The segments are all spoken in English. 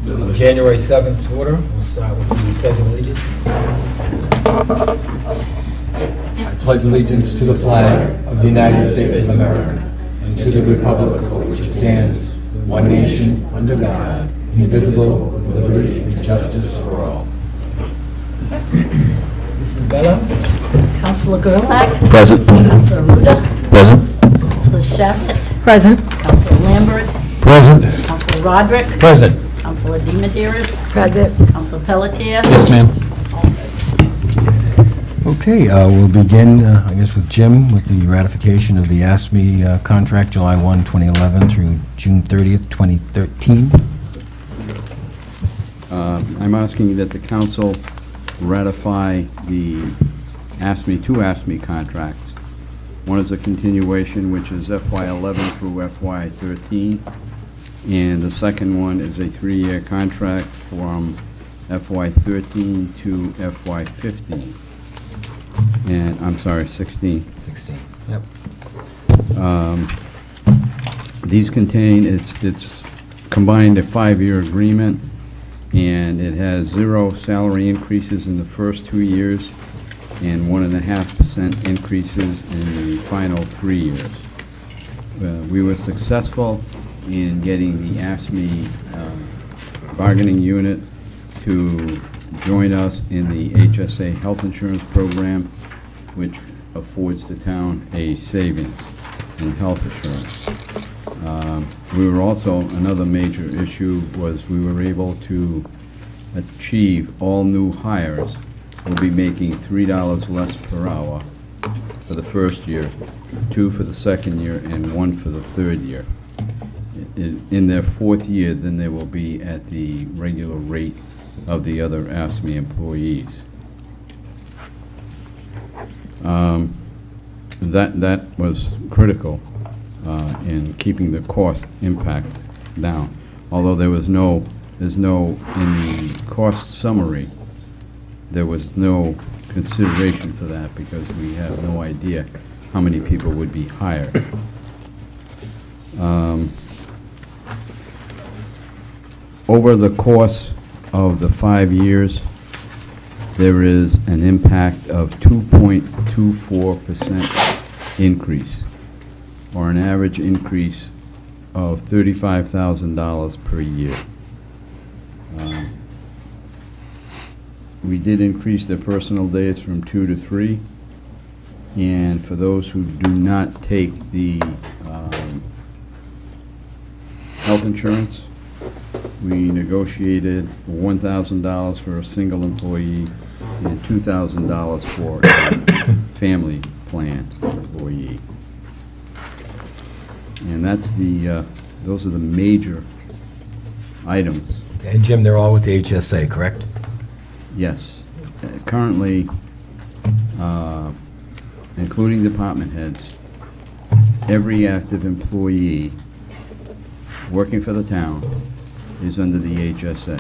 The January 7th order. We'll start with the Pledge of Allegiance. I pledge allegiance to the flag of the United States of America and to the republic for which it stands, one nation, under God, indivisible, with liberty and justice for all. Mrs. Bella? Councilor Gerlach. Present. Councilor Ruda. Present. Councilor Shabbat. Present. Councilor Lambert. Present. Councilor Roderick. Present. Councilor DiMederos. Present. Councilor Pelletier. Yes, ma'am. Okay, we'll begin, I guess, with Jim, with the ratification of the ASME contract, July 1, 2011 through June 30th, 2013. I'm asking that the council ratify the two ASME contracts. One is a continuation, which is FY11 through FY13, and the second one is a 3-year contract from FY13 to FY15. And, I'm sorry, 16. 16. Yep. These contain, it's combined a 5-year agreement, and it has 0 salary increases in the first 2 years and 1.5% increases in the final 3 years. We were successful in getting the ASME bargaining unit to join us in the HSA health insurance program, which affords the town a savings in health insurance. We were also, another major issue was we were able to achieve all new hires will be making $3 less per hour for the first year, 2 for the second year, and 1 for the third year. In their 4th year, then they will be at the regular rate of the other ASME employees. That was critical in keeping the cost impact down. Although there's no, in the cost summary, there was no consideration for that because we have no idea how many people would be hired. Over the course of the 5 years, there is an impact of 2.24% increase, or an average increase of $35,000 per year. We did increase their personal days from 2 to 3, and for those who do not take the health insurance, we negotiated $1,000 for a single employee and $2,000 for a family plan employee. And that's those are the major items. And Jim, they're all with the HSA, correct? Yes. Currently, including department heads, every active employee working for the town is under the HSA.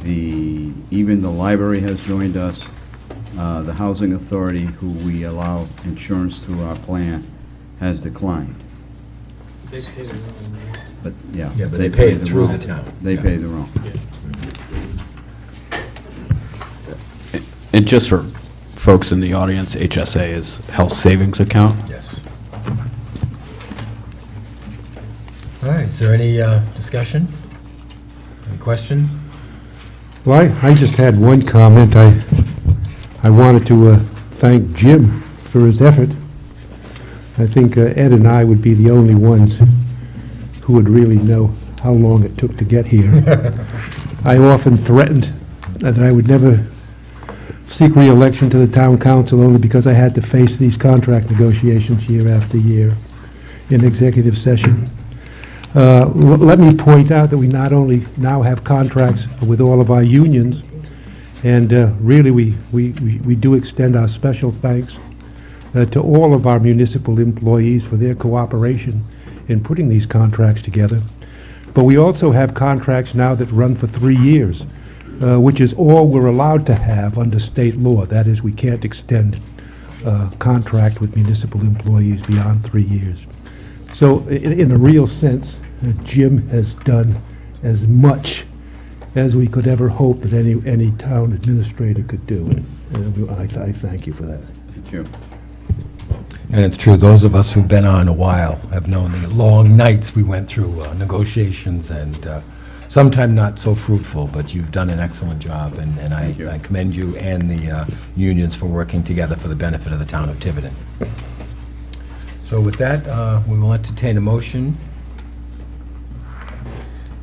Even the library has joined us. The housing authority, who we allow insurance through our plan, has declined. They pay their own. But yeah, Yeah, but they pay it their through own. the town. They Yeah. pay their own. And just for folks in the audience, HSA is Health Savings Account. Yes. All right, is there any discussion? Any questions? Well, I just had one comment. I wanted to thank Jim for his effort. I think Ed and I would be the only ones who would really know how long it took to get here. I often threatened that I would never seek re-election to the town council only because I had to face these contract negotiations year after year in executive session. Let me point out that we not only now have contracts with all of our unions, and really we do extend our special thanks to all of our municipal employees for their cooperation in putting these contracts together. But we also have contracts now that run for 3 years, which is all we're allowed to have under state law. That is, we can't extend a contract with municipal employees beyond 3 years. So in a real sense, Jim has done as much as we could ever hope that any town administrator could do, and I thank you for that. Thank you. And it's true, those of us who've been on a while have known the long nights we went through negotiations, and sometimes not so fruitful, but you've done an excellent job, and Thank you. I commend you and the unions for working together for the benefit of the town of Tiverton. So with that, we will entertain a motion.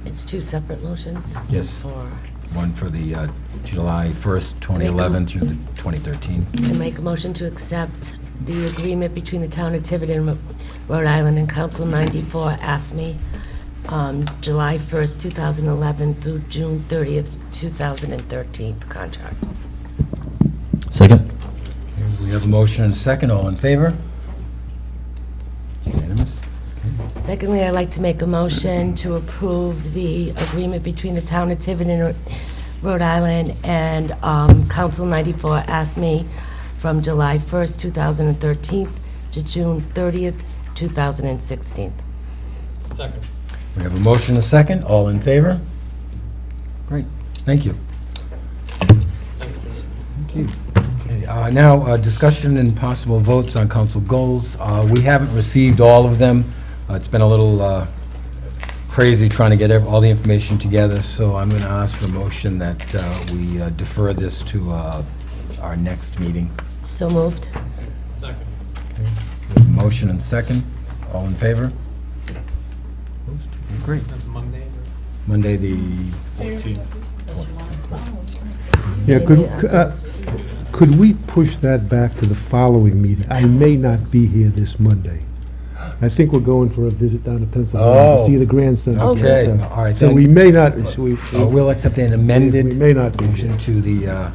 It's two separate motions? Yes. For, One for the July 1st, 2011 through the 2013. I make a motion to accept the agreement between the town of Tiverton, Rhode Island, and Council 94 ASME, July 1st, 2011 through June 30th, 2013, the contract. Second? Okay, we have a motion and a second. All in favor? Unanimous? Secondly, I'd like to make a motion to approve the agreement between the town of Tiverton, Rhode Island, and Council 94 ASME from July 1st, 2013 to June 30th, 2016. Second. We have a motion and a second. All in favor? Great. Thank you. Thank you. Okay, now, discussion and possible votes on council goals. We haven't received all of them. It's been a little crazy trying to get all the information together, so I'm going to ask for a motion that we defer this to our next meeting. So moved. Second. We have a motion and second. All in favor? Opposed? Okay, great. That's Monday. Monday, the 14th. Yeah, could we push that back to the following meeting? I may not be here this Monday. I think we're going for a visit down to Pennsylvania to see the grandson. Okay, again, so- all right, So then- we may not, we we'll accept an amended we may not be motion here. to the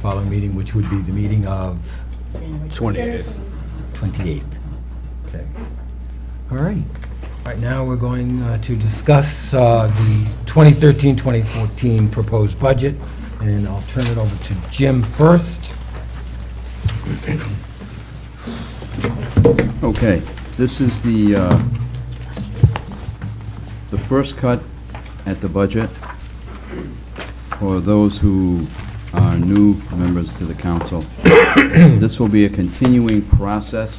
following meeting, which would be the meeting of 28th. 28th. Okay. All right. Right now, we're going to discuss the 2013-2014 proposed budget, and I'll turn it over to Jim first. Okay, this is the first cut at the budget for those who are new members to the council. This will be a continuing process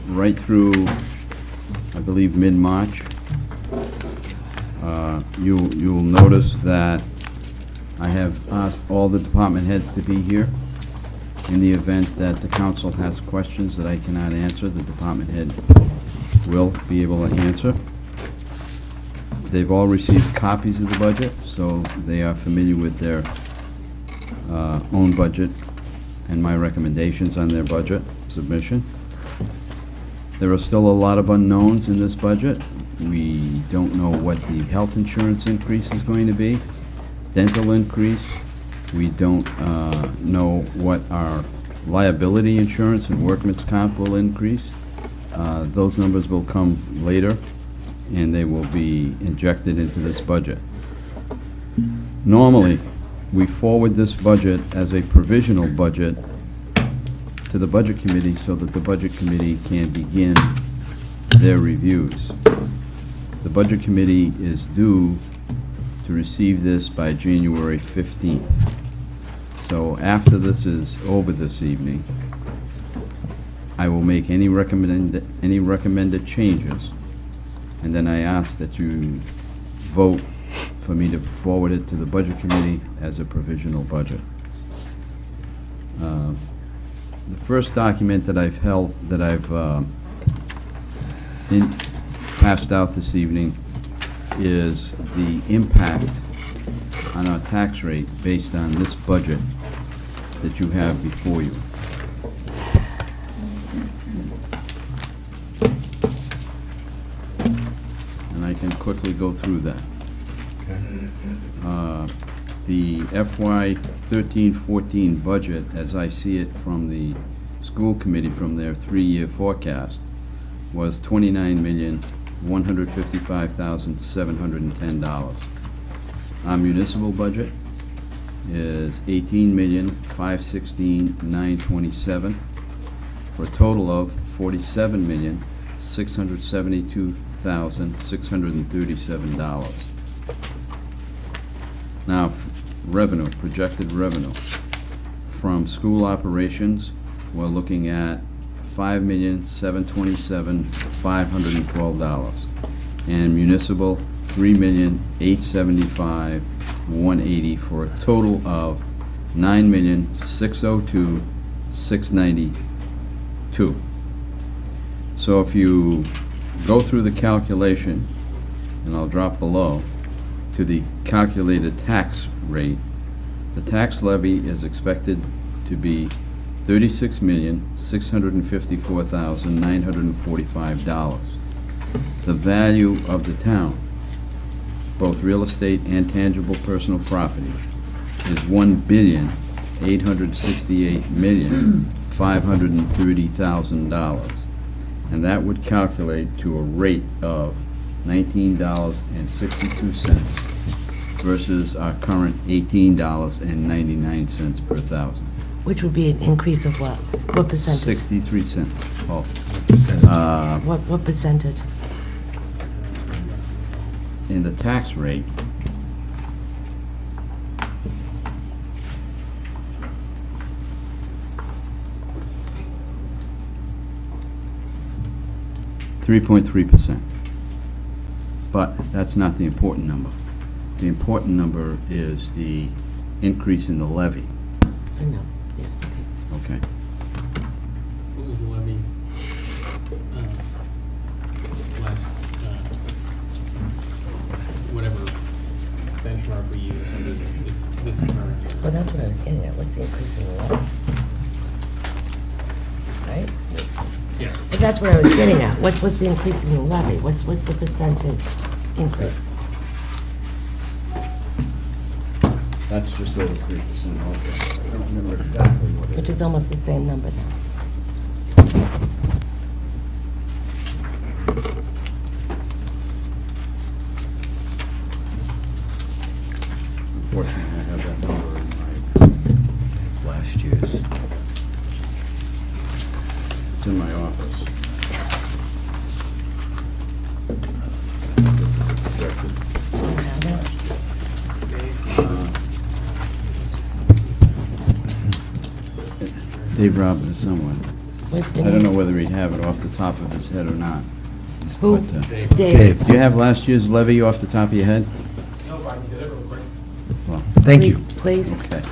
right through, I believe, mid-March. You'll notice that I have asked all the department heads to be here. In the event that the council has questions that I cannot answer, the department head will be able to answer. They've all received copies of the budget, so they are familiar with their own budget and my recommendations on their budget submission. There are still a lot of unknowns in this budget. We don't know what the health insurance increase is going to be, dental increase. We don't know what our liability insurance and workman's comp will increase. Those numbers will come later, and they will be injected into this budget. Normally, we forward this budget as a provisional budget to the Budget Committee so that the Budget Committee can begin their reviews. The Budget Committee is due to receive this by January 15th. So after this is over this evening, I will make any recommended changes, and then I ask that you vote for me to forward it to the Budget Committee as a provisional budget. The first document that I've passed out this evening is the impact on our tax rate based on this budget that you have before you. And I can quickly go through that. The FY 13-14 budget, as I see it from the school committee from their three-year forecast, was $29,155,710. Our municipal budget is $18,516,927, for a total of $47,605,927. $672,637. Now, revenue, projected revenue. From school operations, we're looking at $5,727,512. And municipal, $3,875,180, for a total of $9,602,692. So if you go through the calculation, and I'll drop below, to the calculated tax rate, the tax levy is expected to be $36,654,945. The value of the town, both real estate and tangible personal property, is $1,868,530,000. And that would calculate to a rate of $19.62 versus our current $18.99 per thousand. Which would be an increase of what? What percentage? 63 cents. Oh. What percentage? In the tax rate, .3%. But that's not the important number. The important number is the increase in the levy. I know, yeah. Okay. What was the levy, last, whatever benchmark we use, this current year? Well, that's what I was getting at. What's the increase in the levy? Right? Yeah. But that's what I was getting at. What's the increase in the levy? What's the percentage increase? That's just over 3% also. I don't remember exactly what it Which is. is almost the same number now. Unfortunately, I have that number in my, Last year's. it's in my office. Projected. Do you have it? Dave Robin is someone. Where's I don't know Denise? whether he'd have it off the top of his head or not. Who? But, Dave. do you have last year's levy off the top of your head? No, I can get it real quick. Well, Thank you. Please. okay.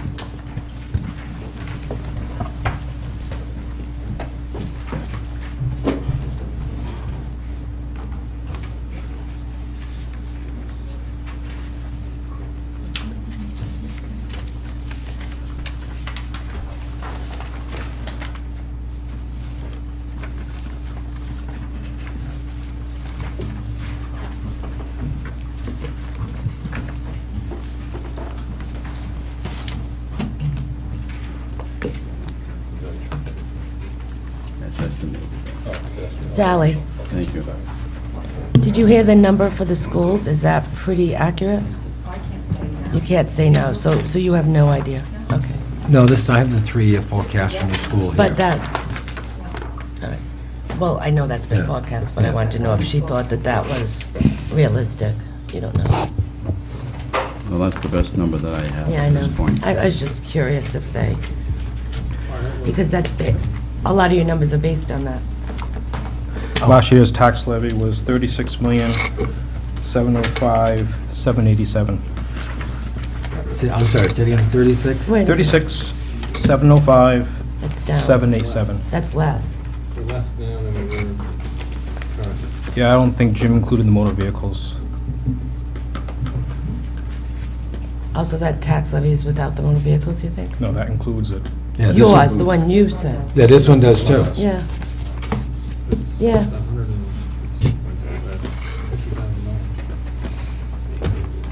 That's estimated. Sally, Thank you. did you hear the number for the schools? Is that pretty accurate? I can't say no. You can't say no, so you have no idea? Okay. No, I have the 3-year forecast from the school here. But that, all right. Well, I know that's their Yeah. forecast, but I Yeah. wanted to know if she thought that was realistic. You don't know. Well, that's the best number that I have Yeah, I at know. this point. I was just curious if they, All right, well, because a lot of your numbers are based on that. Last year's tax levy was $36,705,787. I'm sorry, say it again, 36? Wait, $36,705,787. That's down. That's less. we're less now than we were currently. Yeah, I don't think Jim included the motor vehicles. Also, that tax levy is without the motor vehicles, you think? No, that includes it. Yeah, this Yours, one- the one you said. Yeah, this one does too. Yeah. It's Yeah. it's $50,000.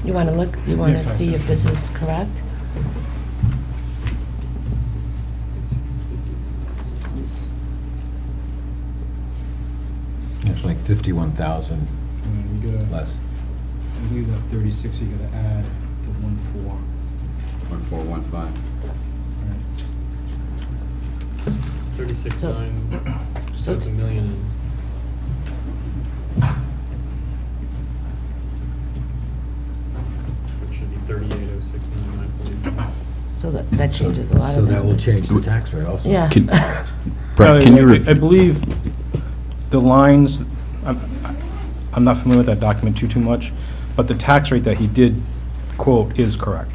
You want to look, you want to see if this is correct? It's like 51,000 You gotta, less. I believe that 36, you gotta add the 1.4. 1415. 36.9, so So it's a million and 699.44. So that changes a lot So of that will numbers. change the tax rate also. Yeah. Can- Brett, can you, I believe the lines, I'm not familiar with that document too much, but the tax rate that he did quote is correct.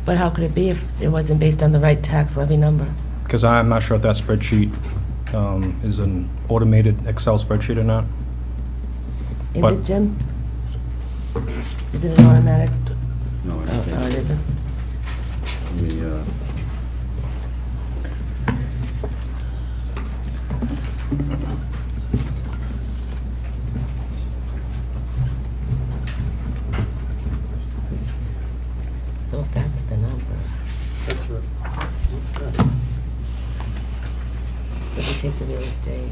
But how could it be if it wasn't based on the right tax levy number? Because I'm not sure if that spreadsheet is an automated Excel spreadsheet or not. Is But- it, Jim? Is it an automatic? No, I Oh, don't no, it think isn't. we, So if that's the number, That's right. so if we take the real estate.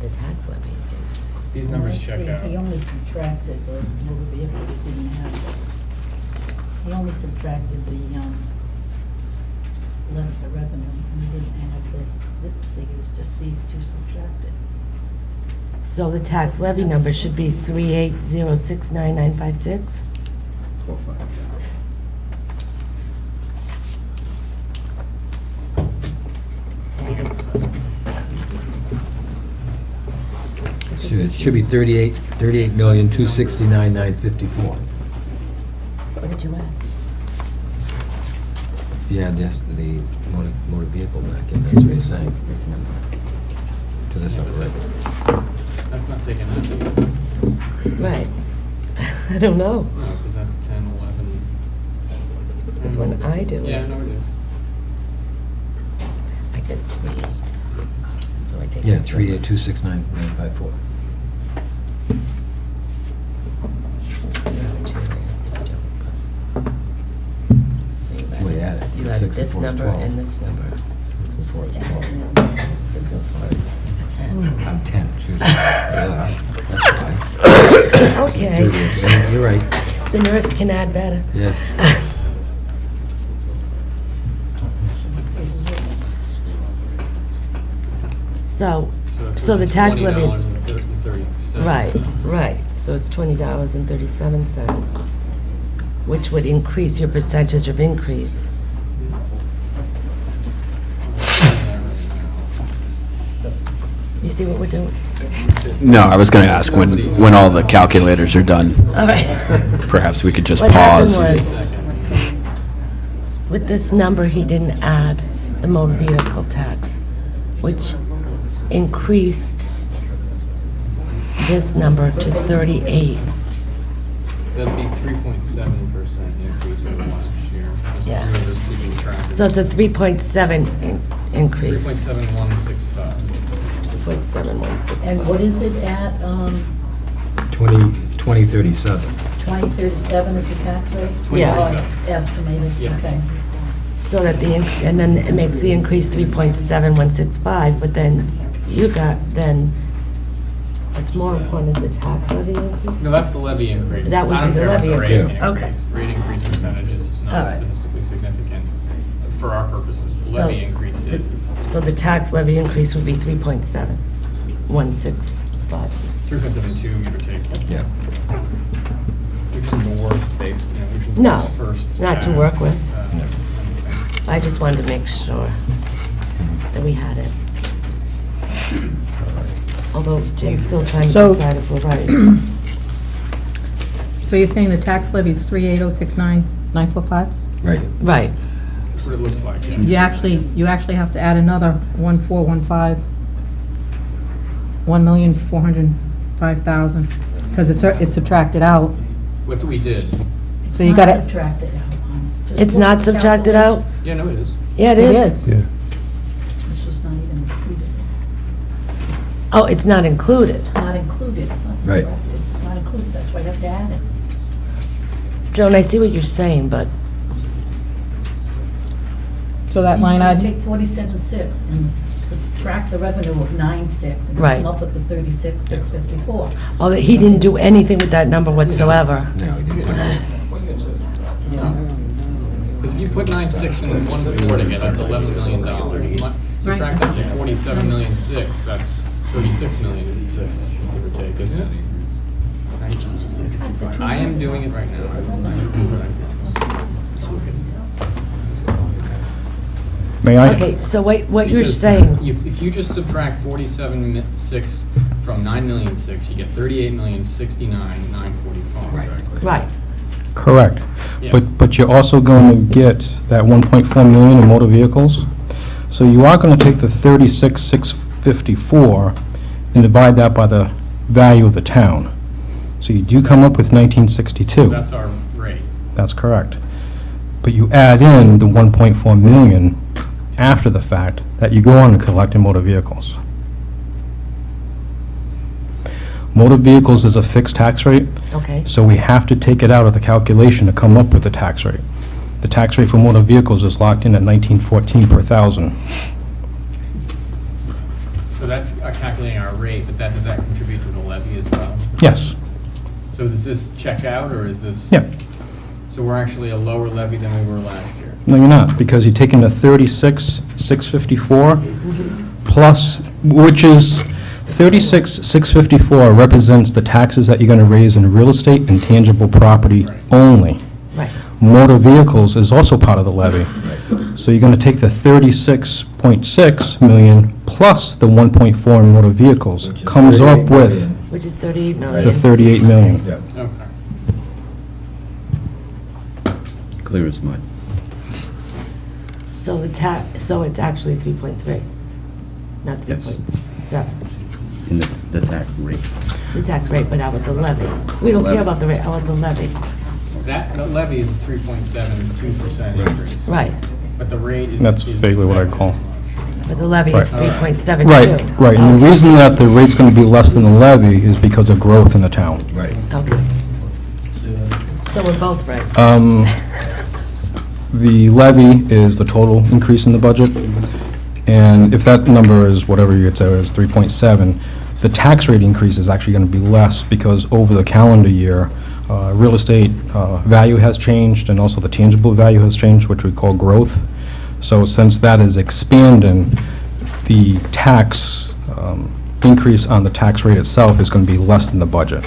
The tax levy is, These numbers I check see, out. he only subtracted the motor vehicle, he didn't have, he only subtracted the, less the revenue, and he didn't add this figure is just these two subtracted. so the tax levy number should be 38069,956? 4.5. It should be 38,269,954. What did you add? Yeah, that's the motor vehicle back in, that's what he's saying, To this number. to this number, right? That's not taking that. Right. I don't know. No, because that's 10, 11. That's when I do it. Yeah, no, it is. I get 3. So I take Yeah, this number. 38,269,954. Well, you add it. You add 6 this and 4 is number 12. and this number. 4 is 12. 604 is 10. I'm 10, excuse me. Yeah, that's fine. Okay, 38, you're right, the nurse can add better. yes. So the tax levy, $20.30. right, so it's $20.37, which would increase your percentage of increase. You see what we're doing? no, I was going to ask when all the calculators are done, All right. perhaps we could just What happened pause. was, with this number, he didn't add the motor vehicle tax, which increased this number to 38. That'd be 3.7% increase over last year. Yeah. We were just keeping track of So it's a 3.7 increase. 3.7165. 3.716. And what is it at, 2037. 2037 is the tax rate? Yeah. Oh, estimated, Yeah. okay. So that and then it makes the increase 3.7165, but then you got, then, what's more important is the tax levy increase? No, that's the levy increase. That would I don't be the care about levy the rate increase. Okay. increase. Rate increase percentage is All not right. statistically significant for our purposes. The So- levy increase is So the tax levy increase would be 3.7165. 3.72, give or take. Yeah. Which is the worst base, which is the No, worst first. not to pass, work with. anything. I just wanted to make sure that we had it. Although Jim's still trying to So- decide if we're right. So you're saying the tax levy is 38069,945? Right. Right. That's what it looks like, yeah. You actually have to add another 1415, 1,405,000, because it's subtracted out. That's what we did. So you Not got it. subtracted out. Just It's look not at subtracted out? calculation. Yeah, no, it is. Yeah, It is. Yeah. It's just not even included. Oh, it's not included. It's not included, it's not Right. subtracted, it's not included, that's why you have to add it. Joan, I see what you're saying, but So that You line should item, take 47.6 and subtract the revenue of 9.6 and Right. come up with the 36,654. oh, he didn't do anything with that number whatsoever. No, he didn't put it in. Because if you put 9.6 and 1.4 together, that's $11 million. Subtract that to 47,600,000, that's 36 million, give or take, isn't it? I am doing it right now. I will do what I'm doing. May I? Okay, so what you're Because saying, If you just subtract 47,600,000 from 9,600,000, you get 38,069,945. right, Correct. Yes. But you're also going to get that 1.4 million in motor vehicles. So you are going to take the 36,654 and divide that by the value of the town. So you do come up with 1962. That's our rate. That's correct. But you add in the 1.4 million after the fact that you go on and collect in motor vehicles. Motor vehicles is a fixed tax rate, okay. so we have to take it out of the calculation to come up with the tax rate. The tax rate for motor vehicles is locked in at 1914 per thousand. So that's calculating our rate, but does that contribute to the levy as well? Yes. So does this check out, or is this? Yeah. So we're actually a lower levy than we were last year? No, you're not, because you're taking the 36,654 plus, which is 36,654 represents the taxes that you're going to raise in real estate and tangible property only. Right. Motor vehicles is also part of the levy. So you're going to take the 36.6 million plus the 1.4 in motor vehicles, comes up with Which is 38 million. the 38 million. Okay. Clear as mud. So so it's actually 3.3, not Yes. 3.7. In the tax rate. The tax rate, but out with the levy. We don't care about the rate, out with the levy. That levy is a 3.72% increase. Right, But the rate is. That's is vaguely what I exactly call. as much. but the levy is Right. 3.72. Right, right, and the reason that the rate's going to be less than the levy is because of growth in the town. Right. Okay. So we're both right. The levy is the total increase in the budget, and if that number is whatever you say is 3.7, the tax rate increase is actually going to be less because over the calendar year, real estate value has changed and also the tangible value has changed, which we call growth. So since that is expanding, the tax increase on the tax rate itself is going to be less than the budget.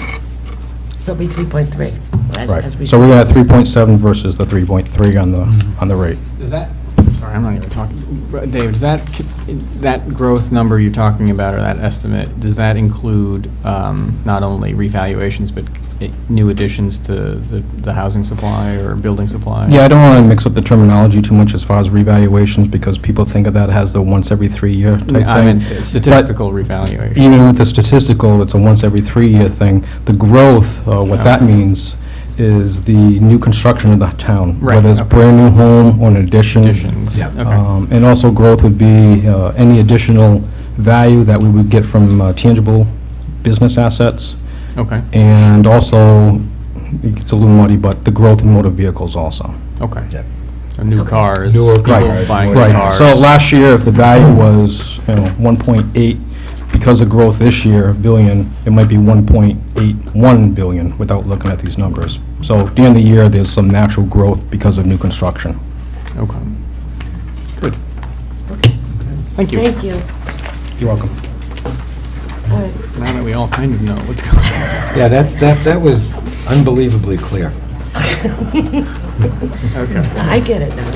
So it'll be 3.3. as Right. we So said. we're at 3.7 versus the 3.3 on the rate. Does that, sorry, I'm not even talking, Dave, does that growth number you're talking about, or that estimate, does that include not only revaluations, but new additions to the housing supply or building supply? Yeah, I don't want to mix up the terminology too much as far as revaluations, because people think of that as the once every 3-year type thing. I meant statistical revaluation. Even with the statistical, it's a once every 3-year thing. The growth, what that means is the new construction of the town. Right, Whether it's okay. brand-new home or an addition. Additions, Yeah. okay. And also growth would be any additional value that we would get from tangible business assets. Okay, And also, it gets a little muddy, but the growth in motor vehicles also. okay. Yeah. So new cars. Newer people cars, buying more Right, cars. so last year, if the value was, 1.8, because of growth this year, billion, it might be 1.81 billion without looking at these numbers. So at the end of the year, there's some natural growth because of new construction. Okay. Good. Thank you. Thank you. You're welcome. All right. Now that we all kind of know what's going on. Yeah, that was unbelievably clear. Okay. I get it now.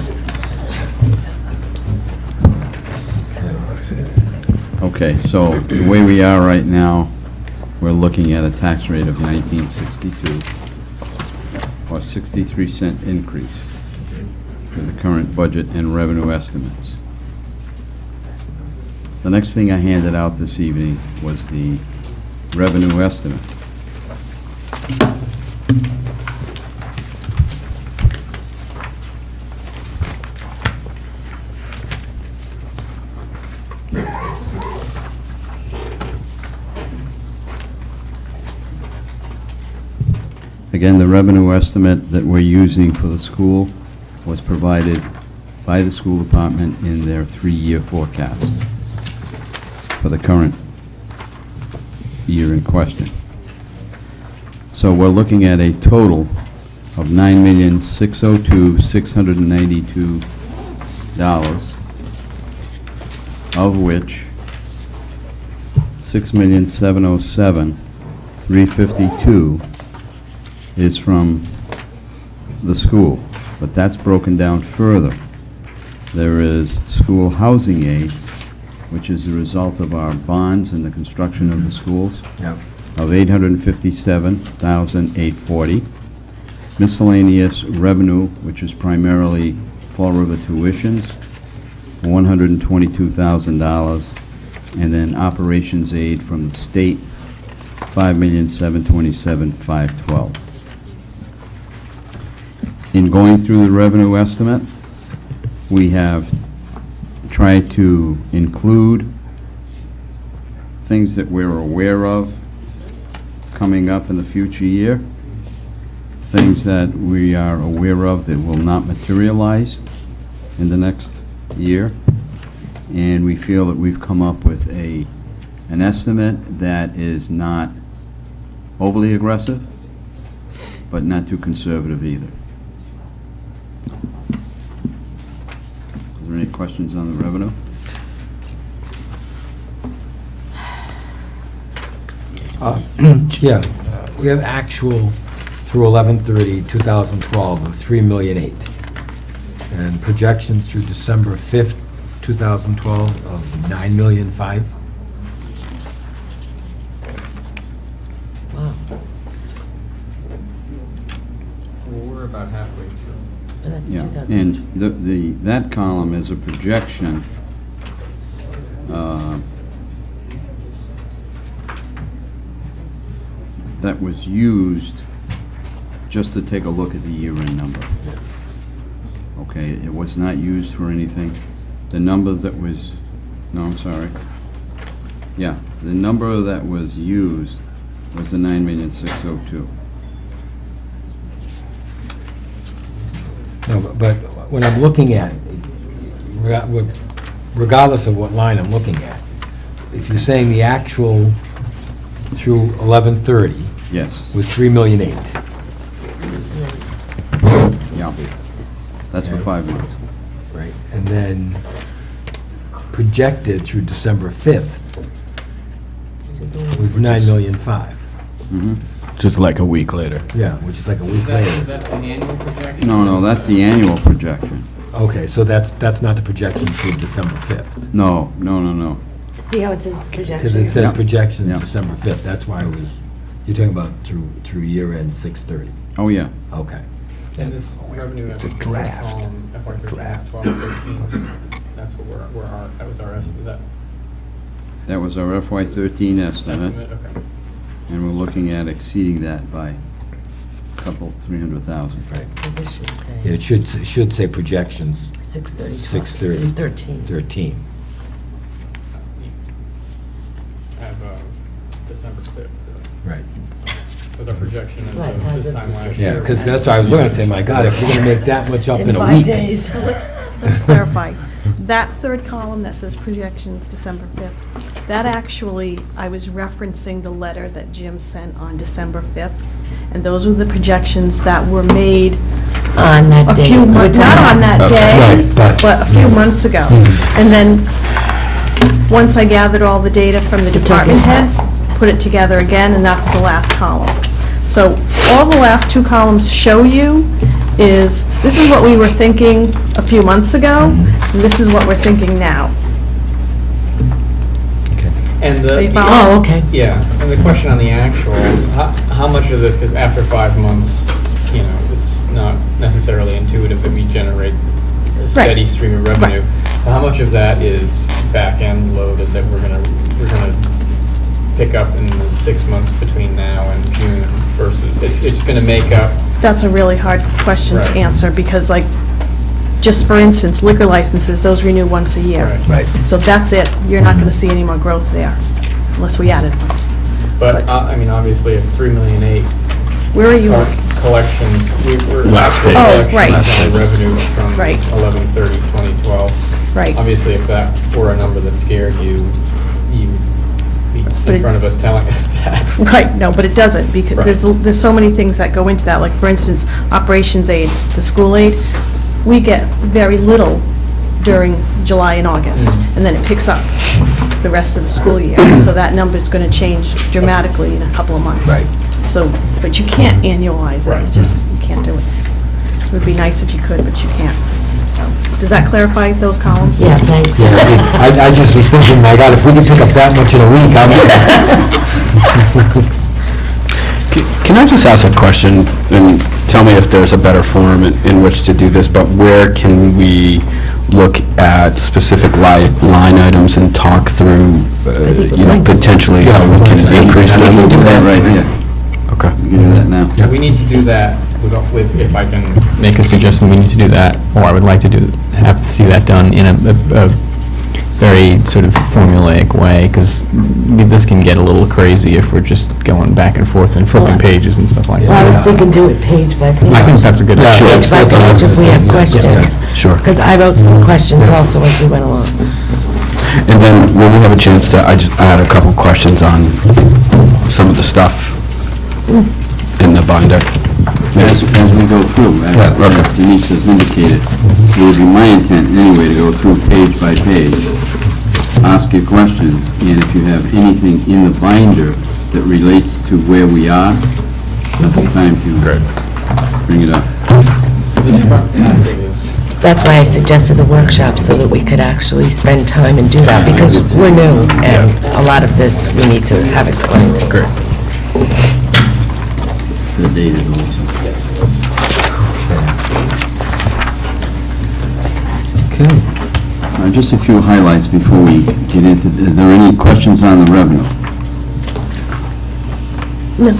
Okay, so the way we are right now, we're looking at a tax rate of 1962, or 63-cent increase for the current budget and revenue estimates. The next thing I handed out this evening was the revenue estimate. Again, the revenue estimate that we're using for the school was provided by the school department in their 3-year forecast for the current year in question. So we're looking at a total of $9,602,692, of which $6,707,352 is from the school, but that's broken down further. There is school housing aid, which is the result of our bonds and the construction of the schools, Yep. of $857,840. Miscellaneous revenue, which is primarily Fall River tuitions, $122,000. And then operations aid from the state, $5,727,512. In going through the revenue estimate, we have tried to include things that we're aware of coming up in the future year, things that we are aware of that will not materialize in the next year, and we feel that we've come up with an estimate that is not overly aggressive, but not too conservative either. Are there any questions on the revenue? Yeah, we have actual through 11/30/2012 of $3,000,008, and projections through December 5th, 2012 of $9,000,005. Wow, We're about halfway through. and that's Yeah, 2000. and that column is a projection that was used just to take a look at the year-end number. Okay, it was not used for anything. The number that was, no, I'm sorry. Yeah, the number that was used was the 9,602,000. No, but when I'm looking at, regardless of what line I'm looking at, if you're saying the actual through 11/30 Yes, was $3,000,008, yeah. That's for 5 months. right? And then projected through December 5th was $9,000,005. Mhm. Just like a week later. Yeah, which is like a week Is later. that the annual projection? No, that's the annual projection. Okay, so that's not the projection through December 5th. No. See how it says Because projection? it says Yeah. projection Yeah. December 5th, that's why it was, you're talking about through year-end 6/30. Oh, yeah. Okay. And this revenue at the first draft. column, FY 13, that's 12, 13, that's what that was our, is that That was our FY13 estimate, estimate? Okay. and we're looking at exceeding that by a couple, 300,000. Right. So this should Yeah, say it should say projections 6/30, 6/30. 13. 13. As of December 5th, Right. was our projection Right, as as of this of time last Yeah, year. because that's what I was looking to say, my God, if we're going to make that much up in a 5 week. days. Let's clarify. That third column that says projections December 5th, that actually, I was referencing the letter that Jim sent on December 5th, and those were the projections that were made On that a day. few months, not on that day, Right, but- but a few months ago. And then, once I gathered all the data from the department heads, put it together again, and that's the last column. So all the last two columns show you is, this is what we were thinking a few months ago, and this is what we're thinking now. And Are you the, following? Oh, okay. yeah, and the question on the actuals, how much of this, because after 5 months, you know, it's not necessarily intuitive that we generate a steady stream of revenue. So how much of that is back-end loaded that we're gonna pick up in the 6 months between now and June versus, it's gonna make up, That's a really hard question to Right. answer, because like, just for instance, liquor licenses, those renew once a year. Right. Right. So that's it. You're not gonna see any more growth there, unless we added. but, I mean, obviously, at 3,000,008, Where are you? our collections, we're Last actual page. Oh, right. collections on revenue from Right. 11/30/2012. Right. Obviously, if that were a number that scared you, you be But in it- front of us telling us that. Right, no, but it doesn't, because Right. there's so many things that go into that, like, for instance, operations aid, the school aid, we get very little during July and August, and then it picks up the rest of the school year, so that number's gonna change dramatically in a couple of months. Right. So, but you can't annualize it, you just, you can't do it. It would be nice if you could, but you can't. So, does that clarify those columns? Yeah, thanks. I just was thinking, my God, if we could pick up that much in a week, Can I just ask a question, and tell me if there's a better forum in which to do this, but where can we look at specific line items and talk through, potentially how we can increase them? We'll do that right here. Okay. We can do that now. We need to do that with, if I can make a suggestion, we need to do that, or I would like to see that done in a very sort of formulaic way, because this can get a little crazy if we're just going back and forth and flipping pages and stuff like Well, I was that. thinking do it page by page. I think that's a good idea. Page by page if we have questions. Sure. Because I wrote some questions also as we went along. And then when we have a chance to, I had a couple questions on some of the stuff in the binder. As we go through, as Denise has indicated, it would be my intent anyway to go through page by page, ask you questions, and if you have anything in the binder that relates to where we are, that's the time to bring it up. That's why I suggested the workshop, so that we could actually spend time and do that, because we're new, and a lot of this we need to have explained. Great. The dated also. Okay. Just a few highlights before we get into, are there any questions on the revenue? No.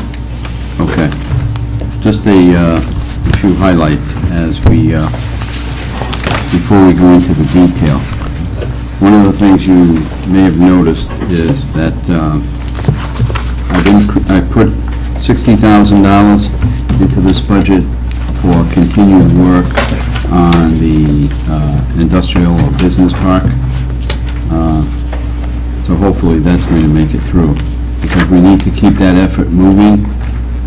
Okay. Just a few highlights as we, before we go into the detail. One of the things you may have noticed is that I put $60,000 into this budget for continued work on the industrial or business park. So hopefully that's going to make it through, because we need to keep that effort moving.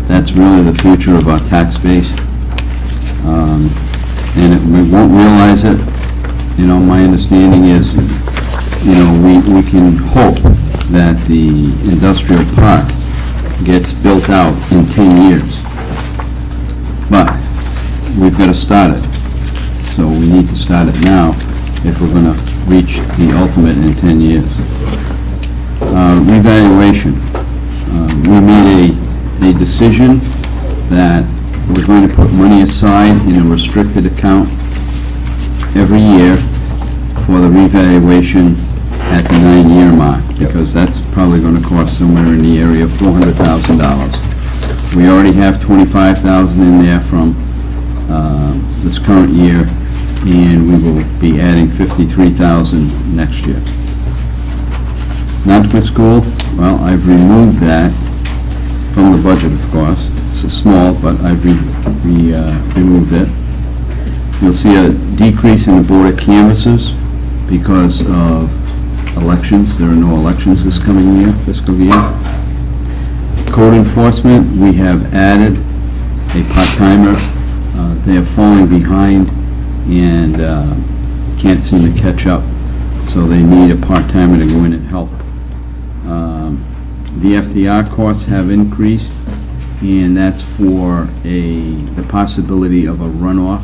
That's really the future of our tax base. And we won't realize it, my understanding is, we can hope that the industrial park gets built out in 10 years. But we've got to start it. So we need to start it now if we're going to reach the ultimate in 10 years. Revaluation. We made a decision that we're going to put money aside in a restricted account every year for the revaluation at the 9-year mark, because that's probably going to cost somewhere in the area of $400,000. We already have $25,000 in there from this current year, and we will be adding $53,000 next year. Nautical school, well, I've removed that from the budget, of course. It's small, but I've removed it. You'll see a decrease in the Board of Canvassers because of elections. There are no elections this coming year, fiscal year. Code enforcement, we have added a part-timer. They are falling behind and can't seem to catch up, so they need a part-timer to go in and help. The FDR costs have increased, and that's for the possibility of a runoff.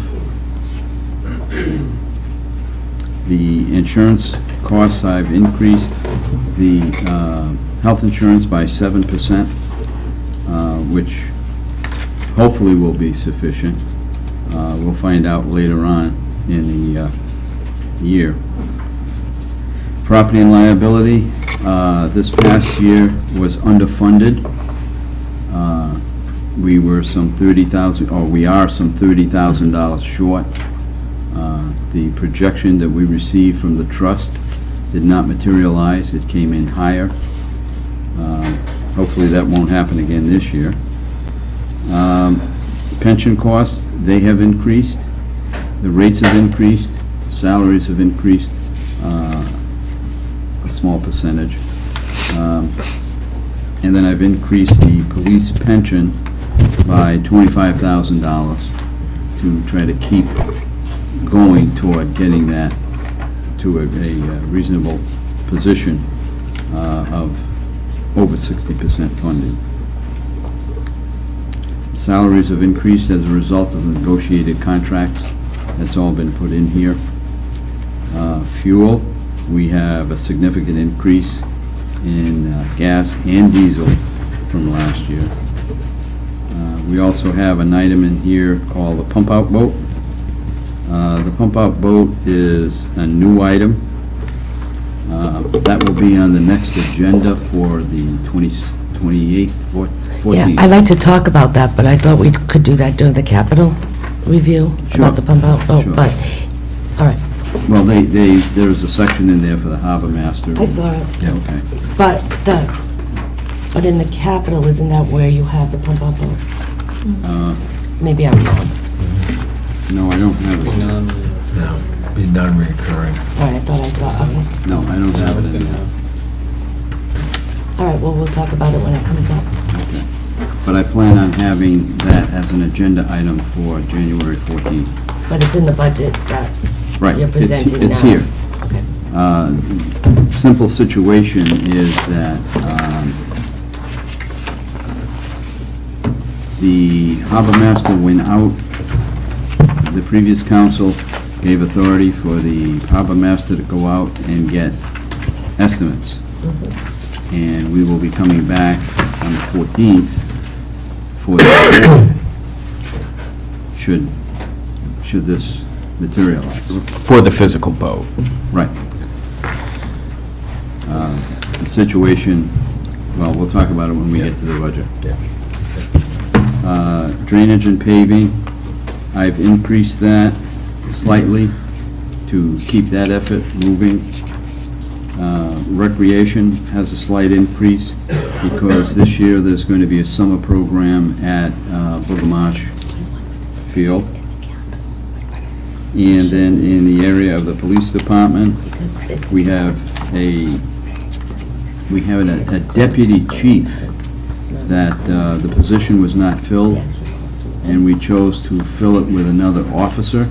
The insurance costs, I've increased the health insurance by 7%, which hopefully will be sufficient. We'll find out later on in the year. Property and liability, this past year was underfunded. We were some $30,000, or we are some $30,000 short. The projection that we received from the trust did not materialize. It came in higher. Hopefully that won't happen again this year. Pension costs, they have increased. The rates have increased. Salaries have increased a small percentage. And then I've increased the police pension by $25,000 to try to keep going toward getting that to a reasonable position of over 60% funding. Salaries have increased as a result of the negotiated contracts. That's all been put in here. Fuel, we have a significant increase in gas and diesel from last year. We also have an item in here called the pump-out boat. The pump-out boat is a new item. That will be on the next agenda for the 28th, 14th. Yeah, I'd like to talk about that, but I thought we could do that during the capital review Sure. about the pump-out vote, Sure. but, all right. Well, there's a section in there for the harbor master. I saw it. Yeah, okay. But in the capital, isn't that where you have the pump-out vote? Maybe I'm wrong. No, I don't have it. No, be non-recurring. All right, I thought I saw, okay. No, I don't have it in there. All right, well, we'll talk about it when it comes up. But I plan on having that as an agenda item for January 14th. But it's in the budget that Right, you're presenting now. it's here. Okay. Simple situation is that the harbor master went out, the previous council gave authority for the harbor master to go out and get estimates. And we will be coming back on the 14th for the should this materialize. For the physical boat. Right. The situation, well, we'll talk about it when we get to the budget. Drainage and paving, I've increased that slightly to keep that effort moving. Recreation has a slight increase because this year there's going to be a summer program at Boogamarsh Field. And then in the area of the police department, we have a deputy chief that the position was not filled, and we chose to fill it with another officer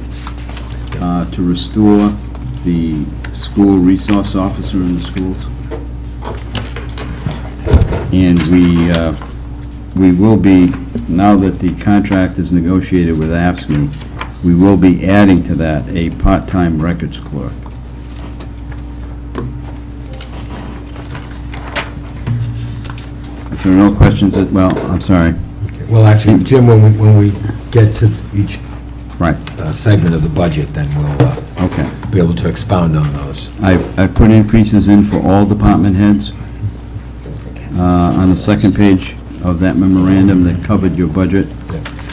to restore the school resource officer in the schools. And we will be, now that the contract is negotiated with AFSCME, we will be adding to that a part-time records clerk. If there are no questions, well, I'm sorry. Well, actually, Jim, when we get to each Right, segment of the budget, then we'll okay. be able to expound on those. I've put increases in for all department heads. On the second page of that memorandum that covered your budget,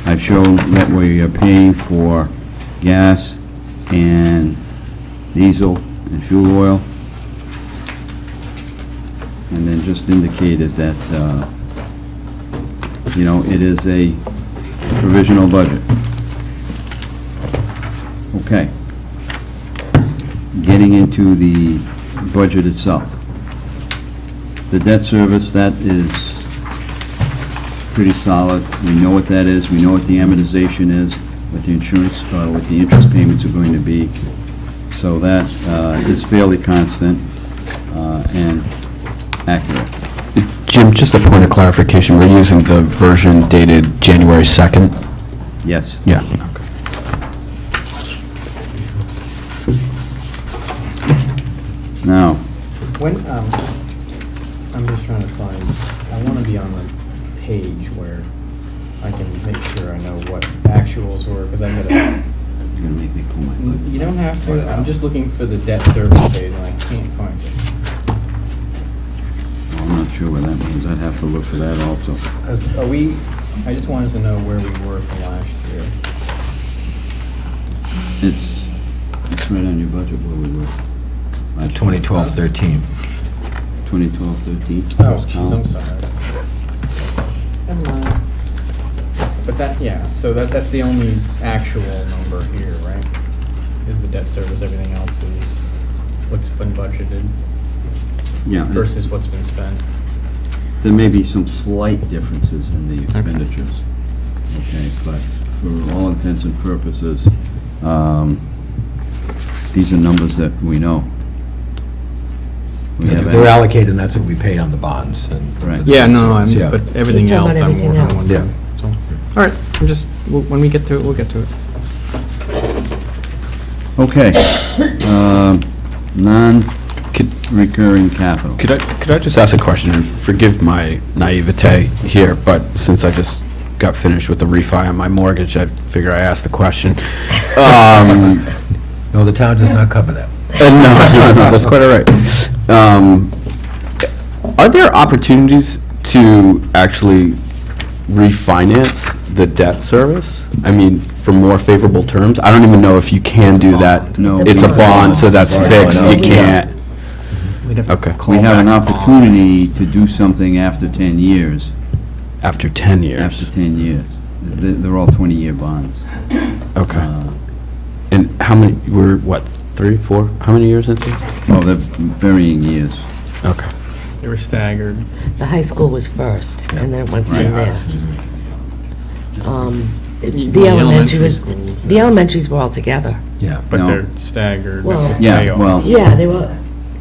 I've shown that we are paying for gas and diesel and fuel oil. And then just indicated that, it is a provisional budget. Okay. Getting into the budget itself. The debt service, that is pretty solid. We know what that is. We know what the amortization is, what the insurance, what the interest payments are going to be. So that is fairly constant and accurate. Jim, just a point of clarification, we're using the version dated January 2nd? Yes. Yeah. Now, When, I'm just trying to find, I want to be on the page where I can make sure I know what actuals were, because I gotta, you're gonna make me pull my book. you don't have to, I'm just looking for the debt service page and I can't find it. I'm not sure where that means. I'd have to look for that also. Because I just wanted to know where we were from last year. It's right on your budget where we were. 2012-13. 2012-13. Oh, jeez, I'm sorry. Never mind. But that, yeah, so that's the only actual number here, right? Is the debt service, everything else is what's been budgeted. Yeah, versus what's been spent. there may be some slight differences in the expenditures. Okay, but for all intents and purposes, these are numbers that we know. We have They're allocated, and that's what we pay on the bonds. Right. Yeah, no, Yeah. but everything He's talking else, about I'm everything more else. wondering. So, all right, I'm just, when we get to it, we'll get to it. Okay. Non-recurring capital. Could I just ask a question, and forgive my naivete here, but since I just got finished with the refi on my mortgage, I figure I asked the question. No, the town does not cover that. No, that's quite all right. Are there opportunities to actually refinance the debt service? I mean, for more favorable terms? I don't even know if you can do that. No. It's a bond, so that's Right. fixed, you Yeah. can't. We'd have to Okay. call We have an back. opportunity to do something after 10 years. After 10 years? After 10 years. They're all 20-year bonds. Okay. Uh, And how many, we're, what, 3, 4? How many years into it? Oh, they're varying years. Okay. They were staggered. The high school was first, and then it went from Right. there. The The elementary was, elementary school. the elementaries were all together. Yeah. But No. they're staggered Well- with Yeah, payoffs, well- Yeah, they were,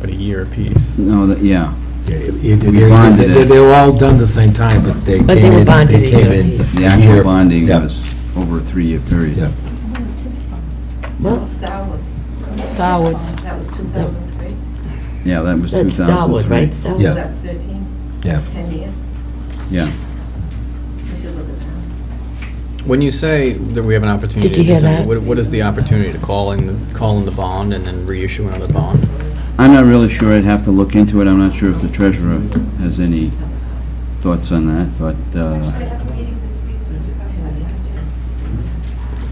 but a year apiece. No, yeah. We bonded it. They were all done the same time, but they But they came were in, bonded they a came year in. apiece. The a actual year- bonding yeah. was over a 3-year period. Yeah. well, Starwood. That was 2003? Yeah, that was 2003. that's Starwood, right? Starwood? Yeah. That's 13? Yeah. 10 years? Yeah. We should look at that. When you say that we have an opportunity, Did you hear is it- that? what is the opportunity to call in the bond and then reissue another bond? I'm not really sure. I'd have to look into it. I'm not sure if the treasurer has any thoughts on that, but,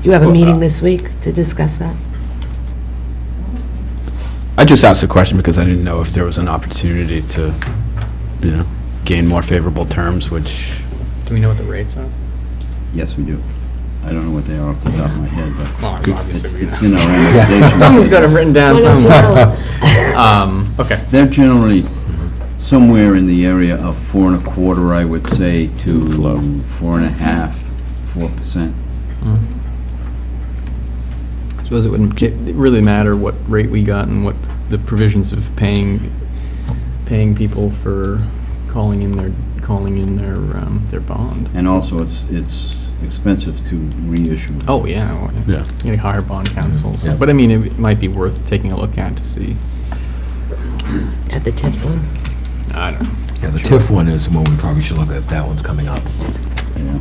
You have a meeting this week to discuss that? I just asked the question because I didn't know if there was an opportunity to, gain more favorable terms, which, Do we know what the rates are? yes, we do. I don't know what they are off the top of my head, but Well, it's obviously we it's know. in our annexation. Someone's got them written down Why don't you somewhere. know? Okay. They're generally somewhere in the area of 4.25, I would say, to 4.5, 4%. I suppose it wouldn't really matter what rate we got and what the provisions of paying people for calling in their bond. And also, it's expensive to reissue. Oh, yeah. Well, Yeah. You gotta hire bond counsel, so, Yeah. but I mean, it might be worth taking a look at to see. At the TIF one? I don't know. Yeah, the TIF one is the one we probably should look at. That one's coming up. Yeah.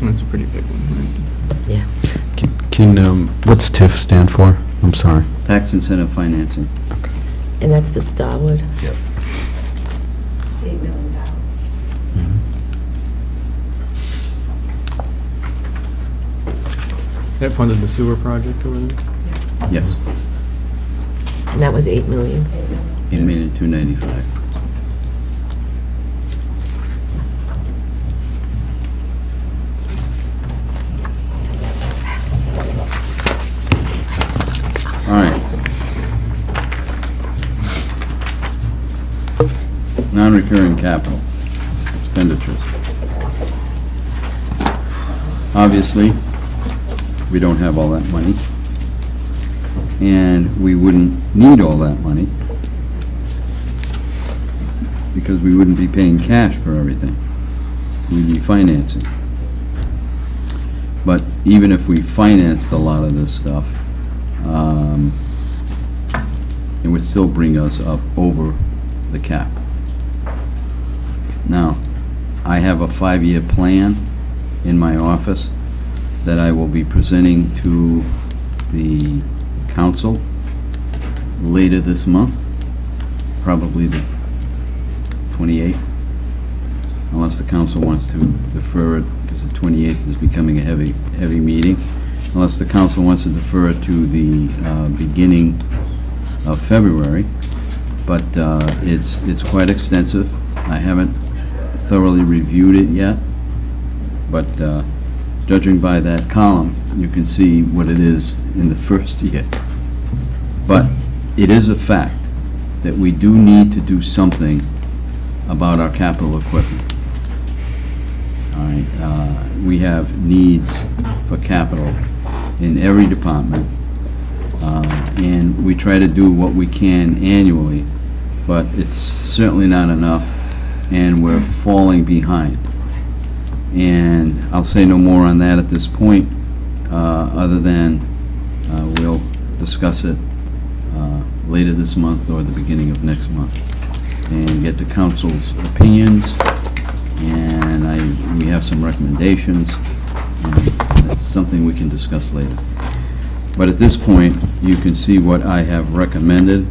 That's a pretty big one, Yeah. what's TIF stand for? I'm sorry. Tax incentive financing. And that's the Starwood? Yep. $8 million. right? That funded the sewer project over there? Yes. And that was 8 million. 8,295,000. All right. Non-recurring capital expenditures. Obviously, we don't have all that money, and we wouldn't need all that money because we wouldn't be paying cash for everything. We'd be financing. But even if we financed a lot of this stuff, it would still bring us up over the cap. Now, I have a 5-year plan in my office that I will be presenting to the council later this month, probably the 28th, unless the council wants to defer it, because the 28th is becoming a heavy meeting, unless the council wants to defer it to the beginning of February. But it's quite extensive. I haven't thoroughly reviewed it yet, but judging by that column, you can see what it is in the first year. But it is a fact that we do need to do something about our capital equipment. All right, we have needs for capital in every department, and we try to do what we can annually, but it's certainly not enough, and we're falling behind. And I'll say no more on that at this point, other than we'll discuss it later this month or the beginning of next month, and get the council's opinions, and we have some recommendations, and that's something we can discuss later. But at this point, you can see what I have recommended.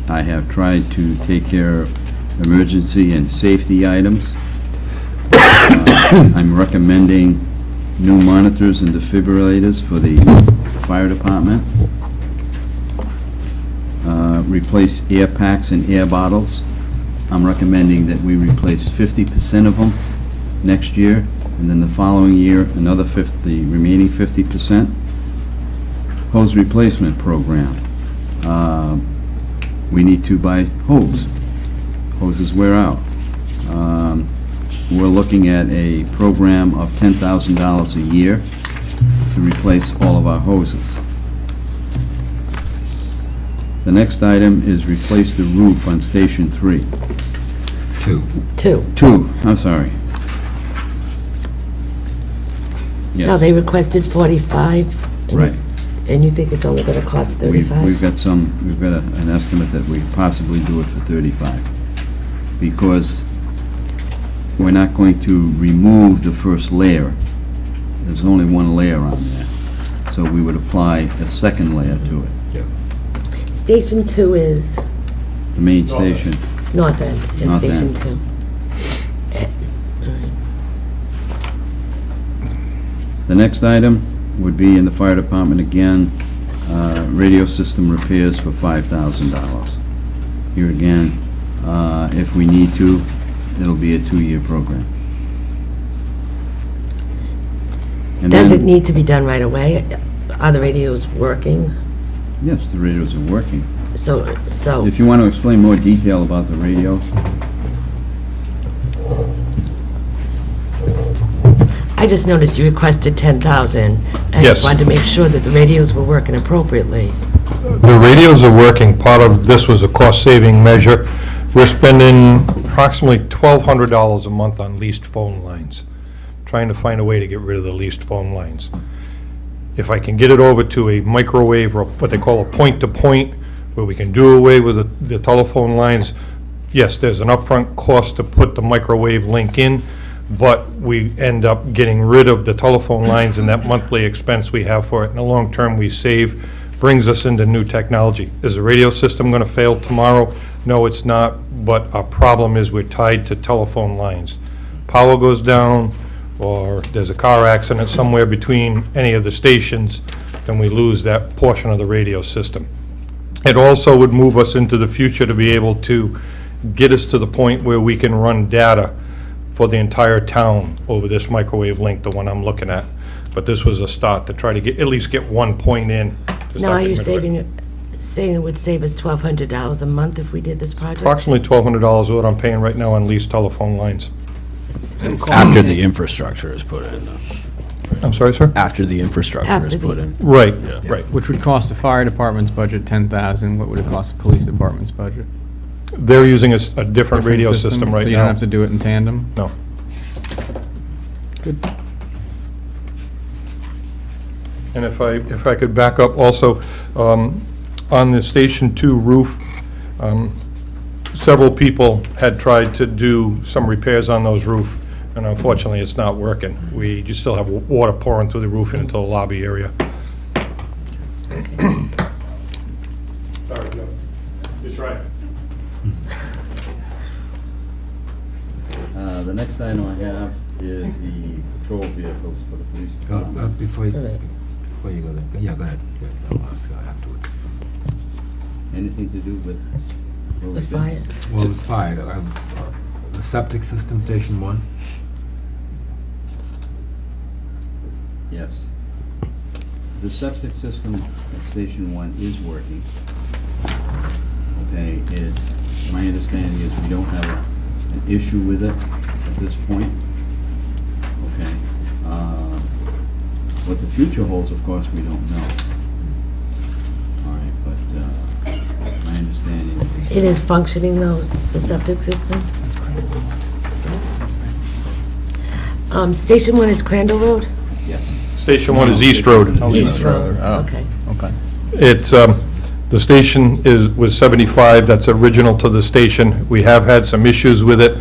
I have tried to take care of emergency and safety items. I'm recommending new monitors and defibrillators for the fire department. Replace air packs and air bottles. I'm recommending that we replace 50% of them next year, and then the following year, another the remaining 50%. Hose replacement program. We need to buy hose. Hoses wear out. We're looking at a program of $10,000 a year to replace all of our hoses. The next item is replace the roof on Station 3. Two, I'm sorry. Yes. No, they requested 45. and- Right. And you think it's only gonna cost 35? We've got an estimate that we possibly do it for 35. Because we're not going to remove the first layer. There's only one layer on there. So we would apply a second layer to it. Station 2 is The main station. North End, is North Station End. 2. The next item would be in the fire department again, radio system repairs for $5,000. Here again, if we need to, it'll be a 2-year program. And Does then- it need to be done right away? Are the radios working? Yes, the radios are working. So, If you want to explain more detail about the radios, I just noticed you requested 10,000. I Yes. just wanted to make sure that the radios were working appropriately. The radios are working. Part of this was a cost-saving measure. We're spending approximately $1,200 a month on leased phone lines, trying to find a way to get rid of the leased phone lines. If I can get it over to a microwave, or what they call a point-to-point, where we can do away with the telephone lines, yes, there's an upfront cost to put the microwave link in, but we end up getting rid of the telephone lines and that monthly expense we have for it. In the long term, we save, brings us into new technology. Is the radio system going to fail tomorrow? No, it's not, but our problem is we're tied to telephone lines. Power goes down, or there's a car accident somewhere between any of the stations, then we lose that portion of the radio system. It also would move us into the future to be able to get us to the point where we can run data for the entire town over this microwave link, the one I'm looking at. But this was a start to try to get, at least get one point in. to Now, start are you getting rid of saying it would save us $1,200 a month if we did this project? Approximately $1,200 is what I'm paying right now on leased telephone lines. After the infrastructure is put in, though. I'm sorry, sir? After the infrastructure After is the- put in. Right, right. Which would cost the fire department's budget 10,000, what would it cost the police department's budget? They're using a different radio system right So you don't have now. to do it in tandem? No. Good. And if I could back up also, on the Station 2 roof, several people had tried to do some repairs on those roof, and unfortunately, it's not working. We just still have water pouring through the roof and into the lobby area. Sorry, Joe. Just right. the next item I have is the patrol vehicles for the police department. Before you All right. go there, yeah, go ahead. I'll ask afterwards. Anything to do with what The we've been- fire? Well, it's fine. The septic system, Station 1? Yes. The septic system at Station 1 is working. Okay, My understanding is we don't have an issue with it at this point. Okay. What the future holds, of course, we don't know. All right, but my understanding is... It is functioning though, the septic system? Station 1 is Crandall Road? Yes. Station 1 is East Road. East Road, Oh, okay. okay. It's, the station was 75, that's original to the station. We have had some issues with it.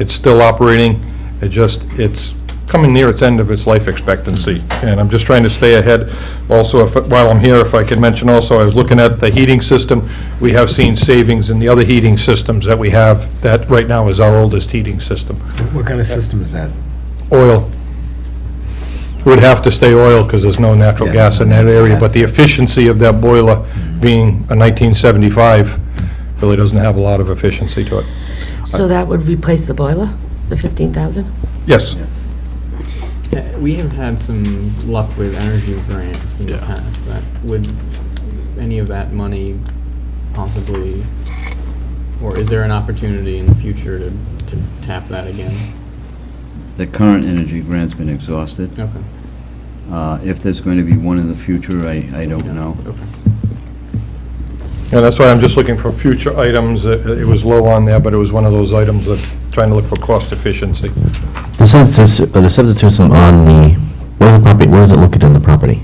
It's still operating. It's coming near its end of its life expectancy. And I'm just trying to stay ahead. Also, while I'm here, if I could mention also, I was looking at the heating system. We have seen savings in the other heating systems that we have. That right now is our oldest heating system. What kind of system is that? Oil. Would have to stay oil because there's no natural Yeah, gas in that natural area, gas. but the efficiency of that boiler being a 1975 really doesn't have a lot of efficiency to it. So that would replace the boiler, the 15,000? Yes. We have had some luck with energy grants in the Yeah. past. That would any of that money possibly, or is there an opportunity in the future to tap that again? The current energy grant's been exhausted. Okay. If there's going to be one in the future, I don't know. Okay. And that's why I'm just looking for future items. It was low on there, but it was one of those items that, trying to look for cost efficiency. The septic system on where's the property, where is it located on the property?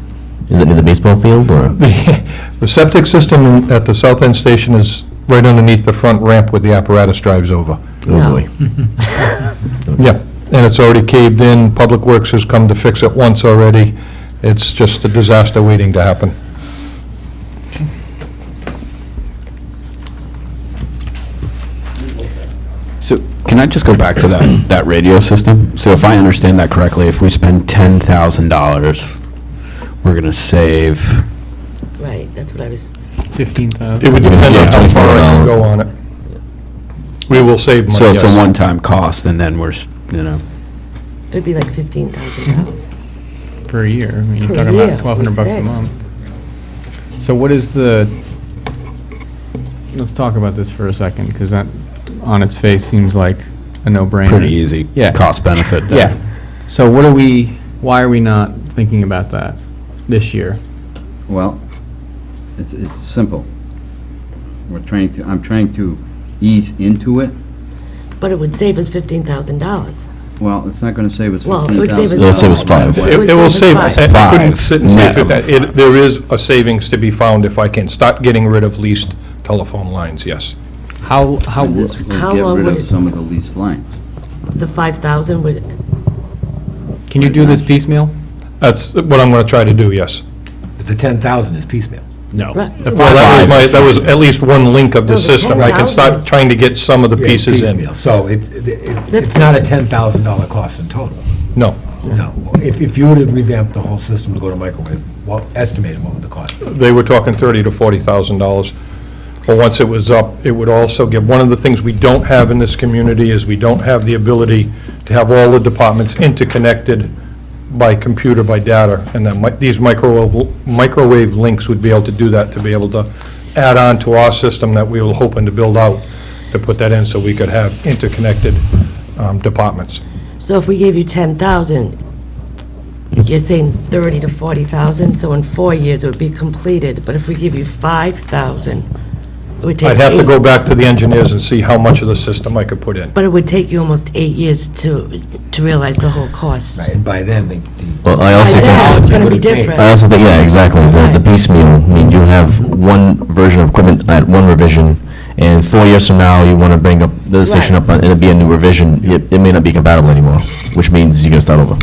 Is it near the baseball field, or? The septic system at the south end station is right underneath the front ramp where the apparatus drives over. Oh, boy. Yeah, and it's already caved in. Public Works has come to fix it once already. It's just a disaster waiting to happen. So can I just go back to that radio system? So if I understand that correctly, if we spend $10,000, we're going to save, Right, that's what I was, 15,000. It would depend on how far I can go on it. We will save money, so it's a yes. one-time cost, and then we're, it'd be like $15,000. Per year. I mean, you're Per talking year, about $1,200 a exact. month. So what is let's talk about this for a second, because that, on its face, seems like a no-brainer. pretty easy Yeah. cost benefit. there. Yeah. So why are we not thinking about that this year? Well, it's simple. I'm trying to ease into it. But it would save us $15,000. Well, it's not going to save us Well, it $15,000. would save us- It'll save us $5. It will save, I Five. couldn't sit and say Net. there is a savings to be found if I can start getting rid of leased telephone lines, yes. How And this will How get long rid would of it- some of the leased lines. The 5,000 would, can you do this piecemeal? That's what I'm going to try to do, yes. The 10,000 is piecemeal. No. Right. Well, that was at least one link of the No, the system. I can 10,000 start is- trying to get some of the Yeah, pieces in. piecemeal. So it's not a $10,000 cost in total. No. No. If you were to revamp the whole system to go to microwave, estimated what would the cost be? They were talking $30,000 to $40,000. But once it was up, it would also give, one of the things we don't have in this community is we don't have the ability to have all the departments interconnected by computer, by data, and then these microwave links would be able to do that, to be able to add on to our system that we were hoping to build out, to put that in so we could have interconnected departments. so if we gave you 10,000, you're saying 30 to 40,000, so in 4 years it would be completed. But if we give you 5,000, it would take I'd have to go 8 back to the engineers and see how much of the system I could put in. But it would take you almost 8 years to realize the whole cost. Right, and by then, Well, I also By then, think, it's gonna be Would've changed. different. I also think, yeah, exactly, the piecemeal, I mean, you have one version of equipment at one revision, and 4 years from now, you want to bring up the station Right. up, and it'll be a new revision, it may not be compatible anymore, which means you're going to start over.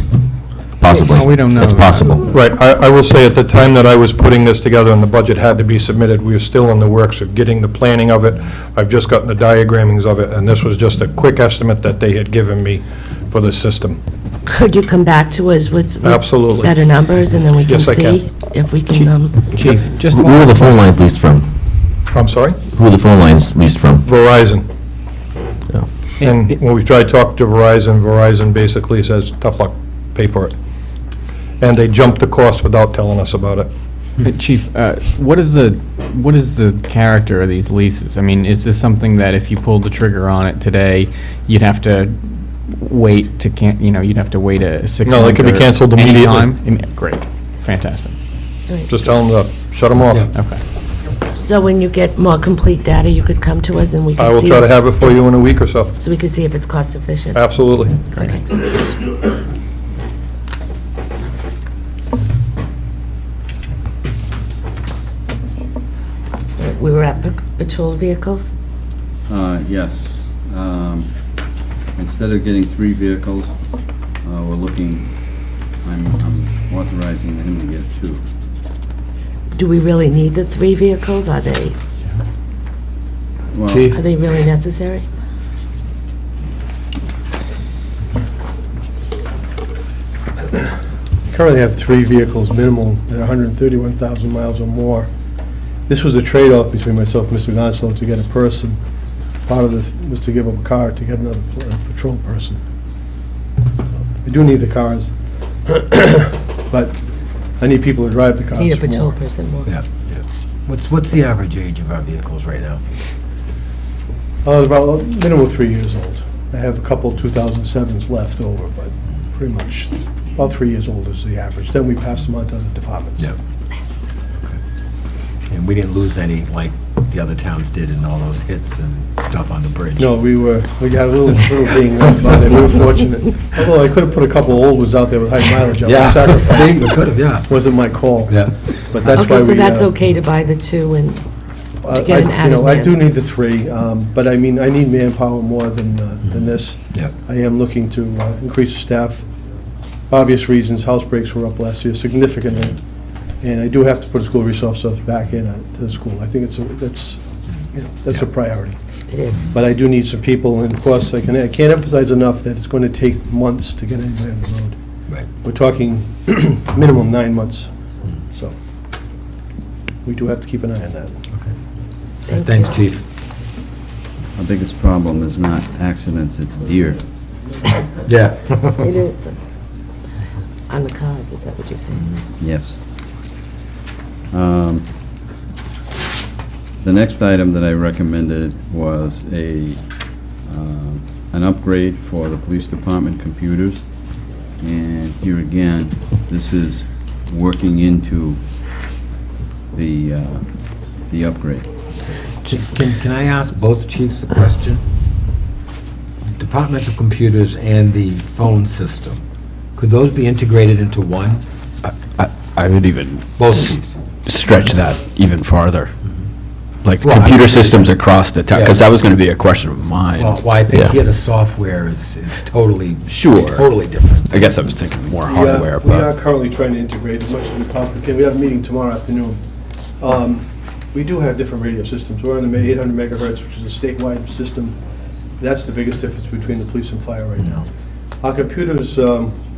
Possibly. Well, we don't know It's that. possible. Right, I will say, at the time that I was putting this together and the budget had to be submitted, we were still in the works of getting the planning of it. I've just gotten the diagrammings of it, and this was just a quick estimate that they had given me for the system. Could you come back to us with Absolutely. better numbers, and then we can Yes, I can. see if we can, Chief, just Who are the phone lines leased from? I'm sorry? Who are the phone lines leased from? Verizon. Yeah. And when we tried to talk to Verizon, Verizon basically says, tough luck, pay for it. And they jumped the cost without telling us about it. Chief, what is the character of these leases? I mean, is this something that if you pulled the trigger on it today, you'd have to wait to you'd have to wait a 6 month? No, they could be canceled immediately. Anytime? Great, fantastic. Just tell them to shut them off. Okay. So when you get more complete data, you could come to us and we could see. I will try to have it for you in a week or so. So we could see if it's cost efficient. Absolutely. Okay. We were at patrol vehicles? Yes. Instead of getting 3 vehicles, we're looking, I'm authorizing him to get 2. Do we really need the 3 vehicles? Are they Well, really necessary? Currently have 3 vehicles minimum at 131,000 miles or more. This was a trade-off between myself and Mr. Gonzalo to get a person. Part of it was to give him a car to get another patrol person. I do need the cars, but I need people to drive the cars Need a patrol more. person more? Yeah. What's the average age of our vehicles right now? About minimum 3 years old. I have a couple 2007s left over, but pretty much about 3 years old is the average. Then we pass them on to other departments. Yeah. And we didn't lose any like the other towns did in all those hits and stuff on the bridge. No, we got a little being left by it. We were fortunate. Although I could have put a couple old ones out there with high mileage. I Yeah, was sacrificed. see, we could have, yeah. Wasn't my call. Yeah. But that's why Okay, we... so that's okay to buy the 2 and to get an added I man. do need the 3, but I mean, I need manpower more than this. Yeah. I am looking to increase the staff. Obvious reasons, house breaks were up last year significantly, and I do have to put a school resource officer back in to the school. I think that's a priority. It is. But I do need some people, and of course, I can't emphasize enough that it's going to take months to get anybody on the road. Right. We're talking minimum 9 months, so we do have to keep an eye on that. Thanks, Chief. our biggest problem is not accidents, it's deer. Yeah. It is. On the cars, is that what you're saying? Yes. The next item that I recommended was an upgrade for the police department computers. And here again, this is working into the upgrade. Can I ask both chiefs a question? Departmental computers and the phone system, could those be integrated into one? I would even Both chiefs? stretch that even farther. Like Well, I computer mean- systems across the town, because Yeah. that was going to be a question of mine. Well, I think Yeah. here the software is totally, Sure. totally different. I guess I was thinking more We hardware, are but currently trying to integrate as much as we possibly can. We have a meeting tomorrow afternoon. We do have different radio systems. We're on the 800 megahertz, which is a statewide system. That's the biggest difference between the police and fire right now. Our computers,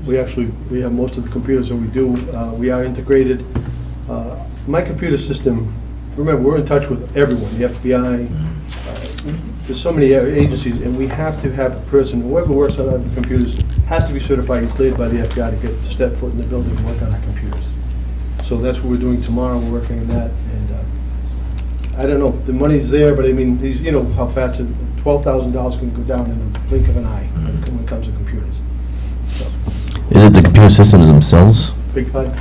we have most of the computers that we do. We are integrated. My computer system, remember, we're in touch with everyone, the FBI. There's so many agencies, and we have to have a person, whoever works on our computers, has to be certified and cleared by the FBI to get to step foot in the building and work on our computers. So that's what we're doing tomorrow, we're working on that, and I don't know, the money's there, but I mean, these, you know how fast, $12,000 can go down in the blink of an eye when it comes to computers. So, Is it the computer systems themselves? big fun.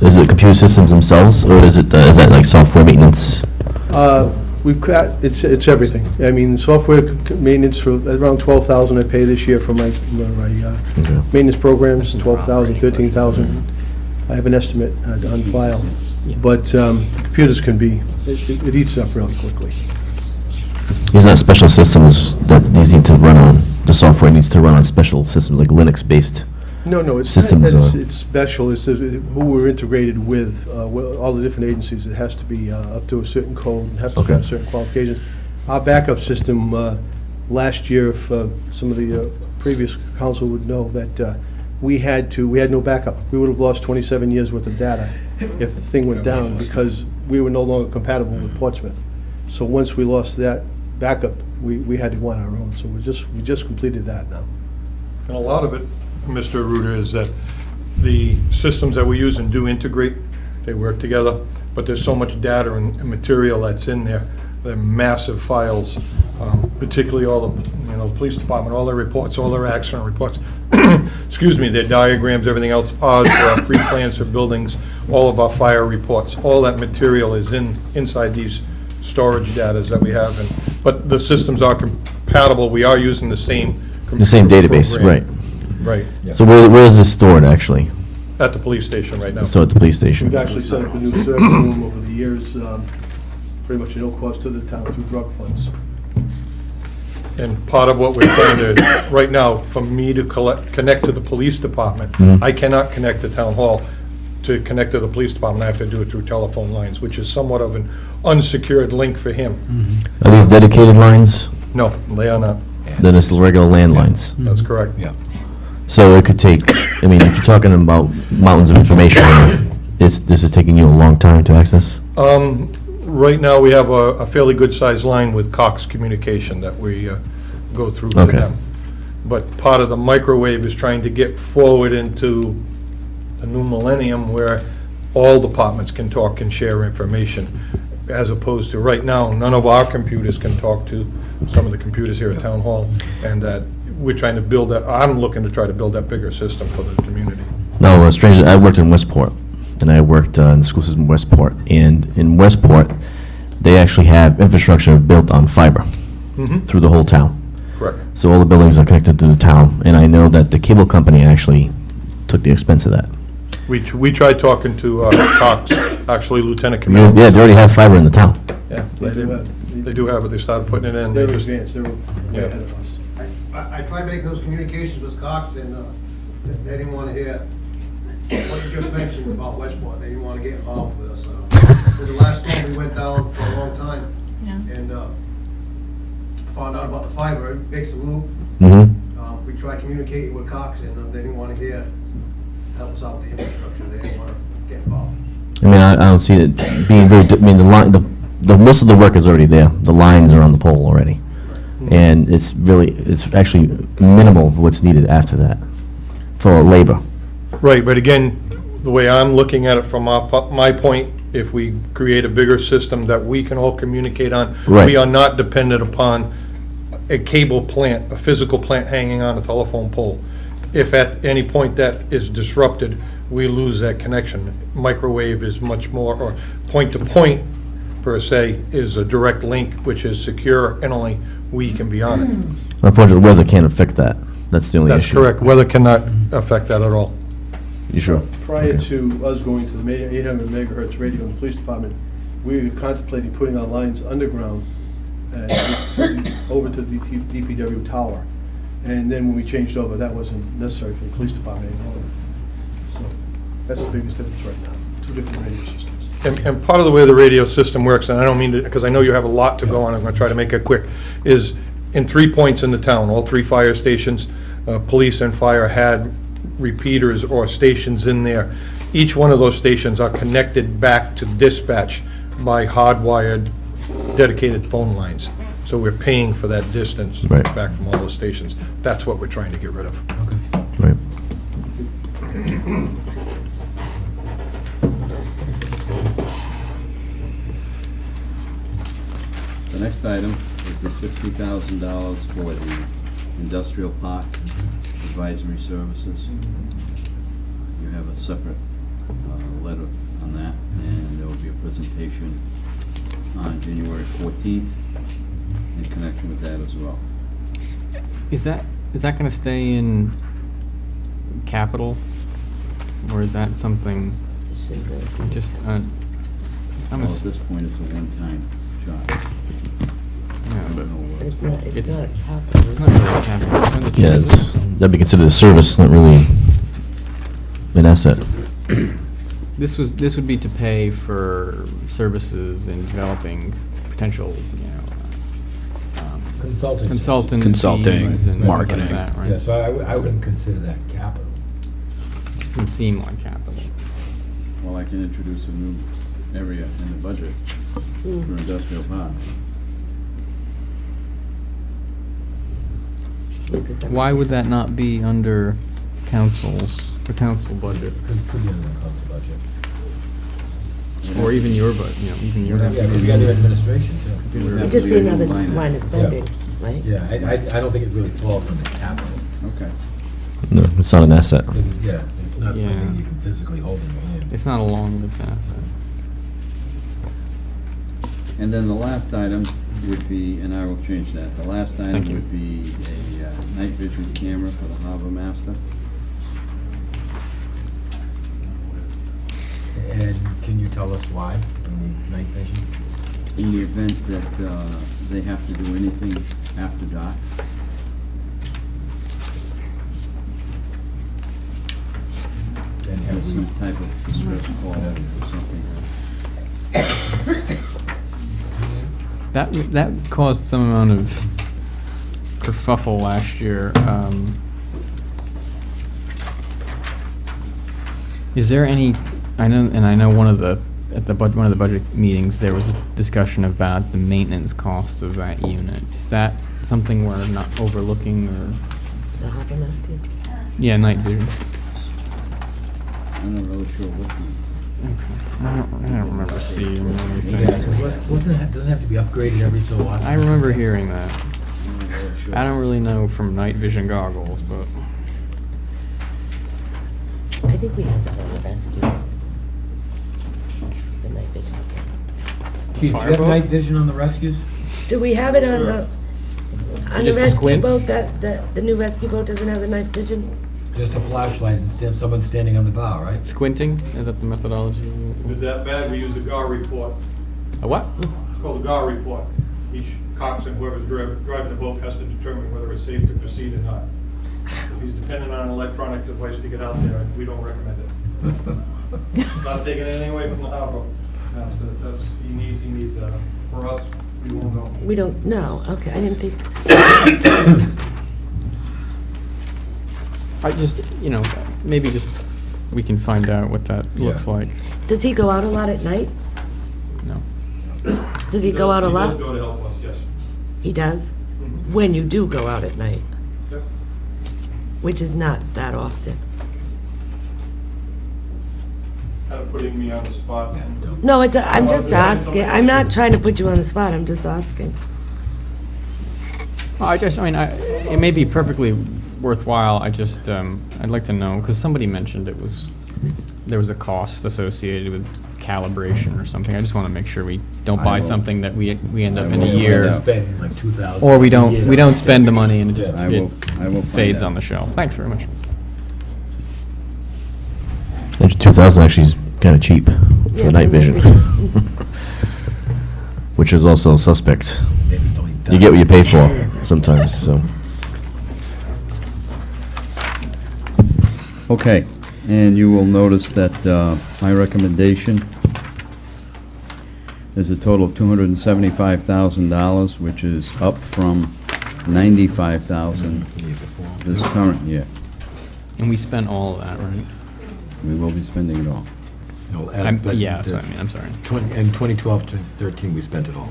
Is it the computer systems themselves, or is it, is that like software maintenance? We've got, it's everything. I mean, software maintenance for around $12,000 I pay this year for my maintenance programs, $12,000, $13,000. I have an estimate on file. But computers can be, it eats up really quickly. Is that special systems that these need to run on? The software needs to run on special systems, like Linux-based? No, it's Systems it's special. It's who we're integrated with, all the different agencies. It has to be up to a certain code, and has to have certain qualifications. Our backup system, last year, if some of the previous council would know, that we had no backup. We would have lost 27 years worth of data if the thing went down, because we were no longer compatible with Portsmouth. So once we lost that backup, we had to go on our own. So we just completed that now. And a lot of it, Mr. Ruder, is that the systems that we use and do integrate they work together, but there's so much data and material that's in there. They're massive files, particularly all the, police department, all their reports, all their accident reports, excuse me, their diagrams, everything else, ours for our free plans for buildings, all of our fire reports, all that material is inside these storage datas that we have. But the systems are compatible, we are using the same database, program. right. Right, So where is this stored, actually? at the police station right now. So at the police station? We've actually set up a new server room over the years, pretty much at no cost to the town through drug funds. And part of what we're trying to, right now, for me to connect to the police department, Mhm. I cannot connect to town hall. To connect to the police department, I have to do it through telephone lines, which is somewhat of an unsecured link for him. Are these dedicated lines? No, they are not. Then it's regular landlines? That's correct. Yeah. So it could take, I mean, if you're talking about mountains of information, this is taking you a long time to access? Right now, we have a fairly good-sized line with Cox Communication that we go through to Okay. them. But part of the microwave is trying to get forward into the new millennium where all departments can talk and share information, as opposed to right now, none of our computers can talk to some of the computers here at Town Hall, and that we're trying to build that, I'm looking to try to build that bigger system for the community. No, strangely, I worked in Westport, and I worked in the school system in Westport. And in Westport, they actually have infrastructure built on fiber Mhm. through the whole town. Correct. So all the buildings are connected to the town, and I know that the cable company actually took the expense of that. We tried talking to Cox, actually Lieutenant Commander. Yeah, they already have fiber in the town. Yeah, they do have it, they started putting it in. They're They just- advanced, they're way Yeah. ahead of us. I tried making those communications with Cox, and they didn't want to hear what you just mentioned about Westport. They didn't want to get involved with us. For the last time, we went down for a long time, and found out about the fiber, it makes the loop. Mm-hmm. We tried communicating with Cox, and they didn't want to hear, help us out with the infrastructure. They didn't want to get involved. I mean, I don't see it being very, I mean, the line, the most of the work is already there. The lines are on the pole already. And it's actually minimal what's needed after that for labor. Right, but again, the way I'm looking at it from my point, if we create a bigger system that we can all communicate on, Right. we are not dependent upon a cable plant, a physical plant hanging on a telephone pole. If at any point that is disrupted, we lose that connection. Microwave is much more, or point-to-point, per se, is a direct link, which is secure, and only we can be on it. Unfortunately, weather can't affect that. That's the only That's issue. correct. Weather cannot affect that at all. You sure? Prior to us going to the 800 megahertz radio in the police department, we were contemplating putting our lines underground and over to the DPW tower. And then when we changed over, that wasn't necessary for the police department anymore. So that's the biggest difference right now, two different radio systems. And part of the way the radio system works, and I don't mean to, because I know you have a lot to go on, I'm going to try to make it quick, is in 3 points in the town, all 3 fire stations, police and fire had repeaters or stations in there. Each one of those stations are connected back to dispatch by hardwired, dedicated phone lines. So we're paying for that distance Right. back from all those stations. That's what we're trying to get rid of. Right. The next item is the $60,000 for the industrial park advisory services. You have a separate letter on that, and there will be a presentation on January 14th in connection with that as well. Is that going to stay in capital, or is that something just? I'm Well, at this point, it's a one-time job. Yeah, but It's not It's- capital. it's not really capital. Yeah, that'd be considered a service, not really an asset. This would be to pay for services in developing potential, Consulting. consultant Consulting, fees and things like marketing. that, right? Yeah, so I wouldn't consider that capital. Just doesn't seem like capital. Well, I can introduce a new area in the budget for industrial park. Why would that not be under the council budget? Could be in the council budget. Or even your, but, you know, even your. Yeah, because we got their administration, too. It'd just be another line of spending, right? Yeah, I don't think it really falls under capital. Okay. No, it's not an asset. Yeah, it's not Yeah. something you can physically hold in your hand. It's not a long-lived asset. And then the last item would be, and I will change that, the last Thank item you. would be a night vision camera for the harbor master. And can you tell us why, night vision? In the event that they have to do anything after dark. And Have have we, some type of distress call or something. That caused some amount of kerfuffle last year. Is there any, I know one of the budget meetings, there was a discussion about the maintenance costs of that unit. Is that something we're not overlooking, or? The harbor master? Yeah, night vision. I'm not really sure what the. I don't remember seeing anything. yeah, doesn't it have to be upgraded every so often? I remember hearing that. I'm not really sure. I don't really know from night vision goggles, but I think we have that on the rescue. The night vision. Chief, do you have Fireboat? night vision on the rescues? Do we have it on the Just rescue squint? boat? The new rescue boat doesn't have the night vision? Just a flashlight and someone standing on the bow, right? squinting, is that the methodology? If it's that bad, we use a GAR report. A what? It's called a GAR report. Each coxswain, whoever's driving the boat, has to determine whether it's safe to proceed or not. If he's dependent on an electronic device to get out there, we don't recommend it. Not taking anything away from the harbor. He needs, for us, we won't know. We don't know. Okay, I didn't think. I just, maybe just, we can find out what that looks like. Does he go out a lot at night? No. Does he go out a He lot? does go to help us, yes. He does? Mhm. When you do go out at night, Yep. which is not that often. Kind of putting me on the spot. No, I'm just asking. I'm not trying to put you on the spot. I'm just asking. Well, it may be perfectly worthwhile. I'd like to know, because somebody mentioned there was a cost associated with calibration or something. I just want to make sure we don't buy something that we end up in a year. Spend like $2,000. Or we a year. don't spend the money and it just I will find fades out. on the shelf. Thanks very much. And 2,000 actually is kind of cheap for Yeah, night vision, maybe. which is also suspect. Maybe it's only You get what you pay for sometimes, so. Okay, and you will notice that my recommendation is a total of $275,000, which is up from $95,000 this current year. And we spent all of that, right? We will be spending it all. No, Yeah, that's what I mean, I'm sorry. In 2012 to 13, we spent it all.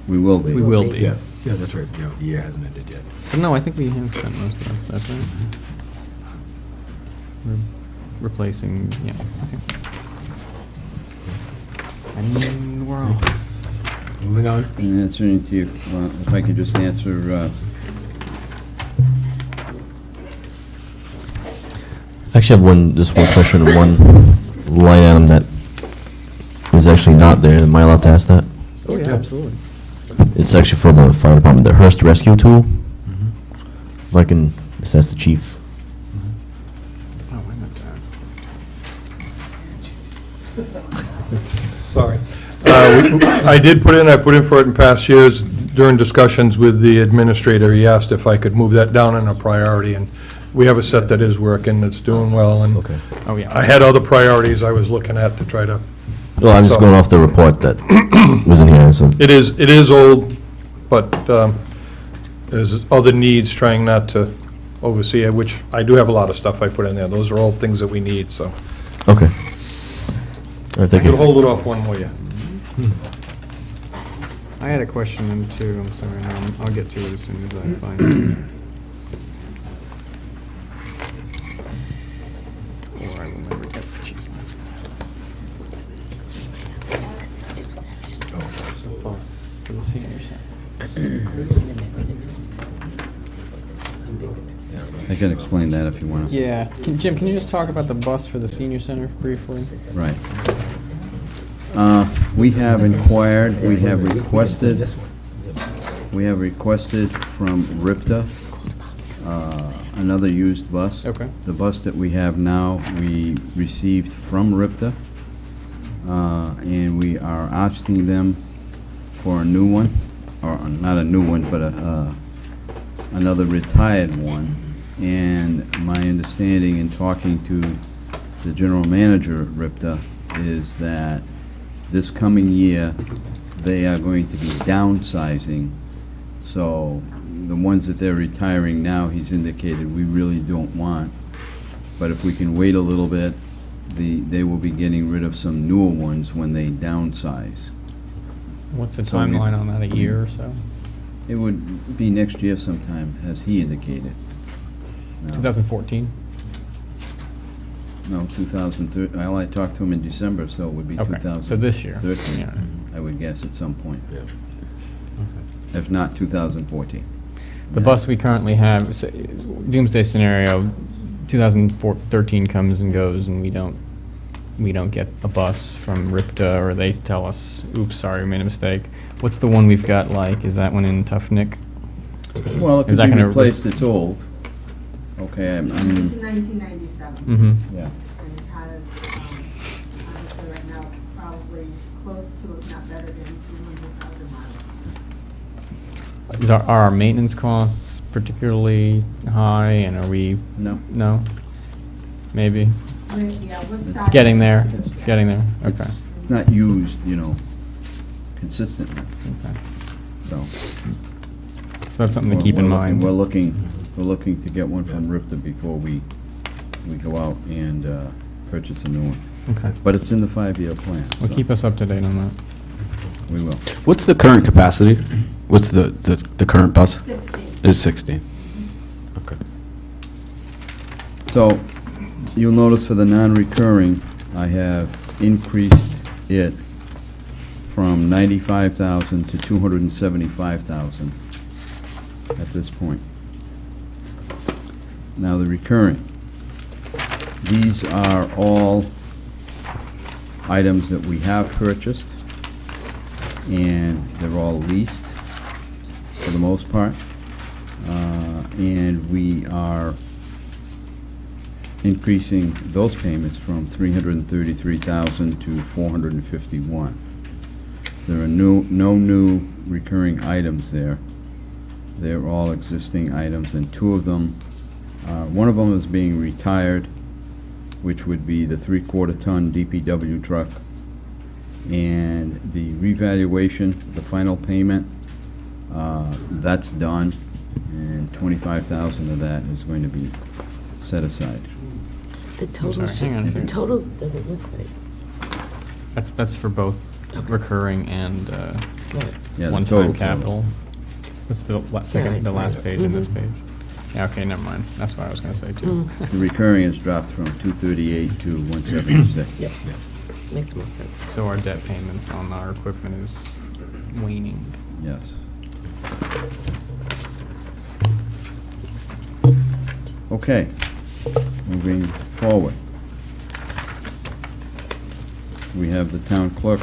We will be. We will be. Yeah, that's right. You know, the year hasn't ended yet. But no, I think we have spent most of that stuff, right? We're replacing, yeah, okay. And we're off. Moving on. And answering to you, if I could just answer, I actually have just one question, and one line item that is actually not there. Am I allowed to ask that? Oh, yeah, absolutely. It's actually for the fire department, the Hearst rescue tool. If I can, just ask the chief. Oh, I meant to ask. Sorry. I put in for it in past years during discussions with the administrator. He asked if I could move that down in a priority, and we have a set that is working, that's doing well, and Okay. Oh, yeah. I had other priorities I was looking at to try to. Well, I'm just So- going off the report that was in here, so. It is old, but there's other needs, trying not to oversee it, which I do have a lot of stuff I put in there. Those are all things that we need, so. Okay. All right, I thank could you. hold it off one more year. I had a question then too, I'm sorry, I'll get to it as soon as I find it. Or I will never get, jeez, that's. for the senior center. I can explain that if you want to. Yeah, Jim, can you just talk about the bus for the senior center briefly? Right. We have inquired, we have requested from RIPTA, another used bus. Okay. The bus that we have now, we received from RIPTA, and we are asking them for a new one, or not a new one, but another retired one. And my understanding in talking to the general manager at RIPTA is that this coming year, they are going to be downsizing. So the ones that they're retiring now, he's indicated we really don't want. But if we can wait a little bit, they will be getting rid of some newer ones when they downsize. What's the So we've- timeline on that, a year or so? It would be next year sometime, as he indicated. No. 2014? No, 2013, well, I talked to him in December, so it would be Okay, 2013. so this year. Yeah. I would guess at some point. Yeah. If not, 2014. The bus we currently have, doomsday scenario, 2013 comes and goes, and we don't get a bus from RIPTA, or they tell us, oops, sorry, we made a mistake. What's the one we've got like? Is that one in Tough Nick? Well, it Is could that be gonna replaced, it's old. Okay, It's I mean, 1997. Mm-hmm. yeah. And it has, obviously right now, probably close to, if not better than 200,000 miles. Are our maintenance costs particularly high, and are we? No. No? Maybe? Yeah, we're It's starting- getting there, it's getting there, okay. It's not used, consistently, Okay. so. So that's something to keep in mind. We're looking to get one from RIPTA before we go out and purchase a new one. Okay. But it's in the 5-year plan. Well, so keep us up to date on that. We will. What's the current capacity? What's the current bus? 16. Is 16. Okay. So, you'll notice for the non-recurring, I have increased it from 95,000 to 275,000 at this point. Now, the recurring. These are all items that we have purchased, and they're all leased for the most part. And we are increasing those payments from 333,000 to 451. There are no new recurring items there. They're all existing items, and two of them, one of them is being retired, which would be the 3/4-ton DPW truck. And the revaluation, the final payment, that's done, and 25,000 of that is going to be set aside. The total, sorry, hang on a the second. total doesn't look right. That's for both recurring and Yeah, the one-time total. capital. That's the second, the last page in this Mhm. page. Yeah, okay, never mind. That's what I was gonna say too. The recurring has dropped from 238 to 176. Yep, makes more sense. So our debt payments on our equipment is waning. Yes. Okay, moving forward. We have the town clerk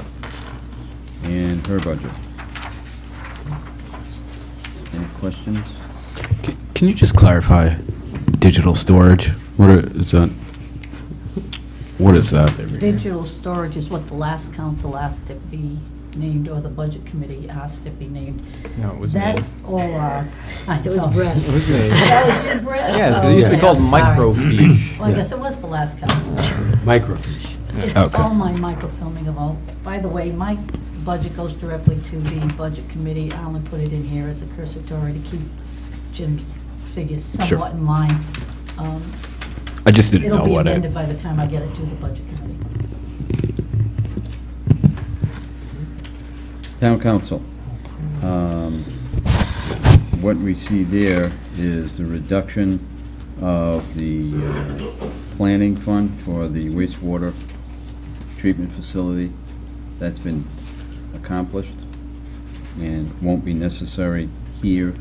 and her budget. Any questions? Can you just clarify digital storage? Is that? What is that? Digital storage is what the last council asked it be named, or the budget committee asked it be named. No, it was me. That's all I It was know. Brett. It was me. That was you, Brett? Yes, because it used to be Oh, called sorry. microfiche. Well, I guess it was the last council. Microfiche. It's Okay. all my microfilming of all. By the way, my budget goes directly to the budget committee. I only put it in here as a cursitory to keep Jim's figures somewhat in line. I just didn't know It'll be what amended by the time I get it to the budget committee. Town council. What we see there is the reduction of the planning fund for the wastewater treatment facility. That's been accomplished. and won't be necessary here.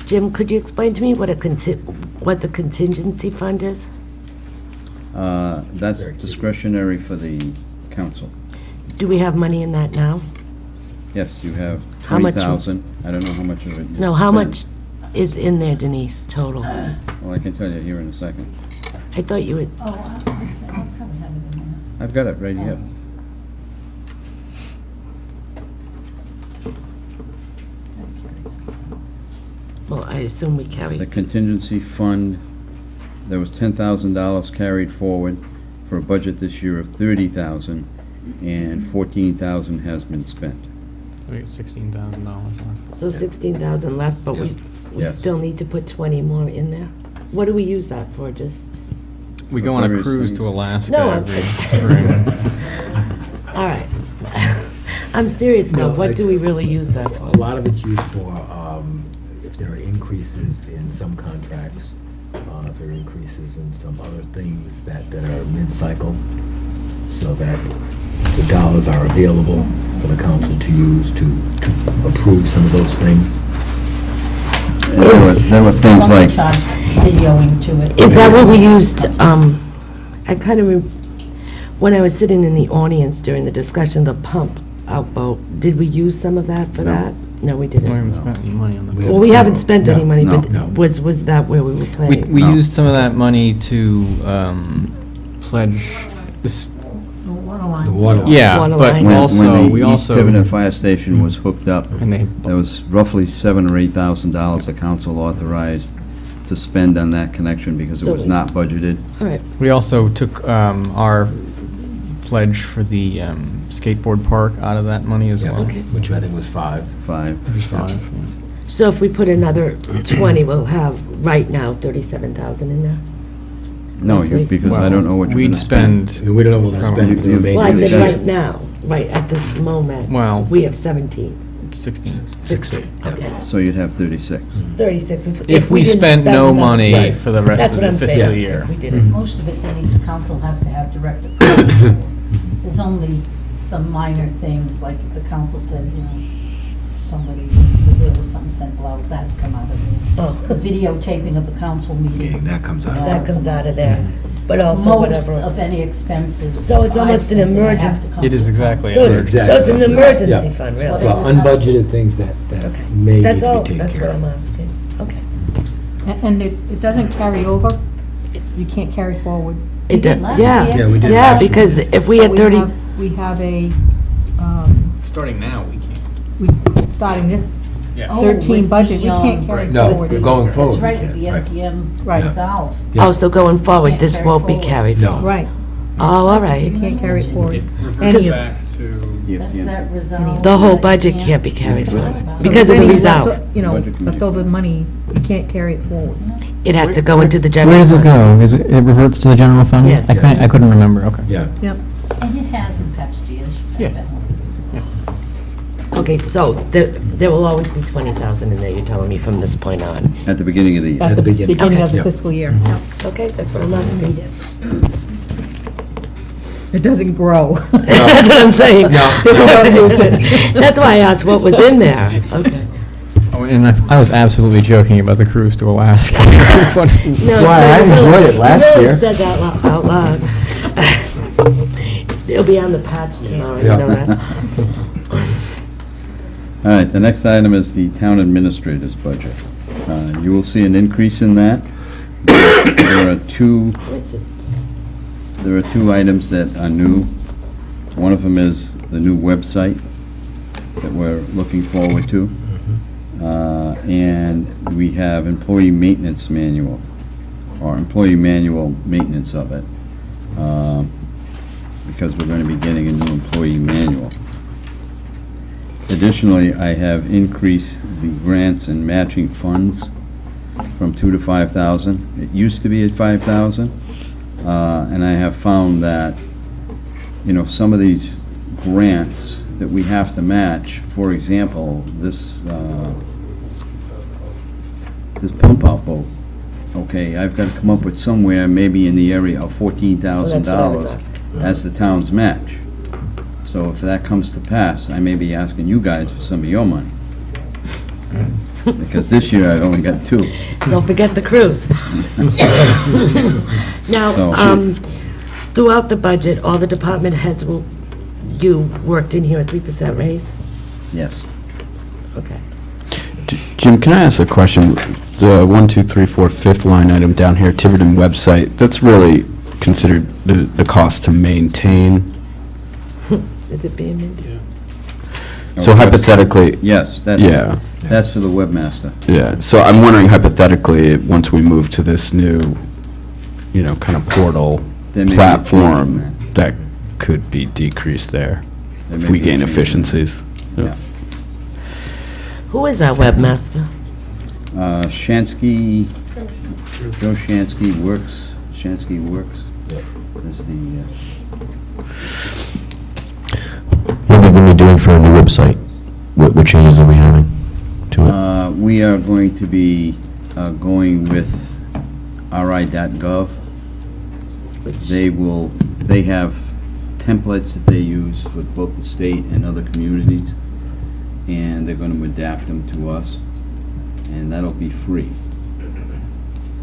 Jim, could you explain to me what what the contingency fund is? That's discretionary for the council. Do we have money in that now? Yes, you have How much- 20,000. I don't know how much of it is No, how spent. much is in there, Denise, total? Well, I can tell you here in a second. I thought you would, Oh, I'll probably have it in there. I've got it right here. well, I assume we carry. The contingency fund, there was $10,000 carried forward for a budget this year of $30,000, and $14,000 has been spent. $16,000 left. So 16,000 left, but we Yes. still need to put 20 more in there? What do we use that for, just? We For go on a various cruise things. to Alaska No, I'm- every spring. All right. I'm serious No, though, what do we really use that for? A lot of it's used for, if there are increases in some contracts, if there are increases in some other things that are mid-cycle, so that the dollars are available for the council to use to approve some of those things. And there were things One like, charge videoing to it. Is that what we used, I kind of, when I was sitting in the audience during the discussion, the pump outboat, did we use some of that for No. that? No, we We haven't didn't. spent any money on that. Well, we haven't spent any money, No, but no. was that where we were We, planning? we No. used some of that money to pledge this, The water line. The water line. yeah, Water but line. when also, we the East also, Tiverton Fire Station was hooked up, and they, there was roughly $7,000 or $8,000 the council authorized to spend on that connection because it So was we- not budgeted. All right, we also took our pledge for the skateboard park out of that money as Yeah, well. okay. Which I think was 5. 5. Which is five, So if we put another 20, we'll have, right now, 37,000 in there? No, Roughly. because I don't know what you're We'd gonna spend. spend, And we don't know what we're going to spend for the You- remainder Well, I of the said year. right now, right at this moment. Well- We have 17, 16. 16, okay. So you'd have 36. 36. If we didn't spent no spend that. money Right. for the rest That's of what the I'm fiscal saying, year. if we didn't. Most of it, Denise, council has to have direct approval. There's only some minor things, like the council said, you know, somebody was there with something simple, that would come out of the Oh, videotaping of the council meetings. That comes out. that comes out of there, but also Most whatever. of any expenses. So it's almost an I think they have emergency. to come It is to exactly So an it's, Exactly. so it's an emergency Yeah. fund, Well, really? For unbudgeted things that Okay. may need That's to all, be taken that's care what of. I'm asking. Okay. And it doesn't carry over? You can't carry forward? We It did did- last yeah. year. Yeah, we did Yeah, last year. because if we had We 30, have- We have a, Starting now, we can't. starting this Oh, 13 with budget, we the, can't carry No, forward. we're going forward. That's right, we with the can't, FDM Right. resolve. Yeah. oh, so going forward, Can't this carry won't be forward. carried No. forward? Right, Oh, all right. you can't carry it forward. It Any reverts of- back to, That's that resolve. The whole that budget you can't be carried forward So because of if the any left resolve. o- You know, Budget committee. leftover money, you can't carry it forward. It has to go into the general where does it fund. go? Is it, it reverts to the general fund? Yes. I couldn't remember, okay. Yeah. Yep. And it has in past years. Yeah. Okay, so there will always be 20,000 in there, you're telling me, from this point on? At the beginning of the year. At the beginning. beginning Okay. of the Yeah. fiscal year. Yep. Okay, that's what I'm asking. It doesn't grow. That's what I'm saying. No. We don't use it. That's why I asked what was in there. Okay. Oh, and I was absolutely joking about the cruise to Alaska. Funny. No, Why, I you enjoyed it last You year. really said that out loud. It'll be on the patch tomorrow, you Yeah. know that? All right, the next item is the town administrator's budget. You will see an increase in that. There are two It's just, There are two items that are new. One of them is the new website that we're looking forward to. And we have employee maintenance manual, or employee manual maintenance of it, because we're going to be getting a new employee manual. Additionally, I have increased the grants and matching funds from 2 to 5,000. It used to be at 5,000. And I have found that, you know, some of these grants that we have to match, for example, this pump out boat, okay, I've got to come up with somewhere maybe in the area of $14,000 Well, that's what I was asking. as the town's match. So if that comes to pass, I may be asking you guys for some of your money. Because this year I've only got 2. Don't forget the cruise. Now, So- throughout the budget, all the department heads you worked in here a 3% raise? Yes. Okay. Jim, can I ask a question? The 1, 2, 3, 4, 5th line item down here, Tiverton website, that's really considered the cost to maintain? Is it being maintained? So hypothetically... Yes, Yeah. that's for the webmaster. Yeah, so I'm wondering hypothetically, once we move to this new, kind of portal There may be a platform, change in that could be decreased there, There if may we be a gain change in efficiencies. Yeah. Who is our webmaster? Shansky, Joe Shansky Works, is the, What are we going to be doing for a new website? What changes are we having to it? we are going to be going with ri.gov. They have templates that they use for both the state and other communities, and they're going to adapt them to us, and that'll be free.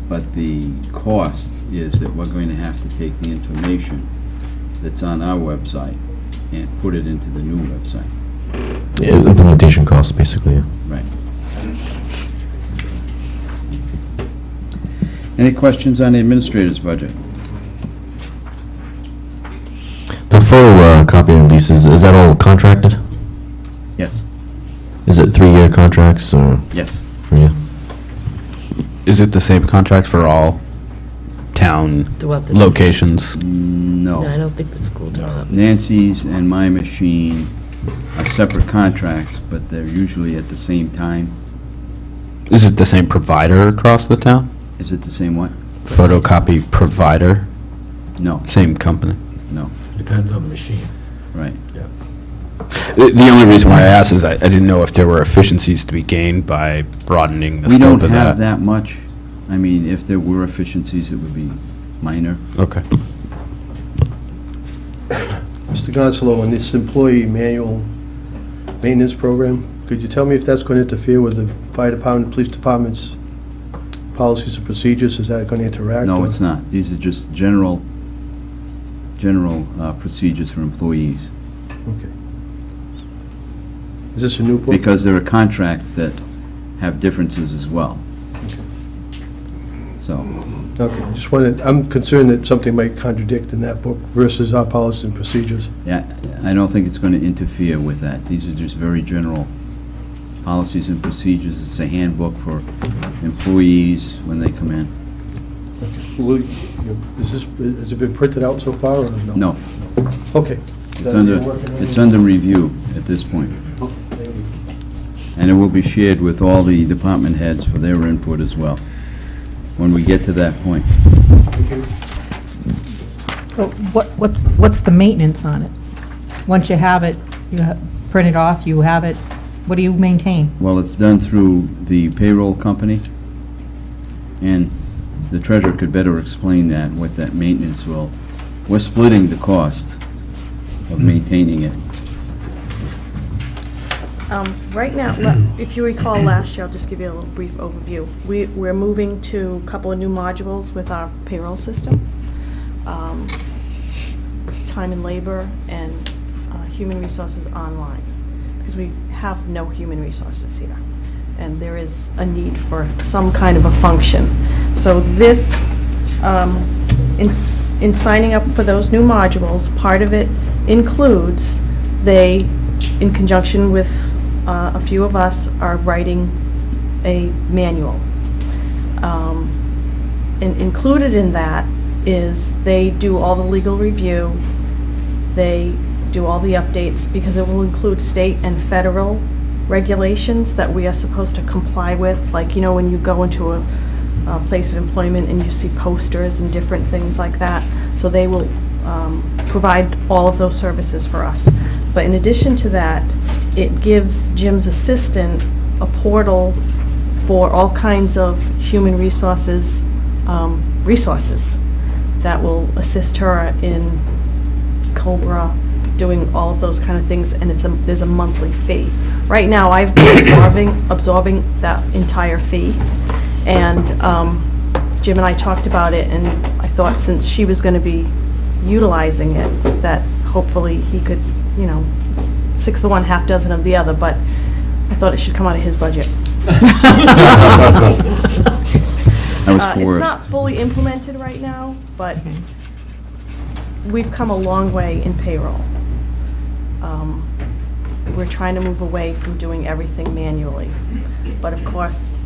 But the cost is that we're going to have to take the information that's on our website and put it into the new website. Implementation costs, basically, yeah. Right. Any questions on the administrator's budget? The photocopying leases, is that all contracted? Yes. Is it 3-year contracts or? Yes. For you? Is it the same contract for all town Throughout the locations? No. No, I don't think the school department. Nancy's and My Machine are separate contracts, but they're usually at the same time. Is it the same provider across the town? Is it the same what? Photocopy provider? No, Same company? no, Depends on the machine. right. The only reason why I asked is I didn't know if there were efficiencies to be gained by broadening the We scope don't of have that. that much. I mean, if there were efficiencies, it would be minor. Okay. Mr. Gonzalo, on this employee manual maintenance program, could you tell me if that's going to interfere with the fire department, police department's policies and procedures? Is that going to interact? No, or- it's not. These are just general procedures for employees. Okay. Is this a new book? Because there are contracts that have differences as well. So, Okay, I just wanted, I'm concerned that something might contradict in that book versus our policies and procedures. yeah, I don't think it's going to interfere with that. These are just very general policies and procedures. It's a handbook for employees when they come in. Has it been printed out so far, or no? No, Okay. it's under review at this point. And it will be shared with all the department heads for their input as well, when we get to that point. So what's the maintenance on it? Once you have it, print it off, you have it, what do you maintain? Well, it's done through the payroll company, and the treasurer could better explain that, what that maintenance will. We're splitting the cost of maintaining it. Right now, if you recall last year, I'll just give you a little brief overview. We're moving to a couple of new modules with our payroll system. Time and labor and human resources online, because we have no human resources here. And there is a need for some kind of a function. So this, in signing up for those new modules, part of it includes in conjunction with a few of us, are writing a manual. And included in that is they do all the legal review, they do all the updates, because it will include state and federal regulations that we are supposed to comply with, like, when you go into a place of employment and you see posters and different things like that. So they will provide all of those services for us. But in addition to that, it gives Jim's assistant a portal for all kinds of human resources that will assist her in COBRA, doing all of those kind of things, and there's a monthly fee. Right now, I've been absorbing that entire fee, and Jim and I talked about it, and I thought since she was going to be utilizing it, that hopefully he could, you know, 6 of one, half dozen of the other, but I thought it should come out of his budget. That was It's coerced. not fully implemented right now, but we've come a long way in payroll. We're trying to move away from doing everything manually. But of course,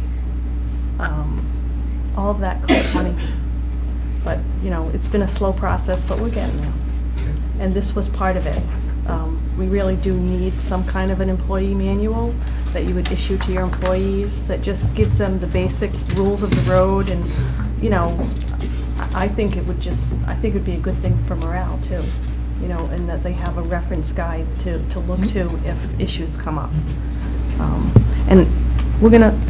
all of that costs money. But, you know, it's been a slow process, but we're getting there. And this was part of it. We really do need some kind of an employee manual that you would issue to your employees that just gives them the basic rules of the road, and, you know, I think it would be a good thing for morale too, you know, and that they have a reference guide to look to if issues come up. And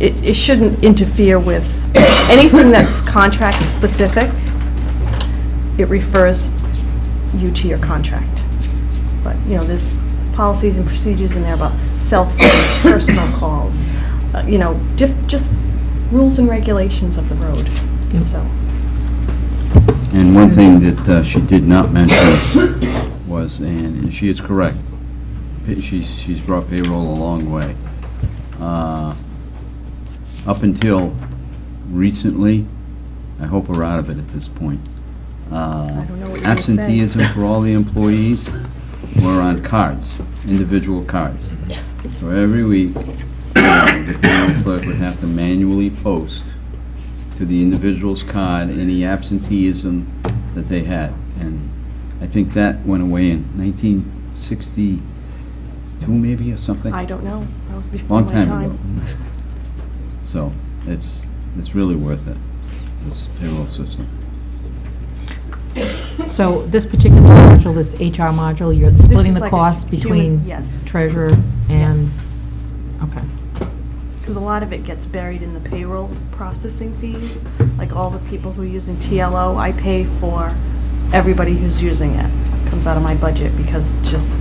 it shouldn't interfere with anything that's contract specific. It refers you to your contract. But, you know, there's policies and procedures in there about cell phones, personal calls, you know, just rules and regulations of the road, so. And one thing that she did not mention was, and she is correct, she's brought payroll a long way. Up until recently, I hope we're out of it at this point. don't know what you're gonna say. Absenteeism for all the employees were on cards, individual cards. So every week, the town clerk would have to manually post to the individual's card any absenteeism that they had. And I think that went away in 1962 maybe, or something. I don't know, that was before Long my time time. ago. So it's really worth it, this payroll system. So this particular module, this HR module, you're splitting is the like a cost between human- yes. treasurer and, Yes. okay. Because a lot of it gets buried in the payroll processing fees, like all the people who are using TLO, I pay for everybody who's using it. It comes out of my budget because just,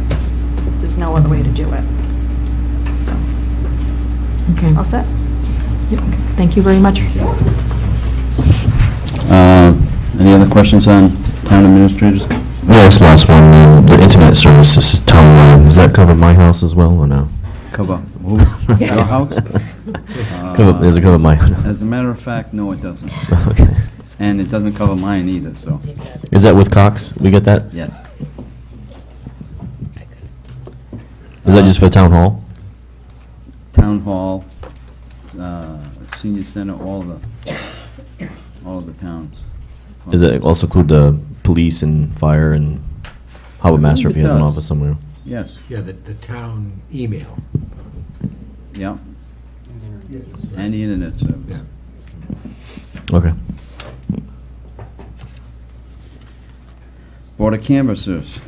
there's no other way to do it. So, Okay. all set? Yep. Thank you very much. Any other questions on town administrators? Yes, last one, the internet service, this is townwide, does that cover my house as well, or no? Cover who? Your house? Does it cover my? As a matter of fact, no, it doesn't. Okay. And it doesn't cover mine either, so, Is that with Cox? We get that? yes. Is that just for town hall? Town hall, senior center, all of the towns. Does it also include the police and fire and harbor master if he has an does. office somewhere? Yes, Yeah, the town email. yeah. And the internet service. Yeah. Okay. Board of Canvassers,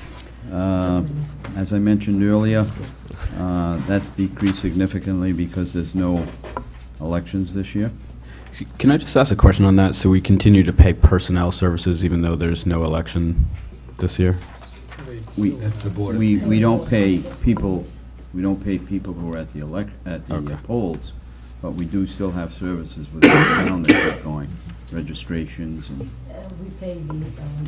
as I mentioned earlier, that's decreased significantly because there's no elections this year. Can I just ask a question on that? So we continue to pay personnel services even though there's no election this year? That's the board. We don't pay people, who are at the Okay. polls, but we do still have services within the town that keep going, registrations and, We pay the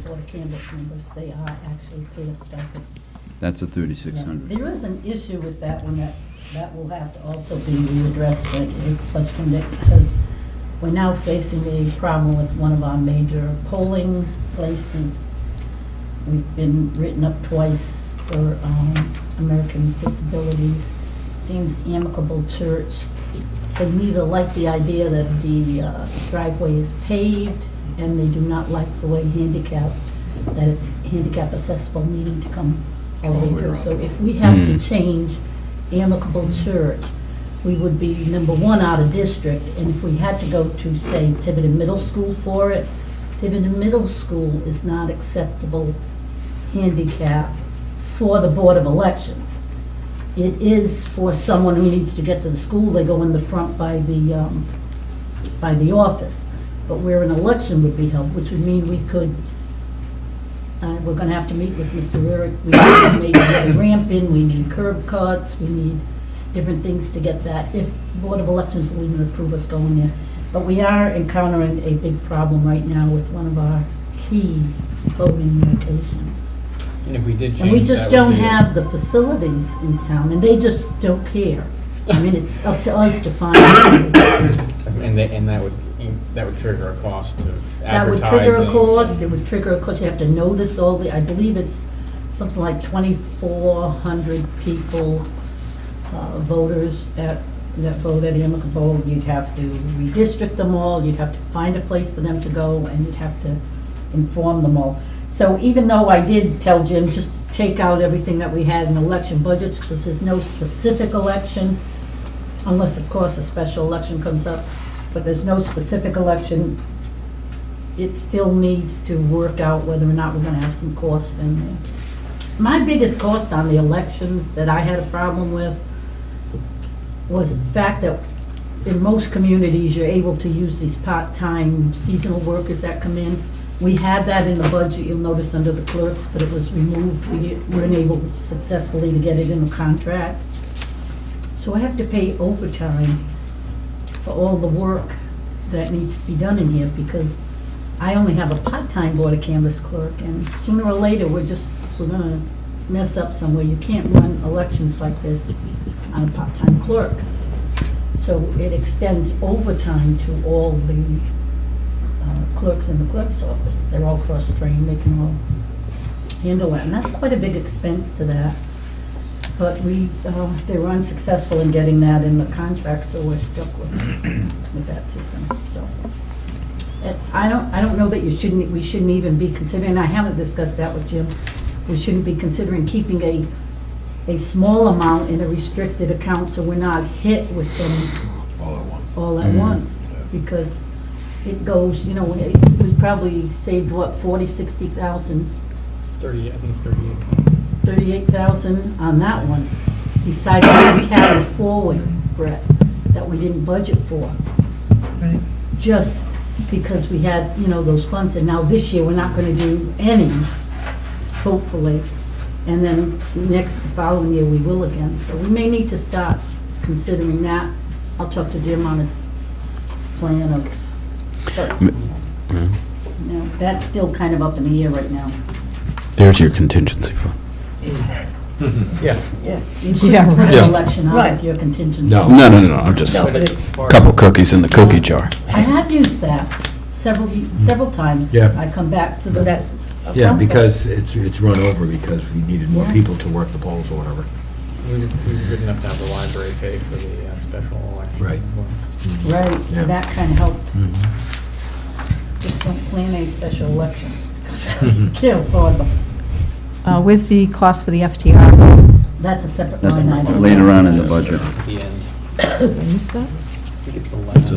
Board of Canvas members, they are actually pay a stipend. that's a 3,600. There is an issue with that one that will have to also be readdressed, but it's budget committee, because we're now facing a problem with one of our major polling places. We've been written up twice for American with Disabilities. Seems Amicable Church. They neither like the idea that the driveway is paved, and they do not like the way that it's handicap accessible, needing to come all the way through. So if we have to change Amicable Church, we would be number one out of district, and if we had to go to, say, Tiverton Middle School for it, Tiverton Middle School is not acceptable handicap for the Board of Elections. It is for someone who needs to get to the school, they go in the front by the office. But where an election would be held, which would mean we could We're gonna have to meet with Mr. Rurick. We need to maybe a ramp in, we need curb cuts, we need different things to get that, if Board of Elections will even approve us going there. But we are encountering a big problem right now with one of our key voting locations. And if we did change And we just that, don't would be- have the facilities in town, and they just don't care. I mean, it's up to us to find. And that would trigger a cost of That would advertising. trigger a cost, it would trigger a cost, you have to notice all the, I believe it's something like 2,400 people, voters that vote at the amicable. You'd have to redistrict them all, you'd have to find a place for them to go, and you'd have to inform them all. So even though I did tell Jim just to take out everything that we had in election budgets, because there's no specific election, unless, of course, a special election comes up, but there's no specific election, it still needs to work out whether or not we're gonna have some cost in there. My biggest cost on the elections that I had a problem with was the fact that in most communities, you're able to use these part-time seasonal workers that come in. We had that in the budget, you'll notice under the clerks, but it was removed. We weren't able successfully to get it in the contract. So I have to pay overtime for all the work that needs to be done in here, because I only have a part-time Board of Canvass clerk, and sooner or later, we're gonna mess up somewhere. You can't run elections like this on a part-time clerk. So it extends overtime to all the clerks in the clerk's office. They're all cross-trained, they can all handle that, and that's quite a big expense to that. But they were unsuccessful in getting that in the contract, so we're stuck with that system, so. I don't know that we shouldn't even be considering, I haven't discussed that with Jim, we shouldn't be considering keeping a small amount in a restricted account so we're not hit with them all at once. Because it goes, we probably saved, what, 40, 60,000? 30, I think it's 38. 38,000 on that one, besides what we carried forward, Brett, that we didn't budget for. Right. Just because we had, those funds, and now this year, we're not gonna do any, hopefully. And then the following year, we will again. So we may need to start considering that. I'll talk to Jim on his plan of, but, that's still kind of up in the air right now. There's your contingency fund. Yeah. Yeah. You couldn't run Yeah. an election out Right. with your contingency. No, I'm just, No, a but it's- couple cookies in the cookie jar. I have used that several times. Yeah. I come back to the. Yeah, council. because it's run over because we needed more Yeah. people to work the polls or whatever. We were good enough to have the library pay for the special election. Right. Right, Yeah. that kind of helped. Just don't plan any special elections, because you can't afford them. Where's the cost for the FTR? That's a separate That's line item. later on in the budget. At the end. Is that? I think it's the last.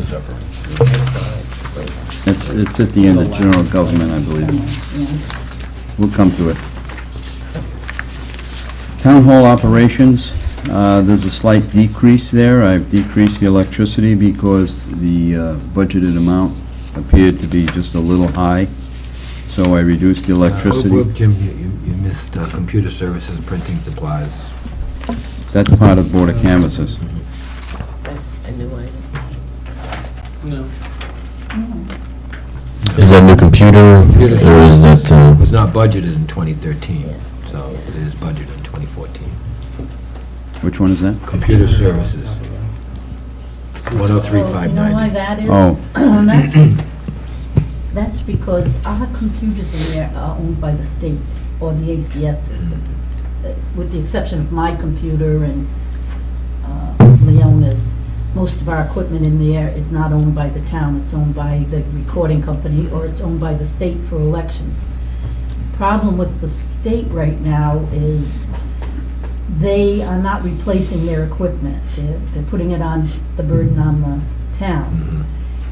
It's at the end of general government, I believe. Yeah. We'll come to it. Town hall operations, there's a slight decrease there. I've decreased the electricity because the budgeted amount appeared to be just a little high, so I reduced the electricity. Jim, you missed computer services, printing supplies. That's part of Board of Canvassers. That's a new item. No. Is that new computer, Computer or is services that, was not budgeted in 2013, so it is budgeted in 2014. Which one is that? Computer services, You know why 103,590. that is? Oh. That's because our computers in there are owned by the state or the ACS system. With the exception of my computer and Leona's, most of our equipment in there is not owned by the town. It's owned by the recording company or it's owned by the state for elections. Problem with the state right now is they are not replacing their equipment. They're putting it on, the burden on the towns.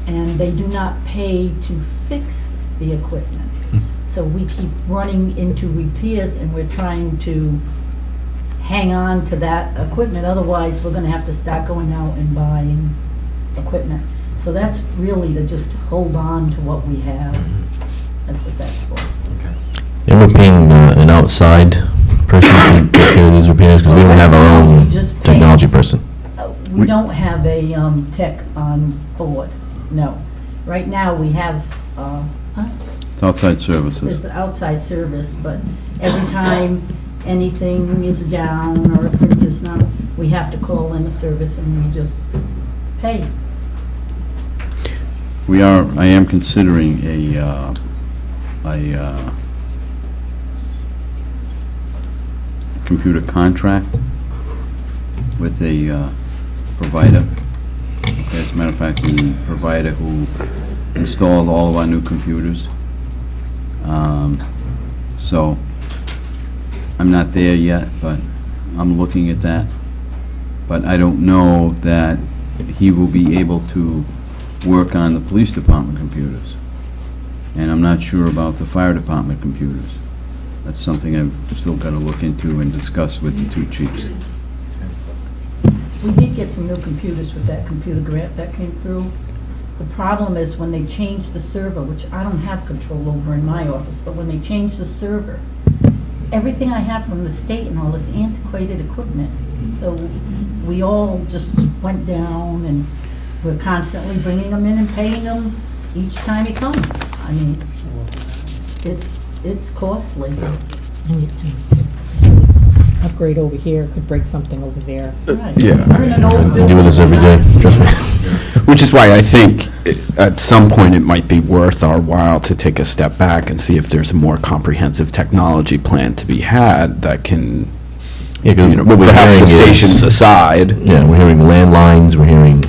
And they do not pay to fix the equipment. So we keep running into repairs and we're trying to hang on to that equipment. Otherwise, we're gonna have to start going out and buying equipment. So that's really to just hold on to what we have. That's what that's for. and we're paying outside person to take care of these repairs? Because we don't have our own Just pay. technology person. We don't have a tech on board, no. Right now, we have, It's outside services. it's an outside service, but every time anything is down or a print is not, we have to call in a service and we just pay. I am considering a computer contract with a provider. As a matter of fact, the provider who installed all of our new computers. So, I'm not there yet, but I'm looking at that. But I don't know that he will be able to work on the police department computers. And I'm not sure about the fire department computers. That's something I've still got to look into and discuss with the two chiefs. We did get some new computers with that computer grant that came through. The problem is when they changed the server, which I don't have control over in my office, but when they changed the server, everything I have from the state and all this antiquated equipment. So we all just went down and we're constantly bringing them in and paying them each time he comes. I mean, it's costly. Upgrade over here could break something over there. Right. Yeah. We're in an old I'm building. doing this every day, trust me. Which is why I think at some point it might be worth our while to take a step back and see if there's a more comprehensive technology plan to be had that can, Yeah, 'cause you know, what we're perhaps the hearing is- stations aside. Yeah, we're hearing landlines, we're hearing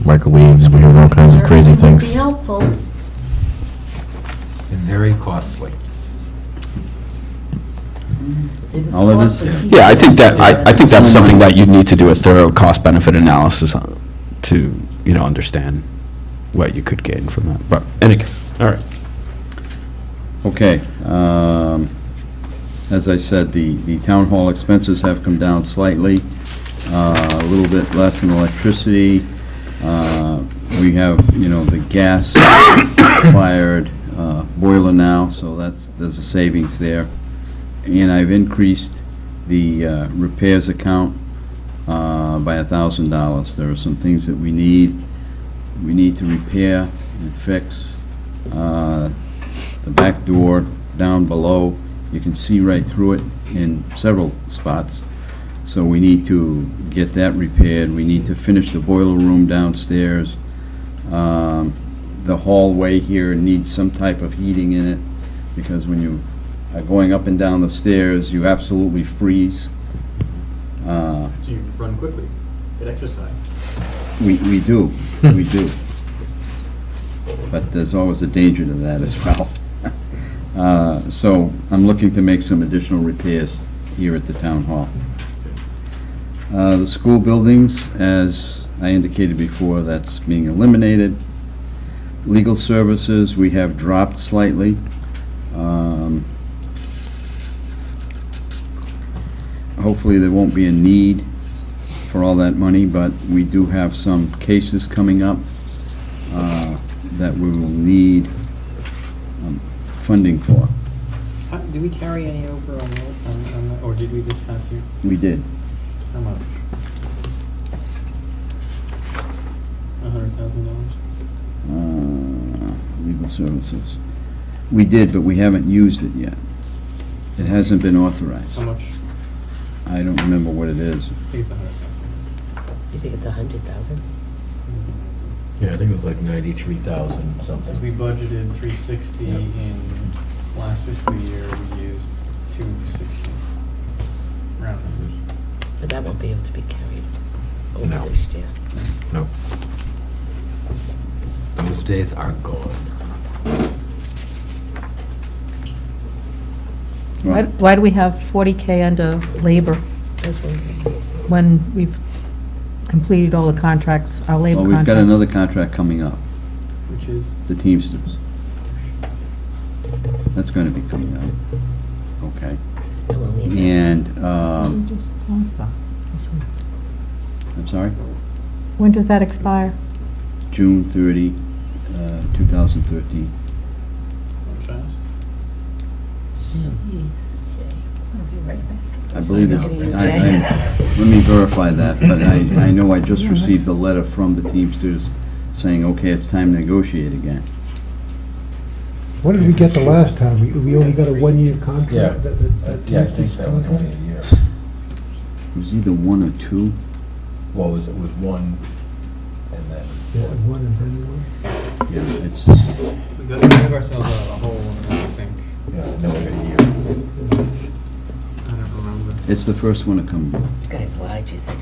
microwaves, we're hearing all kinds of crazy Would things. be helpful. And very costly. It is All of it? costly. Yeah, I think that's something that you need to do a thorough cost-benefit analysis on to, understand what you could gain from that. But, anyway, all right. Okay, as I said, the town hall expenses have come down slightly, a little bit less in electricity. We have, the gas-fired boiler now, so there's a savings there. And I've increased the repairs account by $1,000. There are some things that we need to repair and fix. The back door down below, you can see right through it in several spots. So we need to get that repaired. We need to finish the boiler room downstairs. The hallway here needs some type of heating in it, because when you are going up and down the stairs, you absolutely freeze. So you run quickly, get exercise. We do. But there's always a danger to that as well. So I'm looking to make some additional repairs here at the town hall. The school buildings, as I indicated before, that's being eliminated. Legal services, we have dropped slightly. Hopefully there won't be a need for all that money, but we do have some cases coming up that we will need funding for. Do we carry any over on that, or did we this past year? We did. How much? $100,000? Legal services. We did, but we haven't used it yet. It hasn't been authorized. How much? I don't remember what it is. I think it's 100,000. You think it's 100,000? Yeah, I think it was like 93,000 something. Because we budgeted 360 in last fiscal year, we used 260. Round numbers. But that won't be able to be carried over No. this year. No. Those days are gone. Why do we have 40K under labor when we've completed all the contracts, our labor Well, contracts? we've got another contract coming up, Which is? the Teamsters. That's going to be coming up. Okay. And we'll need that. And, Just lost that. I'm sorry? When does that expire? June 30, 2013. Fast. Jeez, Jay. I believe it's, let me verify that, but I know I just received a letter from the Teamsters saying, okay, it's time to negotiate again. What did we get the last time? We only got a one-year contract? Yeah. Yeah, I think Teamsters that was contract? only a year. It was either 1 or 2. Well, it was one, and then. Yeah, one and then one. Yeah, it's, We gave ourselves a hole, I think. Yeah, no, a year. I don't remember. it's the first one to come due. You guys lied, you said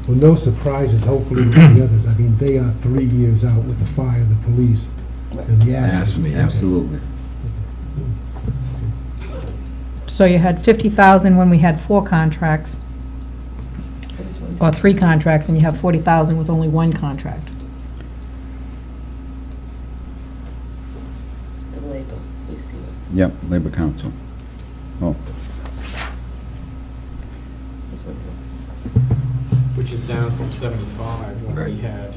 Well, no surprises, hopefully, with the others. I mean, they are 3 years out with the fire, the police, and the accident. Absolutely. So you had 50,000 when we had 4 contracts, or 3 contracts, and you have 40,000 with only 1 contract. the labor, you see what? Yep, Labor Council. Oh, Which is down from 75 when we had,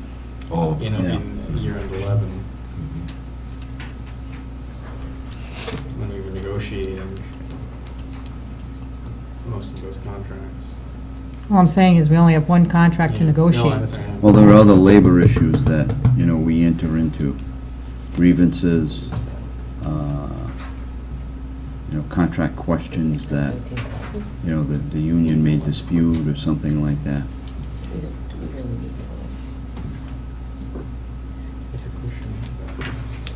All of you know, Yeah. in year-end 11. When we were negotiating most of those contracts. All I'm saying is we only have 1 contract to Yeah. No, I negotiate. understand. well, there are other labor issues that, we enter into. Grievances, contract questions that, the union may dispute or something like that. Do we really need It's a cushion.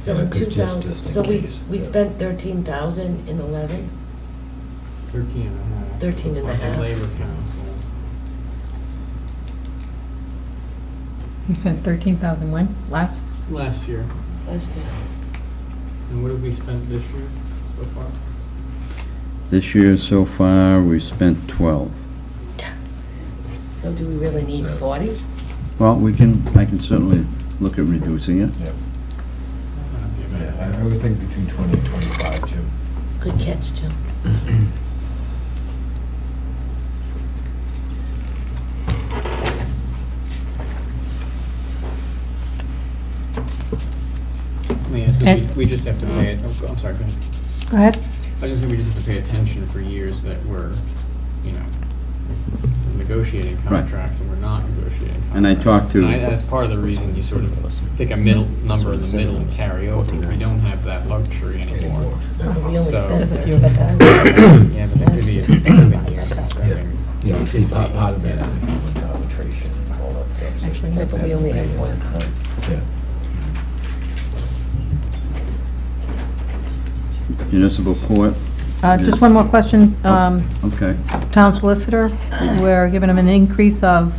So Yeah, in 'cause just 2000, in so case. we spent 13,000 in 11? 13 and a half. 13 and a It's like half. Labor Council. We spent 13,000 when? Last? Last year. Last year. And what have we spent this year so far? This year so far, we've spent 12. So do we really need 40? Well, I can certainly look at reducing it. Yeah, I would think between 20 and 25, too. Good catch, Joe. Let me ask, And- we just have to pay it, oh, I'm sorry, go ahead. Go ahead. I was just saying, we just have to pay attention for years that we're, negotiating contracts and we're not negotiating contracts. And I talked to- That's part of the reason you sort of pick a middle number in the middle and carry over. We don't have that luxury anymore. But we only So- spent There's a few 13,000. Yeah, but that could be a 7 years. Yeah, see, part of that is if you went to arbitration and all that stuff. so Actually, But we only had 1 contract. Yeah. Municipal court, Just one more question. okay. Town solicitor, we're giving him an increase of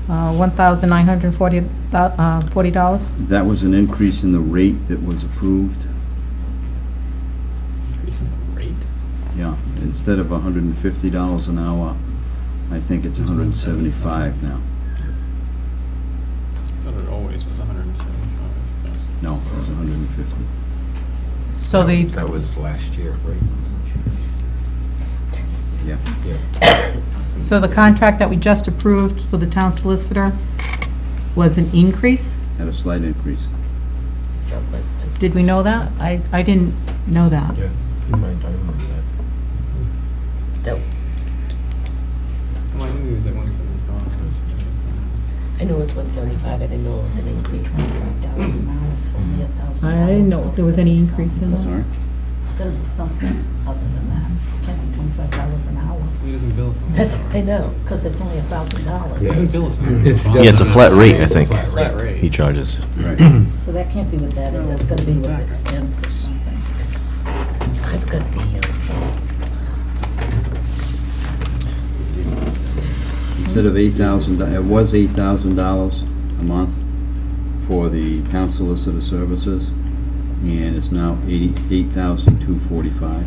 $1,940. That was an increase in the rate that was approved. Increase in the rate? Yeah, instead of $150 an hour, I think it's 175 now. I thought it always was 175. No, it was 150. So That was last year, right? Yeah. So the contract that we just approved for the town solicitor was an increase? Had a slight increase. It's not much. Did we know that? I didn't know that. Yeah. You might know that. That- Well, I knew it was at 175. I knew it was 175, I didn't know it was an increase. $5 an hour for me, $1,000. I didn't know if there was any increase in that. Sorry? It's gotta be something other than that. It can't be $25 an hour, He doesn't bill us. That's, I know. because it's only $1,000. He doesn't bill us. Yeah, it's a flat rate, I think, Flat rate. he charges. Right. So that can't be what that is, that's gotta be with expense or something. I've got the, Instead of $8,000, it was $8,000 a month for the town solicitor services, and it's now $8,245.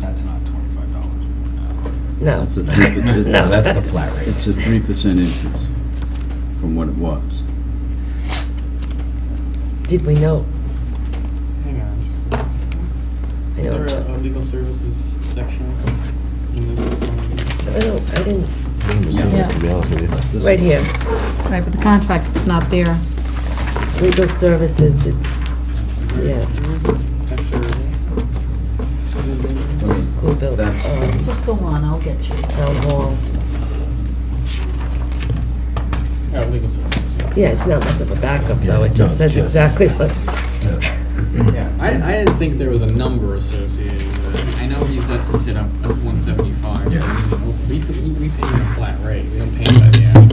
That's not $25 no. It's a No, that's the flat rate. It's a 3% increase from what it was. Did we know? Hang on, just, I is know. there a legal services section in this? I didn't, To be honest with you. right here. Right, but the contract is not there. Legal services, it's, yeah. School building, Just go on, I'll get you. town hall. Legal services. Yeah, it's not much of a backup, though, it just says exactly what. Yeah, I didn't think there was a number associated with it. I know he's got to sit up at 175. Yeah. We pay him a flat rate, we don't pay him by the hour.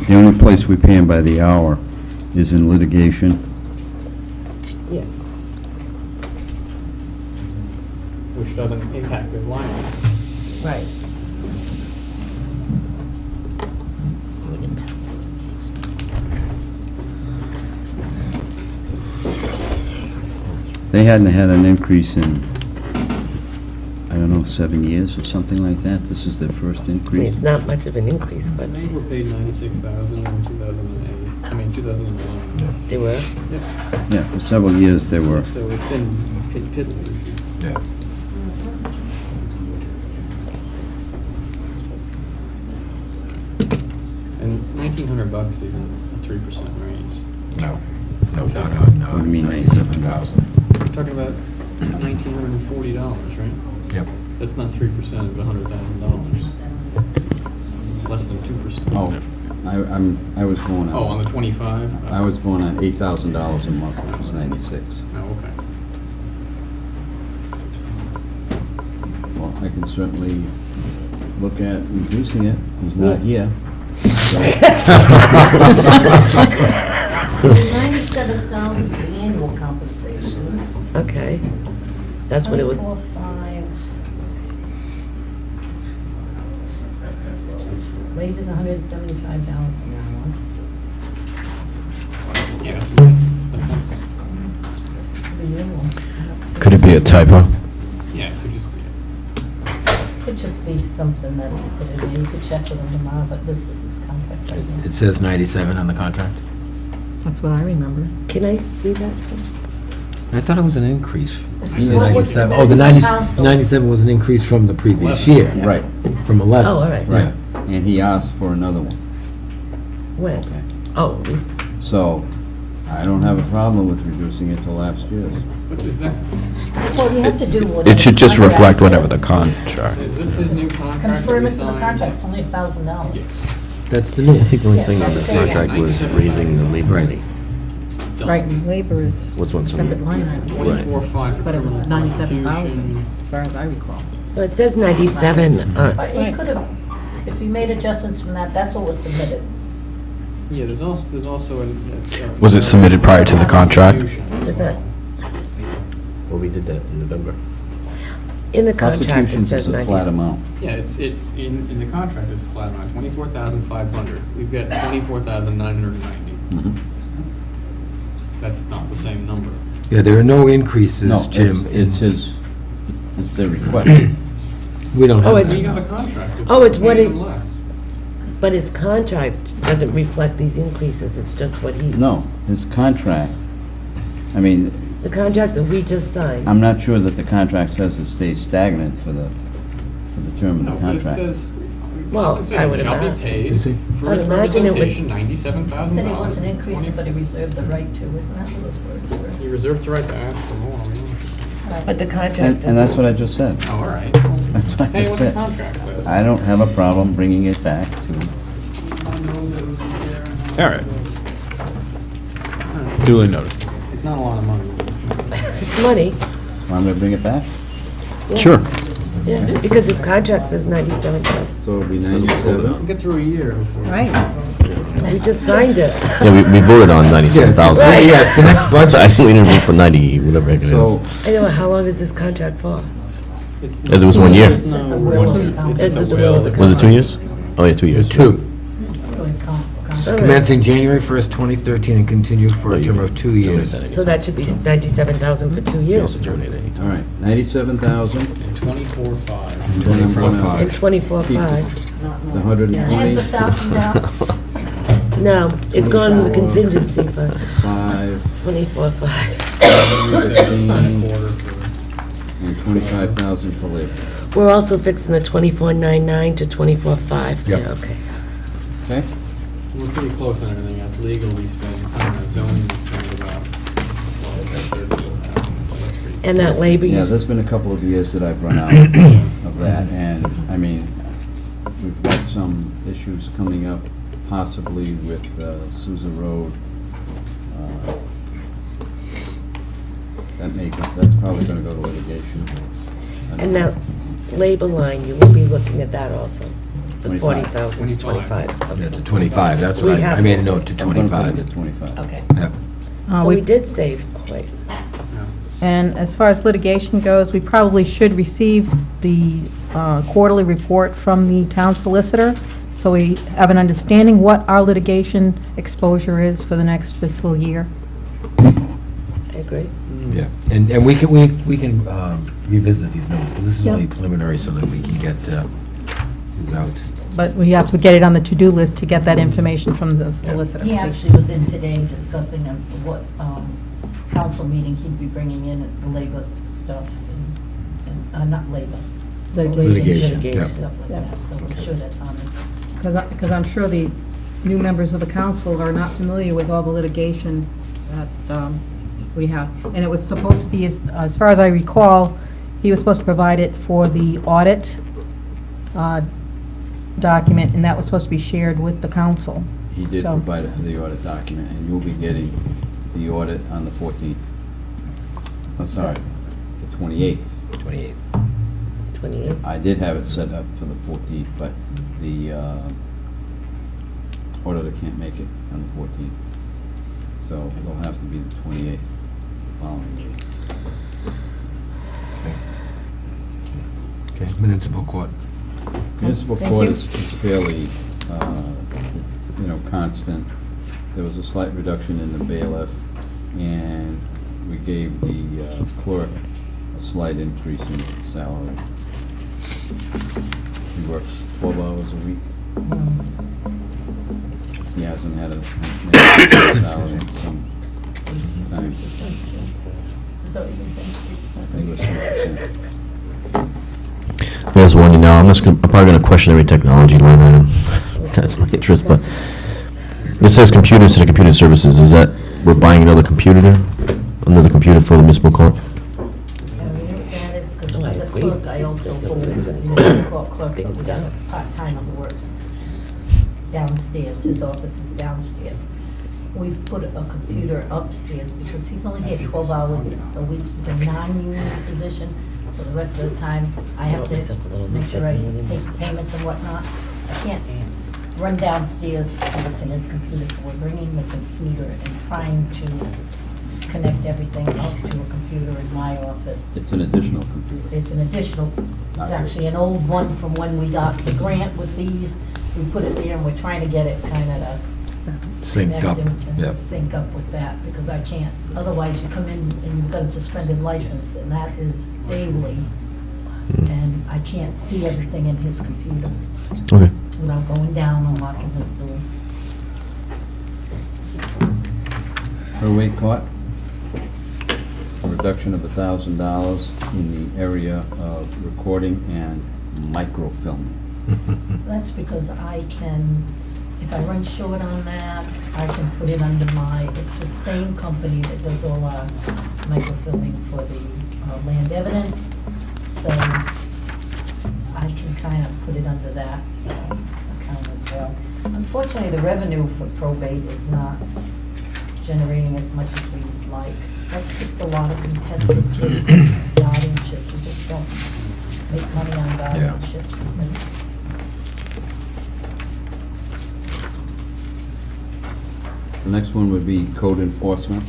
The only place we pay him by the hour is in litigation. Yeah. Which doesn't impact his line item. Right. They hadn't had an increase in, I don't know, 7 years or something like that. This is their first I mean, increase. it's not much of an increase, but They were paid $96,000 in 2011. they were. Yeah, Yeah, for several years they were. so it's been piddling. Yeah. And $1,900 isn't a 3% raise. No. No, What do you mean, 97,000. We're talking about $1,940, right? Yep. That's not 3% of $100,000. It's less than 2%. Oh, I was going Oh, on on, the 25? I was going on $8,000 a month, which was 96. Oh, okay. Well, I can certainly look at reducing it. He's not here. So- 97,000 for annual compensation. Okay. That's what it was. 24,500. Labor's $175 an hour. Yeah, that's, This is the renewal. I don't see- Could it be a typo? yeah, it could just be. Could just be something that's put in there. You could check with them tomorrow, but this is his contract right now. It says 97 on the contract? That's what I remember. Can I see that? I thought it was an increase. This The is what was 97 submitted oh, the to 90 council. 97 was an increase from the previous 11. year. Right, From 11. Oh, all right. right. And he asked for another one. When? Okay. Oh, we- So, I don't have a problem with reducing it to last year's. What is that? Well, you have to do whatever. It should just contract reflect whatever the says. contract. Is this his new contract? that Confirm we it's in the signed? contract, it's only $1,000. That's the new. I think the only Yes, thing on the that's fair. contract was raising the labor rate. Done. Right, and labor is What's one separate line item. 24,500 for But it was criminal 97,000, prosecution. as far as I recall. well, it says 97. But he could have, if he made adjustments from that, that's what was submitted. Yeah, there's also a. Was it submitted prior to the contract? What's that? Well, we did that in November. In the contract, it Prosecutions says is a 97. flat amount. Yeah, in the contract, it's a flat amount, 24,500. We've got 24,990. Mhm. That's not the same number. Yeah, there are no increases, No, Jim. it's his, it's their request. We don't Oh, have it's- We that. got a contract. Oh, it's what paying it- him less. But his contract doesn't reflect these increases, it's just what he, No, his contract, I mean, the contract that we just signed. I'm not sure that the contract says it stays stagnant for the term of No, the but it contract. says, Well, it says I would shall be imagine. paid You see? for I'd its imagine it would- representation, He $97,000. said he wasn't increasing, but he reserved the right to, isn't that what his words were? He reserves the right to ask for more. But the contract And that's doesn't. what I just said. Oh, all right. That's what I Pay just what the said. contract says. I don't have a problem bringing it back to, All right. Duly noted. It's not a lot of money. It's money. want me to bring it back? Yeah. Sure. Yeah, because his contract says 97,000. So it'll be 97. Get through a year before. Right. We just signed it. Yeah, we voted on 97,000. Right. Yeah, it's the next budget. I think we didn't vote for 90, whatever it is. So, I know, how long is this contract for? As it was 1 year. It's not The a will will. of the It's council. at the It's the will will of of the the Was it 2 years? Oh, yeah, 2 years. Two. All right. Commencing January 1st, 2013, and continue for a term of 2 years. So that should be 97,000 for 2 years. all right, 97,000, 24,500. and I'm gonna And 24,500. keep the 120, Adds $1,000. No, it's gone in the contingency fund. 5, 24,500. 15, Quarter for. and 25,000 for labor. We're also fixing the 24,999 to 24,500. Yep. Yeah, okay. Okay? We're pretty close on everything else. Legal, we spend, zoning, we spend about 12,000. So that's pretty. And that labor, Yeah, you there's been a couple of years that I've run out of that, and, I mean, we've got some issues coming up possibly with Sousa Road. That's probably gonna go to litigation. and that labor line, you will be looking at that also? The 25. 40,000 to 25? Yeah, Okay. to 25, that's We what have- I made a note to I'm gonna put it 25. at 25. Okay. Yep. So we- we did save quite. And as far as litigation goes, we probably should receive the quarterly report from the town solicitor, so we have an understanding what our litigation exposure is for the next fiscal year. I agree. Yeah, and we can revisit these numbers, because this is only preliminary, so that we can get these out. But we have to get it on the to-do list to get that information from the solicitor. He actually was in today discussing what council meeting he'd be bringing in, the labor stuff, and not labor. Litigation, Litigation, yeah. stuff like that, so I'm sure that's on this. Because I'm sure the new members of the council are not familiar with all the litigation that we have. And it was supposed to be, as far as I recall, he was supposed to provide it for the audit document, and that was supposed to be shared with the council. He did So- provide it for the audit document, and you'll be getting the audit on the 14th. I'm sorry, the 28th. 28th. 28? I did have it set up for the 14th, but the auditor can't make it on the 14th. So it'll have to be the 28th following week. Okay, municipal court. Municipal Thank court you. is fairly, constant. There was a slight reduction in the bailiff, and we gave the clerk a slight increase in salary. He works 12 hours a week. He hasn't had a salary in some time. I think it was 10%. There's one, I'm probably gonna question every technology line item. That's my interest, but it says computers to the computer services. Is that, we're buying another computer there? Another computer for the municipal court? That is, because Oh, I as a agree. clerk, I also That's hold something the we're municipal court clerk, Things but we got down. a part-timer who works downstairs, his office is downstairs. We've put a computer upstairs because he's only here 12 hours a week, he's a non-union position, so the rest of the time, I have to Myself a little make bit, sure I doesn't it? take payments and whatnot. I can't run downstairs to see what's in his computer, so we're bringing the computer and trying to connect everything up to a computer in my office. It's an additional computer. It's an additional, it's actually an old one from when we got the grant with these. We put it there and we're trying to get it kind of to Synced up, connect yeah. and sync up with that, because I can't, otherwise you come in and you've got a suspended license, and that is daily, and I can't see everything in his computer Okay. without going down and locking his door. Her weight caught, a reduction of $1,000 in the area of recording and microfilming. That's because I can, if I run short on that, I can put it under it's the same company that does all our microfilming for the land evidence, so I can kind of put it under that account as well. Unfortunately, the revenue for probate is not generating as much as we'd like. That's just a lot of contested cases, guardianships, we just don't make money on guardianships. The next one would be code enforcement.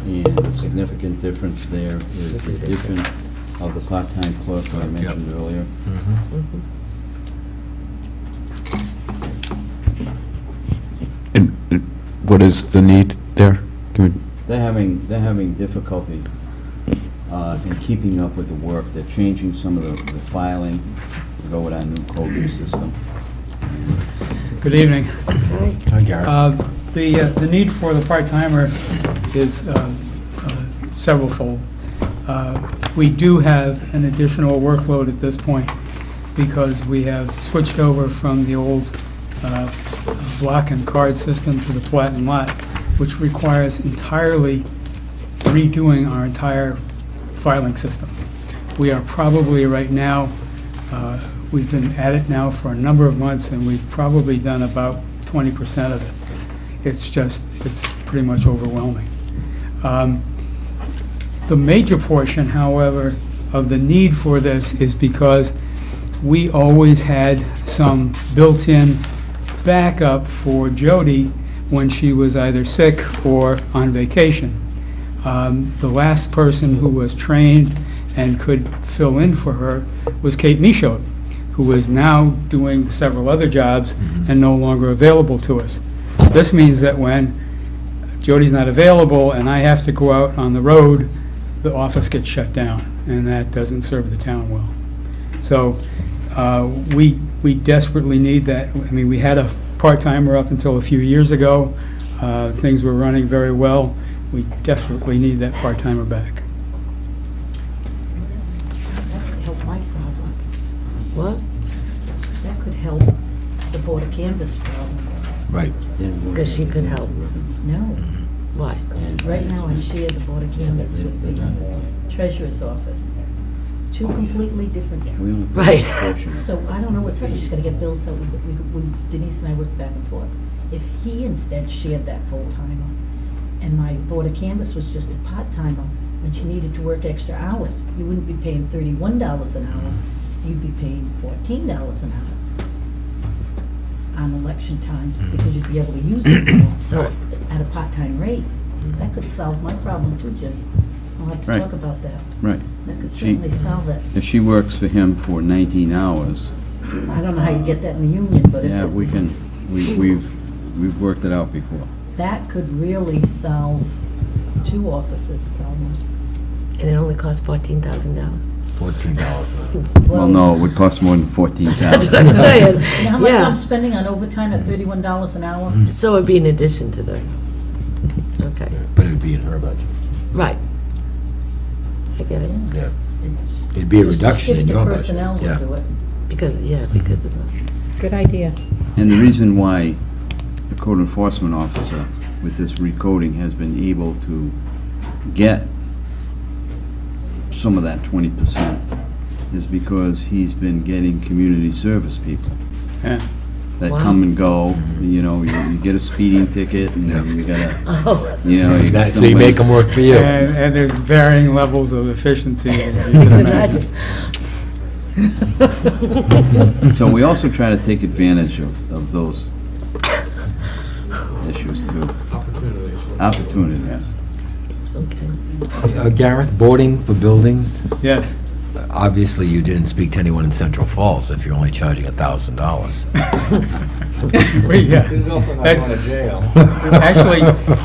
And the significant difference there is the addition of the part-time clerk that I mentioned earlier. And what is the need there? They're having difficulty in keeping up with the work. They're changing some of the filing to go with our new code system. Good evening. Hi, Garrett. The need for the part-timer is severalfold. We do have an additional workload at this point because we have switched over from the old block and card system to the plat and lot, which requires entirely redoing our entire filing system. We are probably right now, we've been at it now for a number of months, and we've probably done about 20% of it. It's pretty much overwhelming. The major portion, however, of the need for this is because we always had some built-in backup for Jody when she was either sick or on vacation. The last person who was trained and could fill in for her was Kate Michaud, who is now doing several other jobs and no longer available to us. This means that when Jody's not available and I have to go out on the road, the office gets shut down, and that doesn't serve the town well. So we desperately need that. I mean, we had a part-timer up until a few years ago. Things were running very well. We desperately need that part-timer back. That could help my problem. What? That could help the Board of Canvas problem. Right. Because she could help. No. Why? Right now, I share the Board of Canvas with the Treasurer's Office. Two completely different. Right. So I don't know what's happening. She's got to get bills that Denise and I worked back and forth. If he instead shared that full-timer, and my Board of Canvas was just a part-timer, when she needed to work extra hours, you wouldn't be paying $31 an hour. You'd be paying $14 an hour on election times, because you'd be able to use it more at a part-time rate. That could solve my problem too, Jim. I'll have to Right. talk about that. Right. That could certainly solve it. If she works for him for 19 hours, I don't know how you get that in the union, but if yeah, it- we can, we've worked it out before. that could really solve two officers' problems. And it only costs $14,000. $14. Well, no, it would cost more than 14,000. That's what I'm saying. You know how much Yeah. I'm spending on overtime at $31 an hour? So it'd be in addition to this. Okay. But it'd be in her budget. Right. I get it. Yeah. It just- It'd be a just reduction in shift the your budget. personnel Yeah. would do it. Because of that. Good idea. And the reason why the code enforcement officer with this recoding has been able to get some of that 20% is because he's been getting community service people Yeah. that Wow. come and go, you know, you get a speeding ticket and you gotta, Oh. you know. you got So you make them somebody- work for you. And there's varying levels of efficiency, as you I can can imagine. imagine. So we also try to take advantage of those issues too. Opportunities. Okay. Gareth, boarding for buildings? Yes. Obviously, you didn't speak to anyone in Central Falls if you're only charging $1,000. Yeah. He's also not That's- going to jail.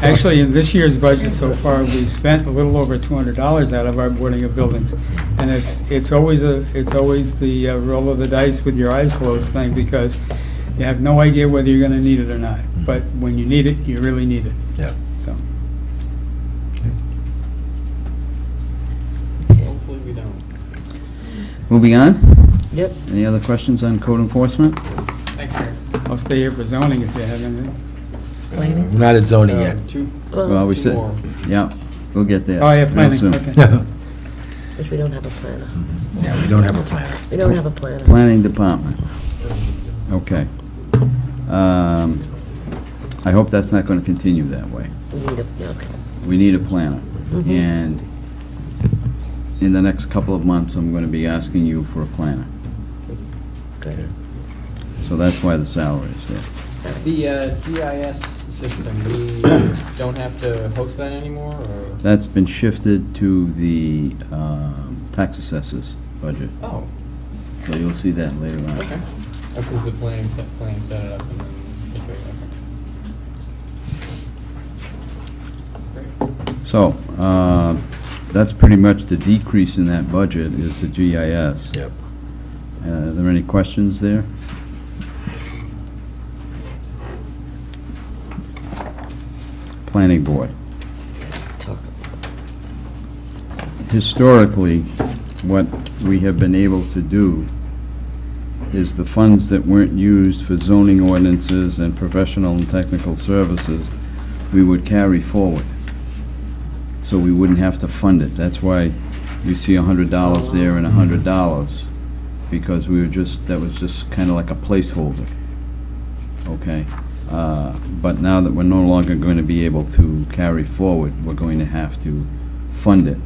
Actually, in this year's budget so far, we've spent a little over $200 out of our boarding of buildings. And it's always the roll of the dice with your eyes closed thing, because you have no idea whether you're gonna need it or not. But when you need it, you really need it, Yeah. so. Hopefully we don't. Moving on, Yep. any other questions on code enforcement? Thanks, Eric. I'll stay here for zoning if you have anything. We're not at zoning yet. Well, we Two said, more. yeah, we'll get there. Oh, yeah, real planning, soon. okay. Which we don't have a planner. Yeah, we don't have a planner. We don't have a planner. Planning department. Okay. I hope that's not gonna continue that way. We need a, okay. We need a planner. Mhm. And in the next couple of months, I'm gonna be asking you for a planner. Good. So that's why the salary is there. The GIS system, we don't have to host that anymore, or? That's been shifted to the tax assessors budget. Oh, So you'll see that later on. okay. Oh, because the planning set it up and then, okay. So, that's pretty much the decrease in that budget is the GIS. Yep. Are there any questions there? Planning board. Talk. Historically, what we have been able to do is the funds that weren't used for zoning ordinances and professional and technical services, we would carry forward. So we wouldn't have to fund it. That's why you see $100 there and $100, because we were just, that was just kind of like a placeholder. Okay? But now that we're no longer going to be able to carry forward, we're going to have to fund it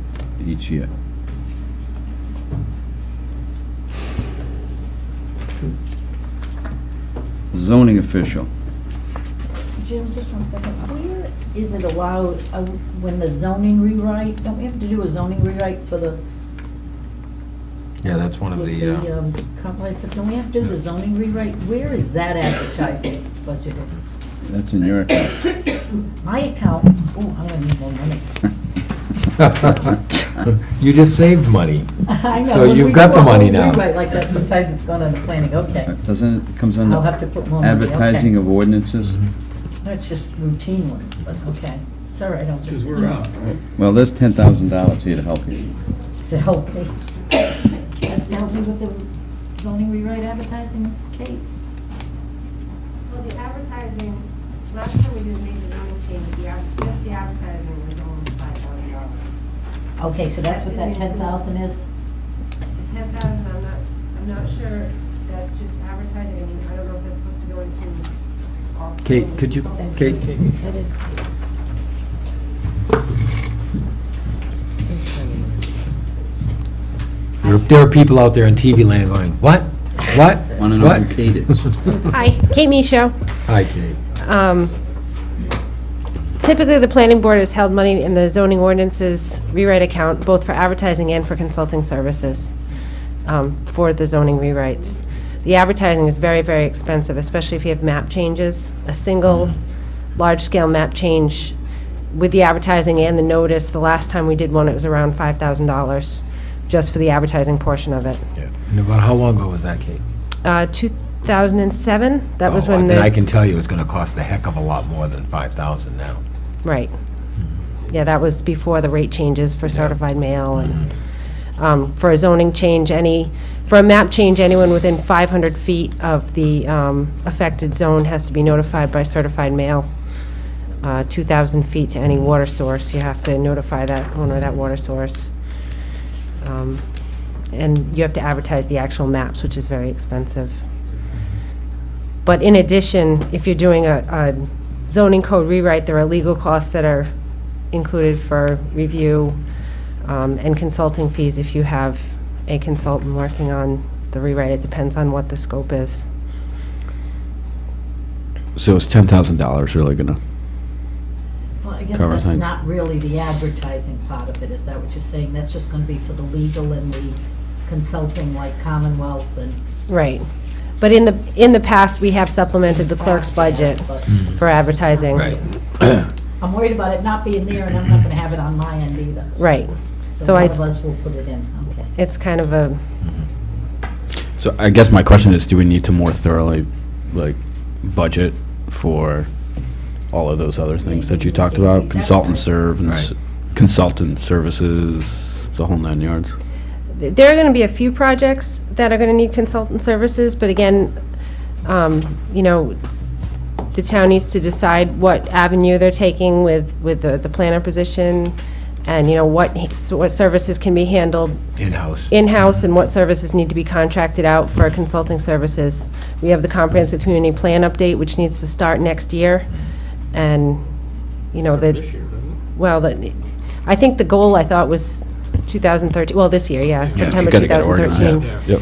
each year. Zoning official. Jim, just one second. Where is it allowed, when the zoning rewrite, don't we have to do a zoning rewrite for the, Yeah, that's one of with the, the comprehensive, don't we have to do the zoning rewrite? Where is that advertising budgeted? That's in your account. My account, oh, I'm gonna need more money. you just saved money. I know. So when you've we got do the a money whole now. rewrite like that, sometimes it's gone under planning, okay. Doesn't it, comes under I'll have to put more money, okay. advertising of ordinances? That's just routine ones, but okay. It's all right, I'll just. Well, there's $10,000 here to help you. To help me. That's to help me with the zoning rewrite advertising, Kate? Well, the advertising, last time we did a major zoning change, just the advertising was only $5,000. Okay, so that's what that 10,000 is? The 10,000, I'm not sure that's just advertising. I mean, I don't know if that's supposed to go into also. Kate, could you, Kate? That is Kate. There are people out there in TV land going, what? What? Want to know What? who Kate is? Hi, Kate Michaud. Hi, Kate. Typically, the planning board has held money in the zoning ordinances rewrite account, both for advertising and for consulting services, for the zoning rewrites. The advertising is very, very expensive, especially if you have map changes. A single large-scale map change with the advertising and the notice, the last time we did one, it was around $5,000, just for the advertising portion of it. Yeah. And about how long ago was that, Kate? 2007, that was when Then I the, can tell you it's gonna cost a heck of a lot more than 5,000 now. right. Yeah, that was before the rate changes for certified mail, and for a zoning change, for a map change, anyone within 500 feet of the affected zone has to be notified by certified mail. 2,000 feet to any water source, you have to notify that owner of that water source. And you have to advertise the actual maps, which is very expensive. But in addition, if you're doing a zoning code rewrite, there are legal costs that are included for review, and consulting fees if you have a consultant working on the rewrite. It depends on what the scope is. So is $10,000 really gonna? Well, I guess Cover that's things. not really the advertising part of it, is that what you're saying? That's just gonna be for the legal and the consulting, like Commonwealth and. Right. But in the past, we have supplemented the clerk's budget for advertising. Right. I'm worried about it not being there, and I'm not gonna have it on my end either. Right. So So one it's, of us will put it in, okay. it's kind of a, So I guess my question is, do we need to more thoroughly, like, budget for all of those other things that you talked about? Consultant serve and Right. consultant services, the whole 9 yards? there are going to be a few projects that are going to need consultant services, but again, the town needs to decide what avenue they're taking with the planner position, and, what services can be handled In-house. in-house and what services need to be contracted out for consulting services. We have the comprehensive community plan update, which needs to start next year, and, I think the goal, I thought, was 2013, well, this year, yeah, September You gotta get organized. 2013.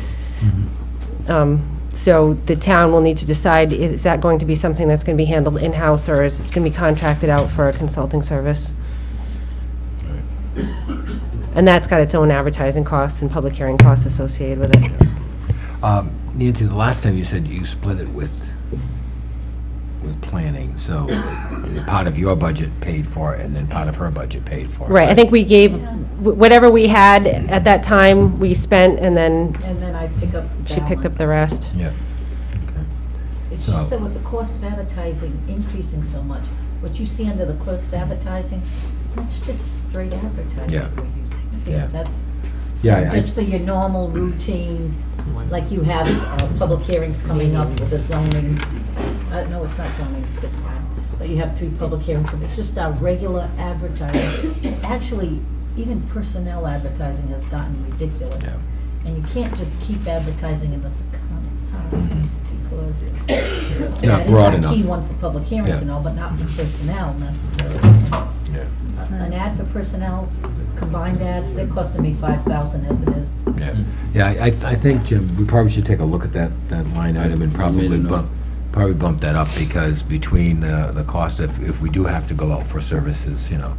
Yep. So the town will need to decide, is that going to be something that's going to be handled in-house, or is it going to be contracted out for a consulting service? And that's got its own advertising costs and public hearing costs associated with it. Nancy, the last time you said you split it with planning, so part of your budget paid for it, and then part of her budget paid for it. Right, I think we gave, whatever we had at that time, we spent, and then And then I pick up the she picked up the balance. rest. Yeah. It's So- just that with the cost of advertising increasing so much, what you see under the clerk's advertising, that's just straight advertising Yeah. we're using. Yeah. That's Yeah, just for your normal routine Like you have public hearings coming up with the zoning, no, it's not zoning this time, but you have 3 public hearings, but it's just our regular advertising. Actually, even personnel advertising has gotten ridiculous. And you can't just keep advertising in the Times because that is broad our key enough. one for public hearings Yeah. and all, but not for personnel necessarily. An ad for personnel's combined ads, they're costing me $5,000 as it is. Yeah, I think, Jim, we probably should take a look at that line item and probably bump that up, because between the cost, if we do have to go out for services, to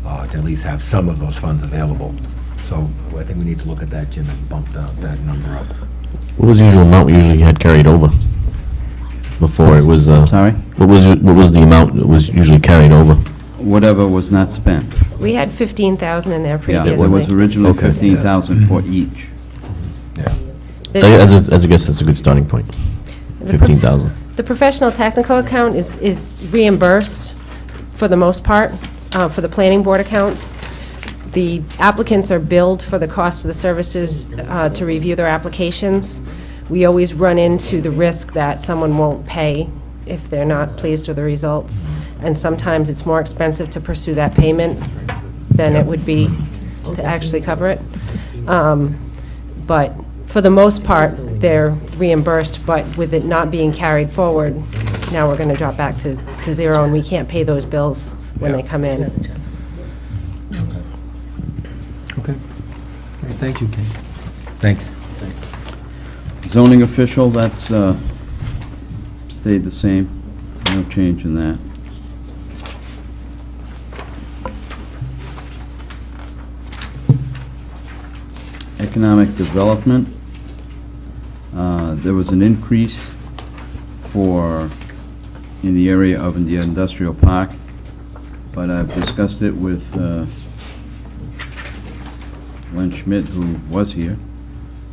at least have some of those funds available. So I think we need to look at that, Jim, and bump that number up. What was the usual amount we usually had carried over? Before it was, Sorry? what was the amount that was usually carried over? Whatever was not spent. We had 15,000 in there Yeah, previously. it was originally 15,000 for each. I guess that's a good starting point. 15,000. The professional technical account is reimbursed for the most part, for the planning board accounts. The applicants are billed for the cost of the services to review their applications. We always run into the risk that someone won't pay if they're not pleased with the results. And sometimes it's more expensive to pursue that payment than it would be to actually cover it. But for the most part, they're reimbursed, but with it not being carried forward, now we're going to drop back to 0, and we can't pay those bills when they come in. Okay. Thank you, Kate. Thanks. Zoning official, that's stayed the same. No change in that. Economic development, there was an increase in the area of the industrial park, but I've discussed it with Len Schmidt, who was here,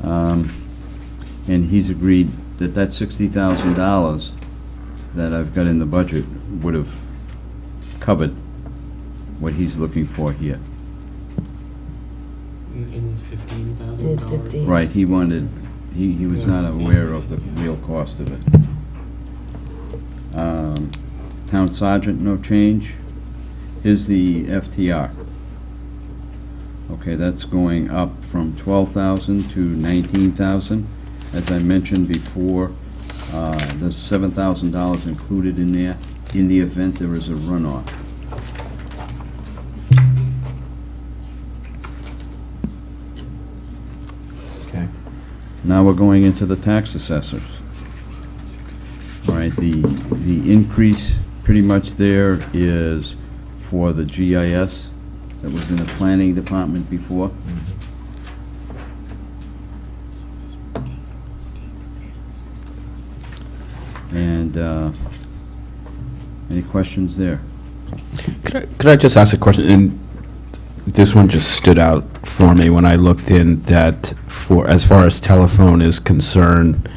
and he's agreed that that $60,000 that I've got in the budget would have covered what he's looking for here. And it's $15,000? It's 15. Right, he wanted, he was not aware of the real cost of it. Town sergeant, no change. Here's the FTR. Okay, that's going up from 12,000 to 19,000. As I mentioned before, there's $7,000 included in there in the event there is a runoff. Okay. Now we're going into the tax assessors. All right, the increase pretty much there is for the GIS that was in the planning department before. And any questions there? Could I just ask a question? And this one just stood out for me when I looked in, that for, as far as telephone is concerned,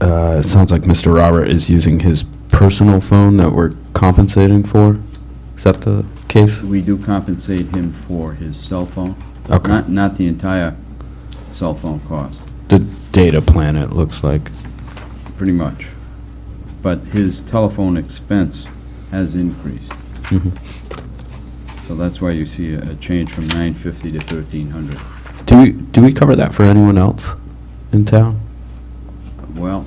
it sounds like Mr. Robert is using his personal phone that we're compensating for. Is that the case? We do compensate him for his cell phone. Okay. Not the entire cell phone cost, The data plan, it looks like. pretty much. But his telephone expense has increased. Mhm. So that's why you see a change from $950 to $1,300. Do we cover that for anyone else in town? Well,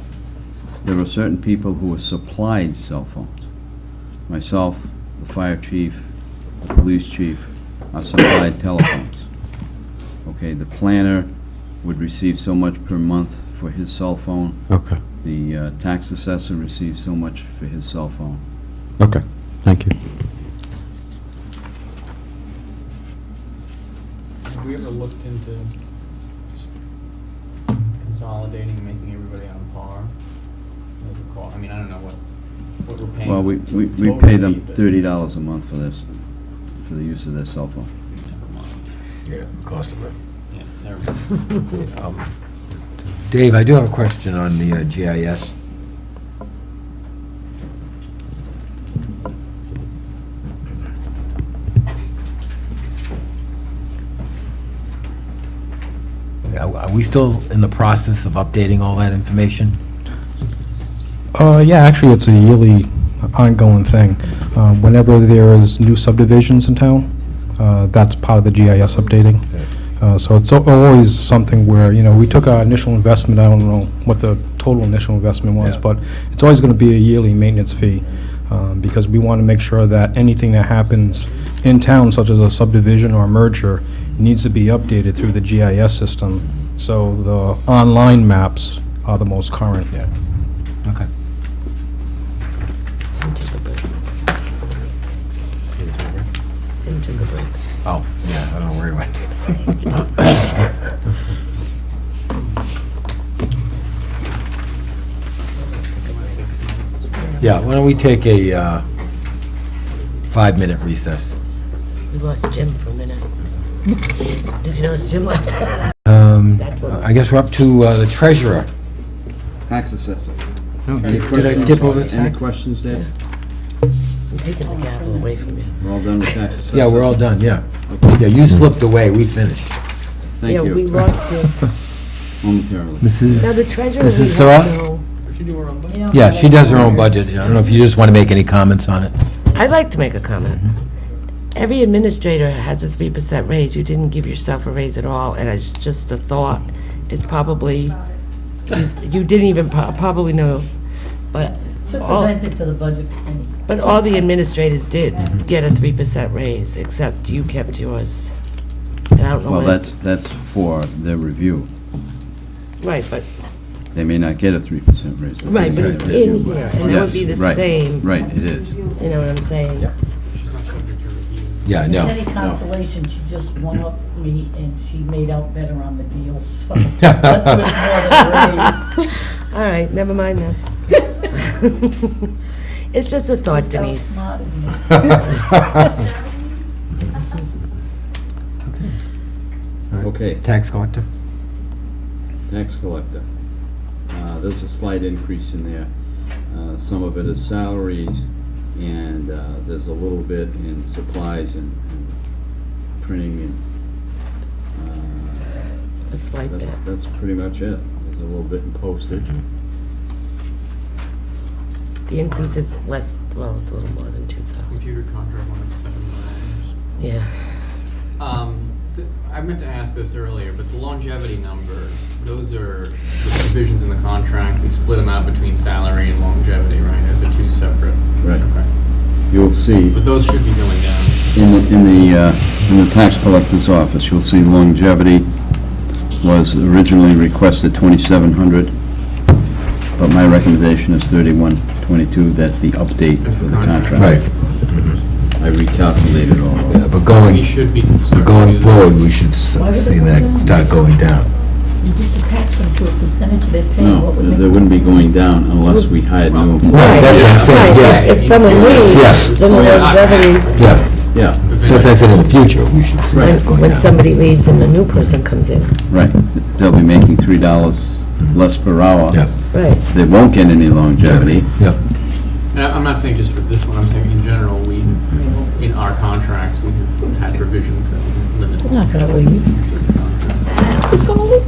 there are certain people who are supplied cell phones. Myself, the fire chief, the police chief are supplied telephones. Okay, the planner would receive so much per month for his cell phone. Okay. The tax assessor receives so much for his cell phone. Okay, thank you. Have we ever looked into just consolidating, making everybody on par as a call? I mean, I don't know what we're paying. Well, we totally, pay them but- $30 a month for this, for the use of their cell phone. Yeah, cost of it. Yeah, never mind. Dave, I do have a question on the GIS. Are we still in the process of updating all that information? Yeah, actually, it's a yearly ongoing thing. Whenever there is new subdivisions in town, that's part of the GIS updating. So it's always something where, we took our initial investment, I don't know what the total initial investment was, Yeah. but it's always going to be a yearly maintenance fee, because we want to make sure that anything that happens in town, such as a subdivision or a merger, needs to be updated through the GIS system, so the online maps are the most current. Yeah. Okay. Tim took a break. Oh, yeah, I don't know where he went. Yeah, why don't we take a 5-minute recess? We lost Jim for a minute. Did you notice Jim left? I guess we're up to the treasurer. Tax assessor. Did I skip over Any tax? questions there? I'm taking the gavel away from you. We're all done with tax assessor? Yeah, we're all done, yeah. Yeah, you slipped away, we finished. Thank Yeah, you. we lost you. Momentarily. Now, the treasurer, we Mrs. have Surratt? no... Yeah, she does her own budget. I don't know if you just want to make any comments on it. I'd like to make a comment. Every administrator has a 3% raise. You didn't give yourself a raise at all, and it's just a thought. It's probably, you didn't even probably know, but Should all, present it to the budget committee. but all the administrators did get a 3% raise, except you kept yours. And I don't know Well, when- that's for their review. Right, but, They may not get a 3% raise. They'll right, get but a it's review, in but- here, and it would be the Yes, right, same. Right, it is. You know what I'm saying? Yeah, If no. any consolation, she just one-upped me and she made out better on the deal, so that's worth more than a raise. All right, never mind then. It's just a thought, Just Denise. outsmarted me. Okay, Tax collector? tax collector. There's a slight increase in there. Some of it is salaries, and there's a little bit in supplies and printing, and A slight bit. that's pretty much it. There's a little bit in postage. The increase is less, well, it's a little more than 2,000. Computer contract went up $7. Yeah. I meant to ask this earlier, but the longevity numbers, those are the provisions in the contract, we split them out between salary and longevity, right? Those are two separate. Right. Okay. You'll see, But those should be going down. in the tax collector's office, you'll see longevity was originally requested 2,700, but my recommendation is 3,122. That's the update That's for the the contract. contract. I recalculated all of it. Yeah, but going, We should be. but going forward, we should see that start going down. You just attach them to a percentage of their pay, No, what would they make wouldn't be going down unless we hired new employees. Right, that's what I'm saying, Right, yeah. if someone leaves, Yes. then the longevity, Yeah, Yeah, that's what I said in the future, we should see that going when down. somebody leaves and a new person comes in. right. They'll be making $3 less per hour. Yeah, Right. They won't get any longevity. yeah. And I'm not saying just for this one, I'm saying in general, in our contracts, we have had provisions that limit. I'm not gonna leave. certain contracts. Who's gonna leave?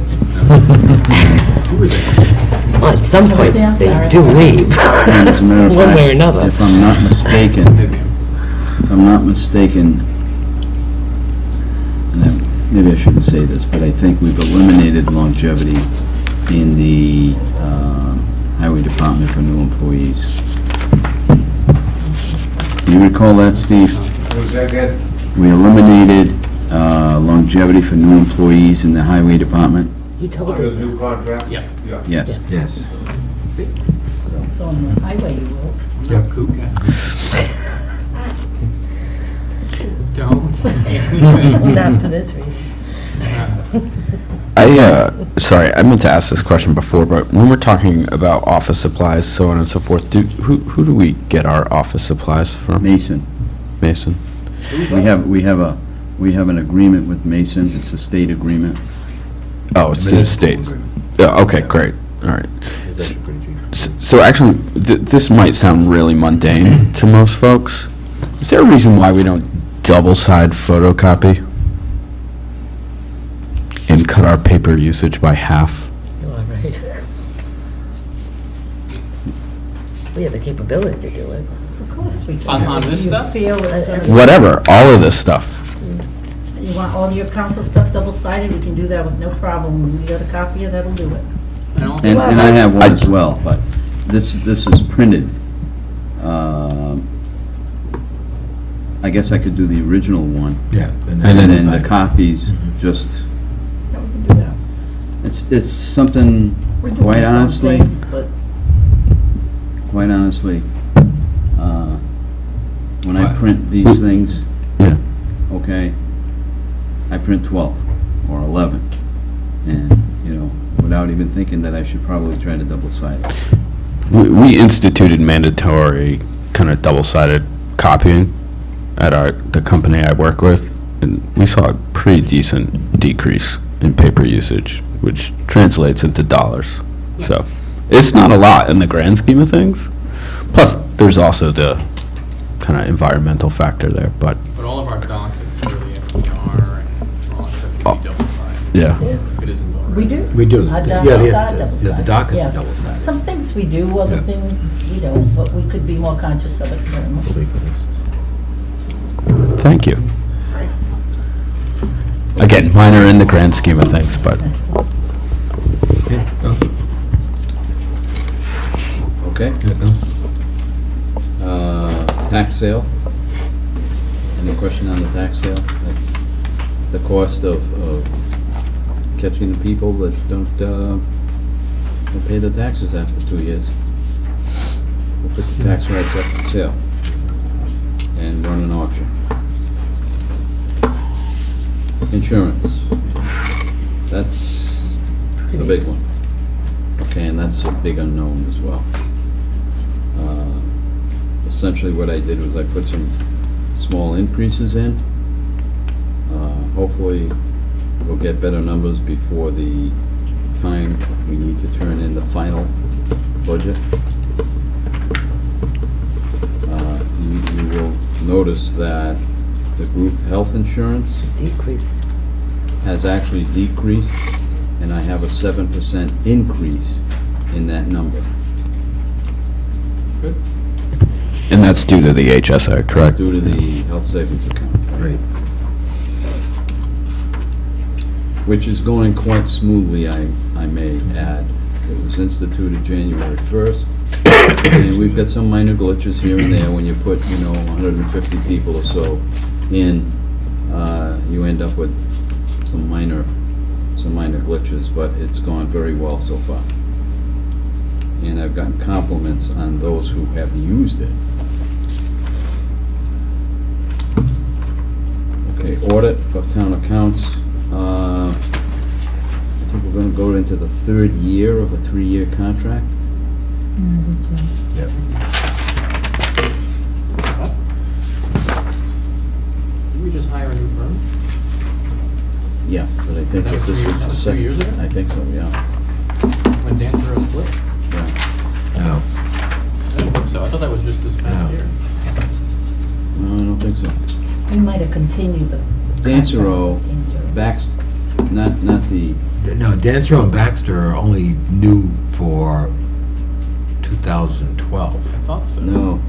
Who was it? Well, at some point, Say, I'm they sorry. do leave. And as a matter of One fact, way or another. if I'm not mistaken, and maybe I shouldn't say this, but I think we've eliminated longevity in the highway department for new employees. Do you recall that, Steve? Was that good? We eliminated longevity for new employees in the highway department? You told Under us. the new contract? Yeah. Yeah. Yes. Yes. So on the highway you will. I'm not kook guy. Don't say anything. Not for this reason. Sorry, I meant to ask this question before, but when we're talking about office supplies, so on and so forth, who do we get our office supplies from? Mason. Mason? We have an agreement with Mason. It's a state agreement. Oh, it's the state. Yeah, okay, great, all right. So actually, this might sound really mundane to most folks. Is there a reason why we don't double-side photocopy in cut our paper usage by half? You are right. We have the capability to do it. Of course we can. On this stuff? You feel it's gonna be- Whatever, all of this stuff. You want all your council stuff double-sided, we can do that with no problem. When you got a copy of that'll do it. And I have one as well, but this is printed. I guess I could do the original one. Yeah. And then the copies, just, Yeah, we can do that. it's something, We're doing quite some honestly, things, but when I What? print these things, Yeah. okay, I print 12 or 11. And, without even thinking that I should probably try to double-side it. We instituted mandatory kind of double-sided copying at the company I work with, and we saw a pretty decent decrease in paper usage, which translates into dollars. So it's not a lot in the grand scheme of things. Plus, there's also the kind of environmental factor there, but But all of our dockets really FDR and all that stuff can be double-sided. yeah. If it isn't already. we do. We do. Our Yeah, dockets are yeah, double-sided. the dockets Yeah. are double-sided. Some things we do, other Yeah. things we don't, but we could be more conscious of it, certainly. Thank you. Again, minor in the grand scheme of things, but Okay? Tax sale? Any question on the tax sale? That's the cost of catching the people that don't pay the taxes after 2 years. We'll put the tax rights up for sale and run an auction. Insurance. That's the big one. Okay, and that's a big unknown as well. Essentially what I did was I put some small increases in. Hopefully we'll get better numbers before the time we need to turn in the final budget. You will notice that the group health insurance Decrease. has actually decreased, and I have a 7% increase in that number. Good. and that's due to the HSA, correct? Due to the health savings account. Right. Which is going quite smoothly, I may add. It was instituted January 1st, and we've got some minor glitches here and there. When you put, 150 people or so in, you end up with some minor glitches, but it's gone very well so far. And I've gotten compliments on those who have used it. Okay, audit of town accounts. I think we're gonna go into the third year of a 3-year contract. Yep. Did we just hire a new firm? Yeah, but I think That that was this 2 was the years second. ago? I think so, yeah. When Dan Thurl split? Yeah. No. I don't think so. I thought that was just this No. past year. No, I don't think so. We might have continued the. Dancero, not the, No, Dancer and Baxter are only new for 2012. I thought so. no.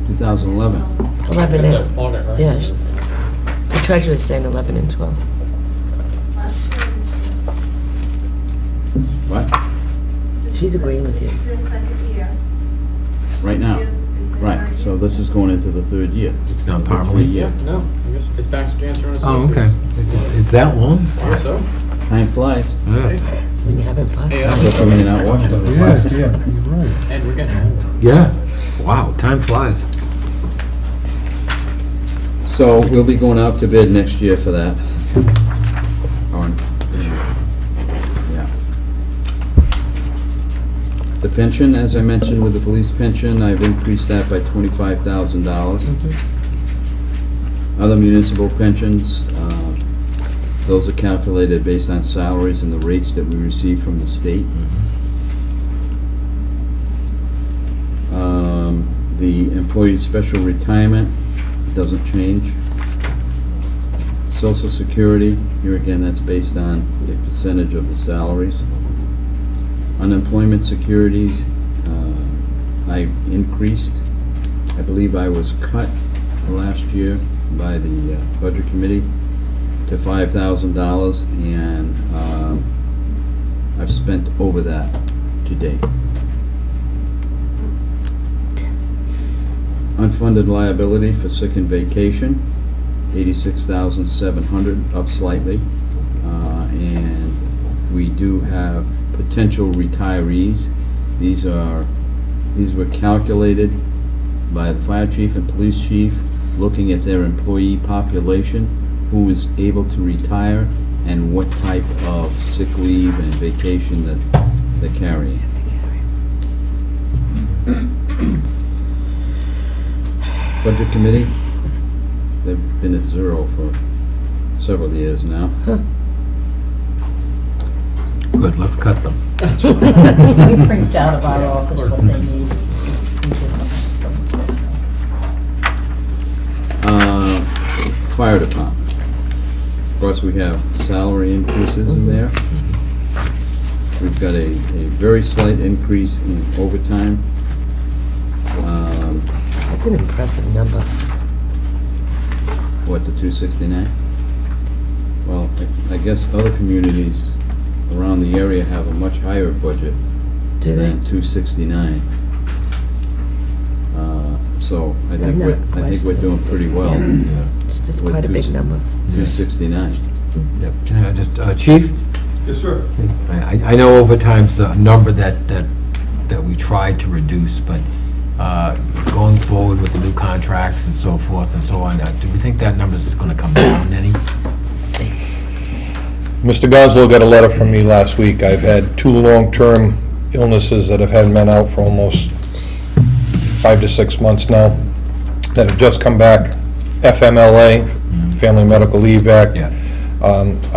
2011. 11 The and, audit, right? yeah, the treasurer's saying 11 and 12. What? She's agreeing with you. Right now? Right, so this is going into the third year. It's not The Parmalee? 3 year. Yeah, no, I guess it's Baxter Jansen and Oh, Associates. okay. It's that long? I guess so. Time flies. Yeah. When you're having fun. Hey, So when you're not watching. Yeah, you're right. Ed, we're getting old. Yeah. Wow, time flies. So we'll be going out to bid next year for that. Or this year. Yeah. The pension, as I mentioned with the police pension, I've increased that by $25,000. Other municipal pensions, those are calculated based on salaries and the rates that we receive from the state. The employee special retirement doesn't change. Social Security, here again, that's based on the percentage of the salaries. Unemployment securities, I increased. I believe I was cut last year by the Budget Committee to $5,000, and I've spent over that to date. Unfunded liability for sick and vacation, $86,700, up slightly. And we do have potential retirees. These were calculated by the fire chief and police chief, looking at their employee population, who is able to retire, and what type of sick leave and vacation that they're carrying. Budget Committee, they've been at zero for several years now. Good, let's cut them. We print out of our office what they need. Fire Department. Of course, we have salary increases in there. We've got a very slight increase in overtime. That's an impressive number. What, the 269? Well, I guess other communities around the area have a much higher budget Do than they? 269. So I think we're doing pretty well. It's just with quite a big number. 269. Yep. Can I just, Chief? Yes, sir. I know overtime's the number that we tried to reduce, but going forward with the new contracts and so forth and so on, do we think that number's going to come down any? Mr. Goslow got a letter from me last week. I've had 2 long-term illnesses that have had men out for almost 5 to 6 months now, that have just come back. FMLA, Family Medical Leave Act. Yeah.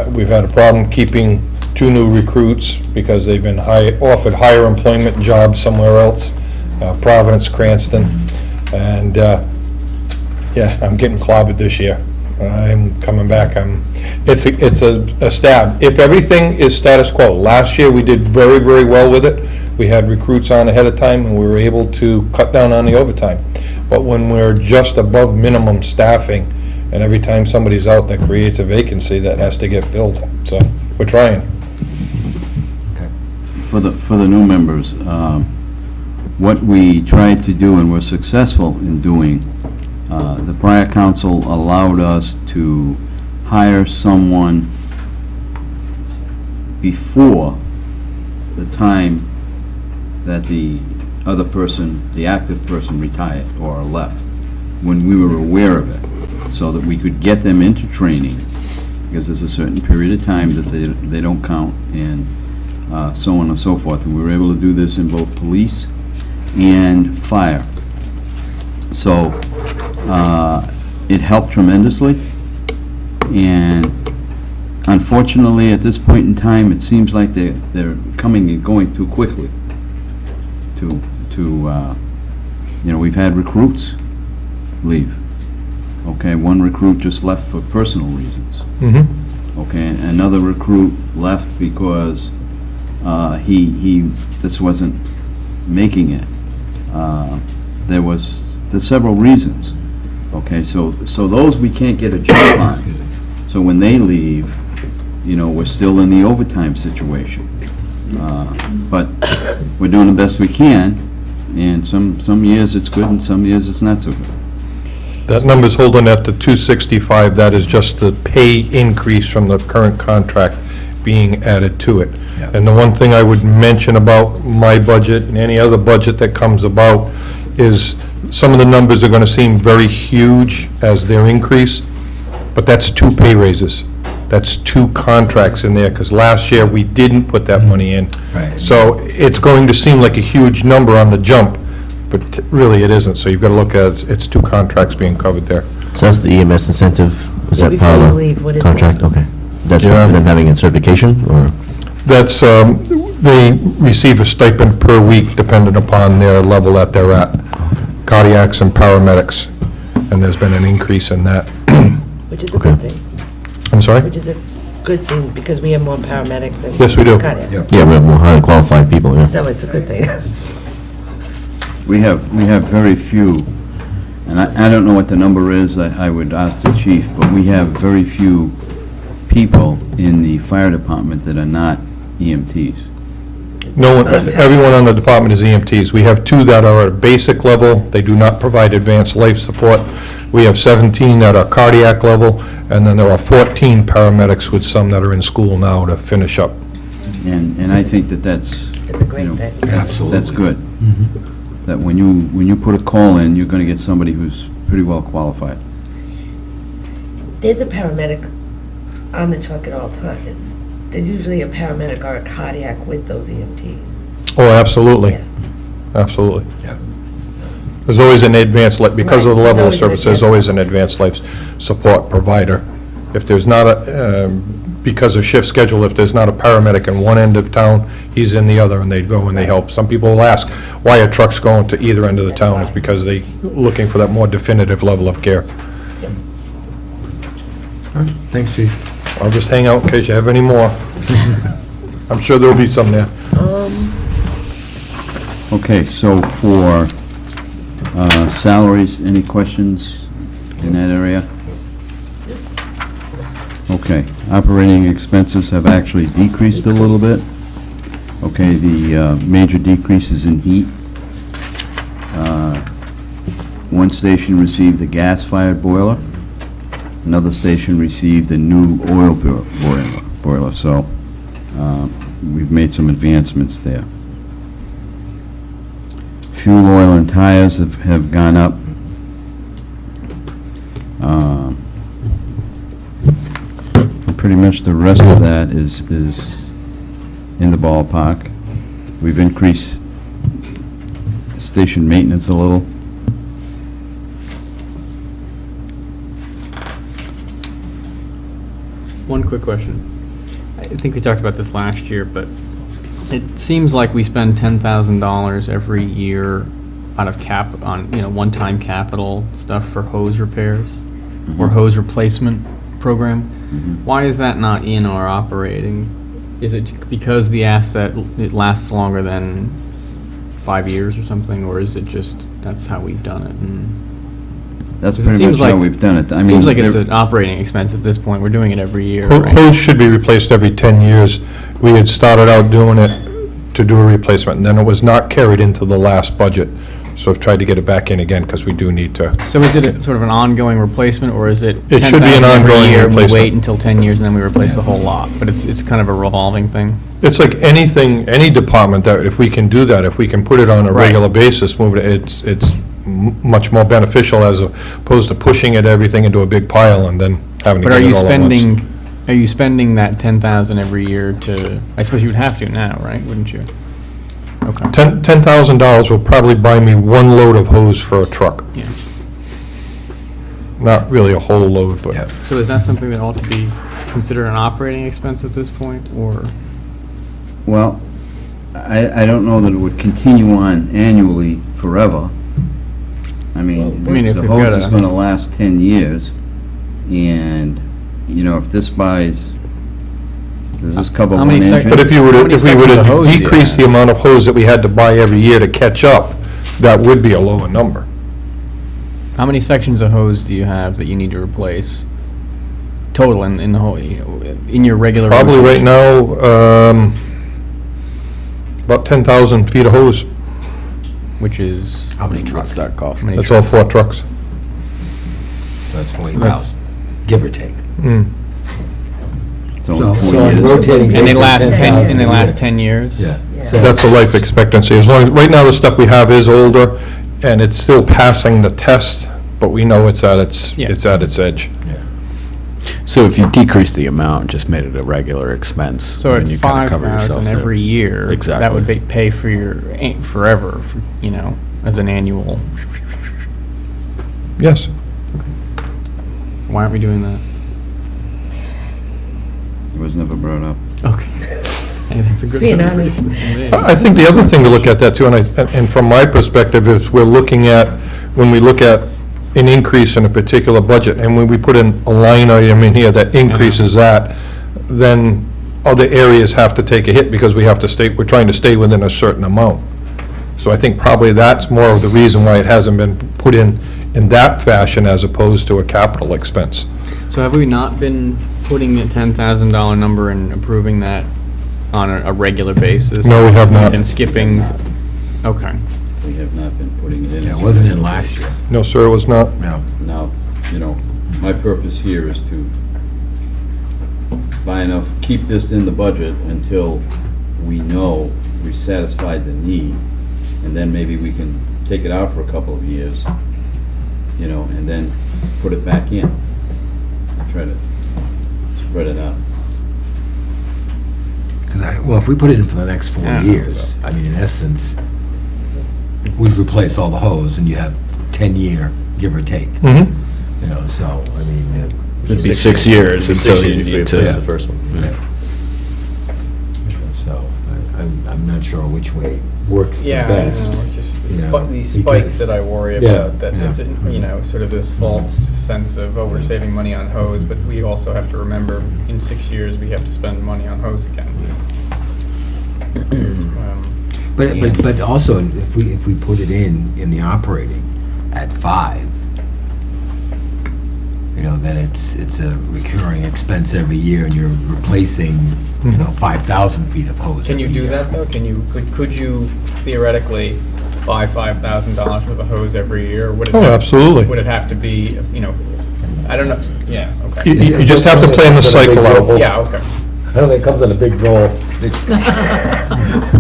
We've had a problem keeping 2 new recruits because they've been offered higher employment jobs somewhere else, Providence, Cranston, and yeah, I'm getting clobbered this year. I'm coming back. It's a stab. If everything is status quo, last year we did very, very well with it. We had recruits on ahead of time, and we were able to cut down on the overtime. But when we're just above minimum staffing, and every time somebody's out, that creates a vacancy that has to get filled. So we're trying. For the new members, what we tried to do and were successful in doing, the prior council allowed us to hire someone before the time that the other person, the active person, retired or left, when we were aware of it, so that we could get them into training, because there's a certain period of time that they don't count, and so on and so forth. And we were able to do this in both police and fire. So it helped tremendously, and unfortunately, at this point in time, it seems like they're coming and going too quickly. We've had recruits leave. Okay, one recruit just left for personal reasons. Okay, another recruit left because he just wasn't making it. There's several reasons. Okay, so those we can't get a job on. So when they leave, we're still in the overtime situation. But we're doing the best we can, and some years it's good and some years it's not so good. That number's holding at the 265. That is just the pay increase from the current contract being added to it. Yeah. And the one thing I would mention about my budget and any other budget that comes about is some of the numbers are going to seem very huge as their increase, but that's 2 pay raises. That's 2 contracts in there, because last year we didn't put that money in. Right. So it's going to seem like a huge number on the jump, but really it isn't. So you've got to look at it's 2 contracts being covered there. So that's the EMS incentive, is that Before part you of leave, what the is contract? that? Okay. That's for Yeah. them having a certification, or? That's, they receive a stipend per week depending upon their level that they're at, cardiacs and paramedics, and there's been an increase in that. Which is a good thing. I'm sorry? Which is a good thing, because we have more paramedics and... Yes, we do. cardiacs. Yeah, we have more highly qualified people, yeah. So it's a good thing. We have very few, and I don't know what the number is, I would ask the chief, but we have very few people in the fire department that are not EMTs. No one, everyone on the department is EMTs. We have 2 that are at basic level. They do not provide advanced life support. We have 17 that are cardiac level, and then there are 14 paramedics with some that are in school now to finish up. And I think that's, It's a great thing. absolutely, that's good. That when you put a call in, you're gonna get somebody who's pretty well qualified. There's a paramedic on the truck at all times. There's usually a paramedic or a cardiac with those EMTs. Oh, absolutely. Yeah. Absolutely. There's always an advanced, because of the Right, level of there's service, always there's always an advanced life support provider. If there's not a, because of shift schedule, if there's not a paramedic in one end of town, he's in the other, and they go and they help. Some people will ask, why are trucks going to either end of the town? It's because they're looking for that more definitive level of care. Thanks, Chief. I'll just hang out in case you have any more. I'm sure there'll be some there. Okay, so for salaries, any questions in that area? Okay, operating expenses have actually decreased a little bit. Okay, the major decreases in heat. One station received a gas-fired boiler. Another station received a new oil boiler, so we've made some advancements there. Fuel, oil, and tires have gone up. Pretty much the rest of that is in the ballpark. We've increased station maintenance a little. One quick question. I think we talked about this last year, but it seems like we spend $10,000 every year out of one-time capital stuff for hose repairs or hose replacement program. Why is that not in our operating? Is it because the asset, it lasts longer than 5 years or something, or is it just, that's how we've done it? That's pretty much how we've done it. I mean, Seems like it's an operating expense at this point. We're doing it every year, right? Hose should be replaced every 10 years. We had started out doing it to do a replacement, and then it was not carried into the last budget. So I've tried to get it back in again, because we do need to. So is it a sort of an ongoing replacement, or is it It should be an 10,000 every ongoing year, and we replacement. wait until 10 years and then we replace the whole lot? But it's kind of a revolving thing? It's like anything, any department, that if we can do that, if we can put it on a Right. regular basis, move it, it's much more beneficial as opposed to pushing it, everything into a big pile and then having to But get are it you all at once. spending that 10,000 every year to, I suppose you would have to now, right? Wouldn't you? Okay. $10,000 will probably buy me one load of hose for a truck. Yeah. Not really a whole load, but. So is that something that ought to be considered an operating expense at this point, or? Well, I don't know that it would continue on annually forever. I mean, if the we've hose got is a- gonna last 10 years, and, if this buys, does this cover How one many engine? sec- But if we were How many to sections of hose do you decrease have? the amount of hose that we had to buy every year to catch up, that would be a lower number. How many sections of hose do you have that you need to replace total in the whole, in your regular? Probably right rotation? now, about 10,000 feet of hose. Which is? How many trucks that cost? How many That's all 4 trucks. That's 40,000, That's- give or take. So So in 4 so on years. rotating And they basis, last 10,000 and they a last year. 10 years? Yeah. Yeah. So That's the life expectancy. As long as, right now, the stuff we have is older, and it's still passing the test, but we know it's at its edge. So if you decrease the amount, and just made it a regular expense, So then at you kind of cover yourself 5,000 there. every year, Exactly. that would pay for your, forever, as an annual. Yes. Why aren't we doing that? It was never brought up. Okay. Hey, that's a good Being honest. reason for me. I think the other thing to look at that too, and from my perspective, is we're looking at, when we look at an increase in a particular budget, and when we put in a line item in here that increases that, then other areas have to take a hit because we're trying to stay within a certain amount. So I think probably that's more of the reason why it hasn't been put in that fashion as opposed to a capital expense. So have we not been putting the $10,000 number and approving that on a regular basis? No, we have not. And skipping, okay. We have not been putting it in. Yeah, it wasn't in last year. No, sir, it was not. No. Now, my purpose here is to buy enough, keep this in the budget until we know we've satisfied the need, and then maybe we can take it out for a couple of years, and then put it back in. Try to spread it out. Well, if we put it in for the next 4 Yeah. years, I mean, in essence, we've replaced all the hose, and you have 10-year, give or take. Mhm. So, I mean. It'd be 6 years until you need to. Replace the first one. Yeah. So, I'm not sure which way works the best. it's just you know, these because- spikes that I worry Yeah, about, that yeah. isn't, sort of this false sense of, oh, we're saving money on hose, but we also have to remember, in 6 years, we have to spend money on hose again. But also, if we put it in the operating at 5, then it's a recurring expense every year, and you're replacing, 5,000 feet of hose. Can you every do year. that, though? Could you theoretically buy $5,000 worth of hose every year? Or would it Oh, absolutely. Would it have to be, I don't know, yeah, okay. You just have to plan the cycle out. Yeah, okay. I don't think it comes in a big roll.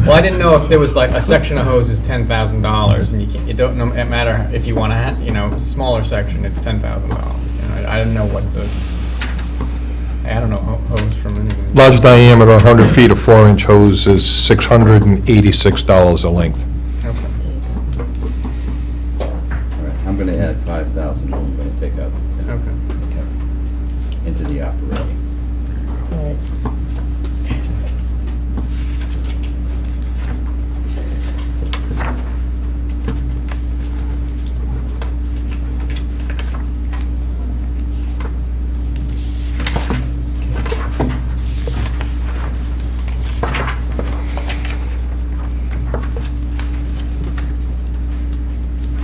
Well, I didn't know if there was like a section of hose is $10,000, and you don't, no matter if you want to, smaller section, it's $10,000. I didn't know what I don't know hose from anything. Large diameter, 100 feet of 4-inch hose is $686 a length. Okay. All right, I'm gonna add 5,000, I'm gonna take out the 10. Okay. Into the operating. All right.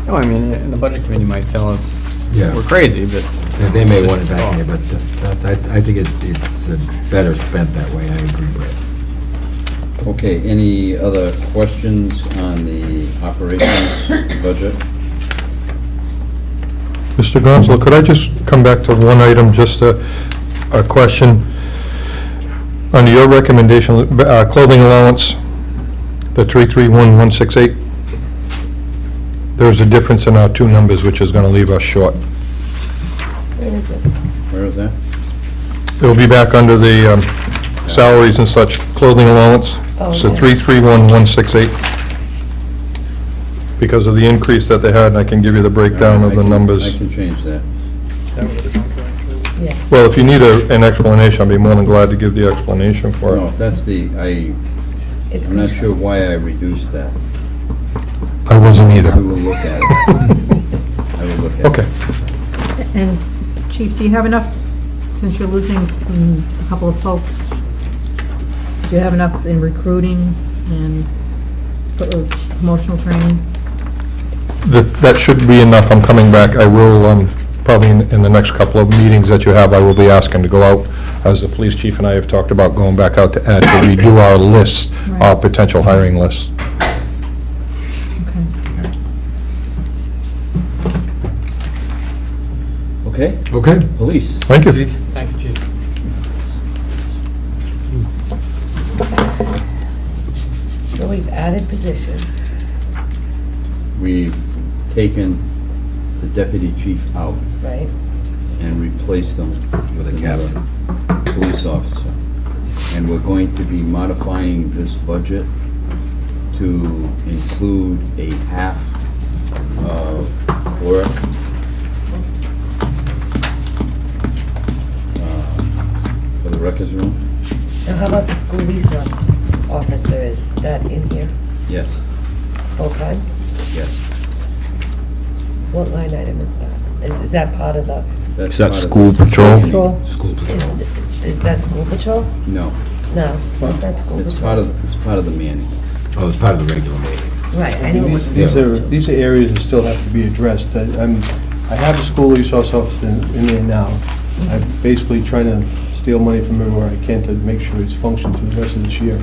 Oh, I mean, and the budget committee might tell us Yeah. we're crazy, but. They may want it back in, but I think it's better spent that way, I agree with. Okay, any other questions on the operations budget? Mr. Gonzalo, could I just come back to one item, just a question? Under your recommendation, clothing allowance, the 331,168, there's a difference in our two numbers, which is going to leave us short. Where is that? It'll be back under the salaries and such, clothing allowance. So 331,168. Because of the increase that they had, and I can give you the breakdown of the numbers. I can change that. Well, if you need an explanation, I'd be more than glad to give the explanation for No, it. that's I'm not sure why I reduced that. I wasn't either. We will look at it. I will look at it. Okay. And Chief, do you have enough, since you're losing a couple of folks, do you have enough in recruiting and promotional training? That should be enough. I'm coming back. I will, probably in the next couple of meetings that you have, I will be asking to go out, as the police chief and I have talked about, going back out to add, to redo our list, our potential hiring list. Okay? Okay. Police. Thank you. Thanks, Chief. So we've added positions. We've taken the deputy chief out Right. and replaced them with another police officer. And we're going to be modifying this budget to include a half of clerk, for the records room. And how about the school resource officer? Is that in here, Yes, full-time? yes. What line item is that? Is that part of the, Is that school patrol? Patrol. School patrol. is that school patrol? No. No, is that school It's patrol? part of the manning. Oh, it's part of the regular meeting. Right, I know. These are areas that still have to be addressed. I have a school resource officer in there now. I'm basically trying to steal money from everywhere I can to make sure it's functioning for the rest of this year.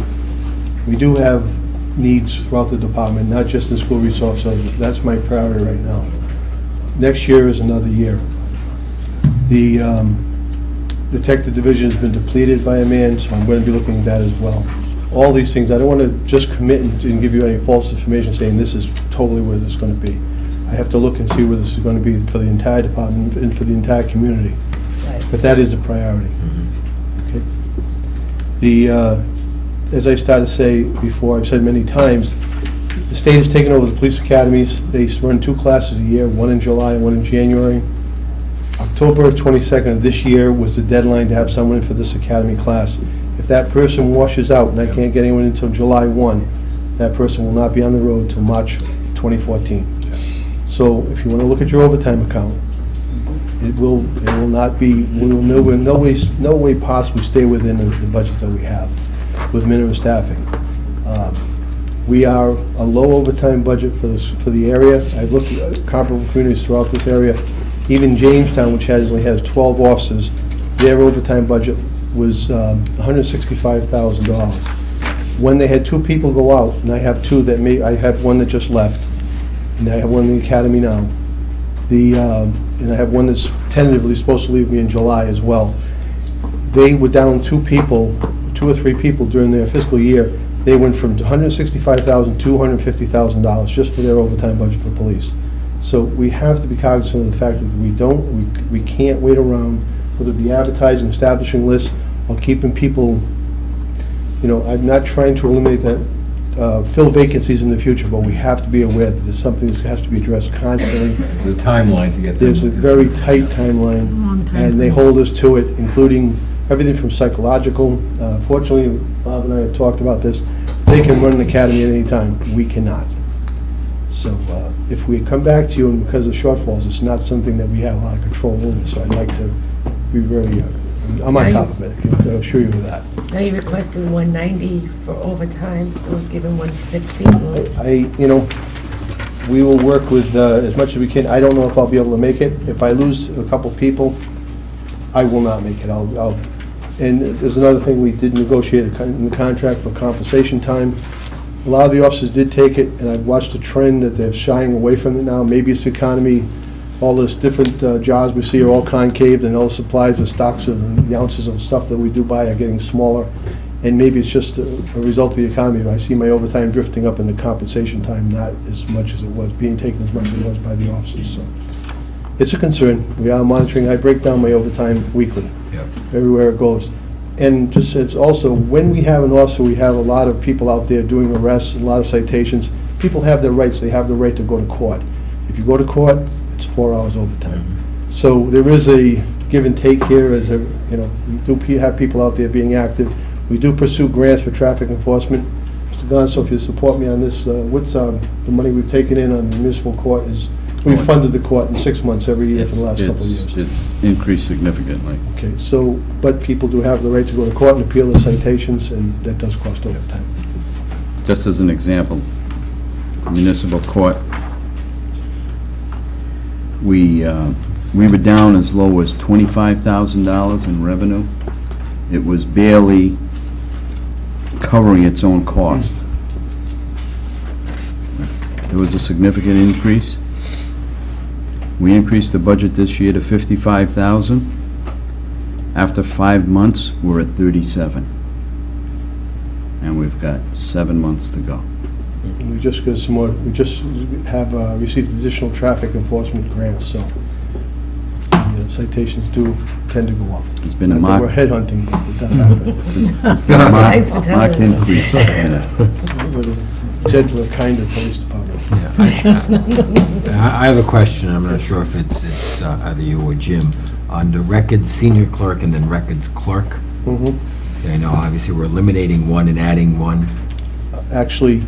We do have needs throughout the department, not just in school resource officers. That's my priority right now. Next year is another year. The detective division has been depleted by a man, so I'm going to be looking at that as well. All these things, I don't want to just commit and give you any false information saying this is totally where this is going to be. I have to look and see where this is going to be for the entire department and for the entire community. Right. But that is a priority. Okay. As I started to say before, I've said many times, the state has taken over the police academies. They run 2 classes a year, one in July and one in January. October 22nd of this year was the deadline to have someone in for this academy class. If that person washes out and I can't get anyone until July 1, that person will not be on the road till March 2014. So if you want to look at your overtime account, it will not be, we will no way possibly stay within the budget that we have with minimum staffing. We are a low overtime budget for the area. I've looked at comparable communities throughout this area. Even Jamestown, which only has 12 officers, their overtime budget was $165,000. When they had 2 people go out, and I have 2 that I have one that just left, and I have one in the academy now, and I have one that's tentatively supposed to leave me in July as well. They were down 2 people, 2 or 3 people during their fiscal year. They went from $165,000 to $250,000 just for their overtime budget for police. So we have to be cognizant of the fact that we can't wait around, whether it be advertising, establishing lists, or keeping people, I'm not trying to eliminate that, fill vacancies in the future, but we have to be aware that there's something that has to be addressed constantly. The timeline to get them. There's a very tight timeline, and they hold us to it, including everything from psychological. Fortunately, Bob and I have talked about this. They can run an academy at any time. We cannot. So if we come back to you and because of shortfalls, it's not something that we have a lot of control over. So I'd like to be very, I'm on top of it. I can assure you of that. Now you're requesting 190 for overtime. It was given 160. We will work with as much as we can. I don't know if I'll be able to make it. If I lose a couple people, I will not make it. And there's another thing, we did negotiate in the contract for compensation time. A lot of the officers did take it, and I've watched a trend that they're shying away from it now. Maybe it's the economy, all this different jobs we see are all concaved, and all the supplies, the stocks, and the ounces of stuff that we do buy are getting smaller. And maybe it's just a result of the economy. I see my overtime drifting up and the compensation time not as much as it was, being taken as much as it was by the officers. So it's a concern. We are monitoring. I break down my overtime weekly, everywhere it goes. And just it's also, when we have an officer, we have a lot of people out there doing arrests, a lot of citations. People have their rights. They have the right to go to court. If you go to court, it's 4 hours overtime. So there is a give and take here. We do have people out there being active. We do pursue grants for traffic enforcement. Mr. Gonso, if you support me on this, what's the money we've taken in on the municipal court is, we've funded the court in 6 months every year for the last couple of years. It's increased significantly. Okay, so, but people do have the right to go to court and appeal the citations, and that does cost overtime. Just as an example, municipal court, we were down as low as $25,000 in revenue. It was barely covering its own cost. There was a significant increase. We increased the budget this year to $55,000. After 5 months, we're at $37,000. And we've got 7 months to go. And we just got some more, we just have received additional traffic enforcement grants, so the citations do tend to go up. There's been a Not that we're headhunting, but it does happen. There's been a marked increase in it. With a gentler, kinder police department. I have a question. I'm not sure if it's either you or Jim. On the records senior clerk and then records clerk. I know obviously we're eliminating one and adding one. Actually,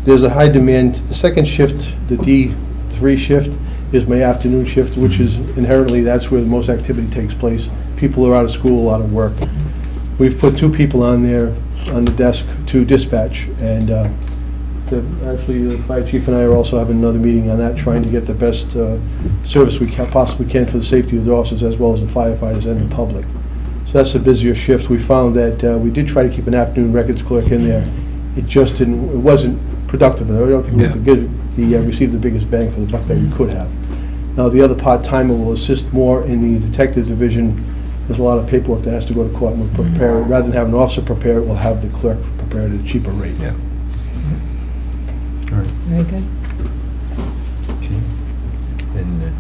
there's a high demand. The second shift, the D3 shift, is my afternoon shift, which is inherently, that's where the most activity takes place. People are out of school, out of work. We've put 2 people on there, on the desk to dispatch, and actually, the fire chief and I are also having another meeting on that, trying to get the best service we possibly can for the safety of the officers as well as the firefighters and the public. So that's a busier shift. We found that we did try to keep an afternoon records clerk in there. It just didn't, it wasn't productive. I don't think we received the biggest bang for the buck that we could have. Now, the other part-timer will assist more in the detective division. There's a lot of paperwork that has to go to court, and we'll prepare it. Rather than have an officer prepare it, we'll have the clerk prepare it at a cheaper rate. Yeah. All right. Very good. Okay. And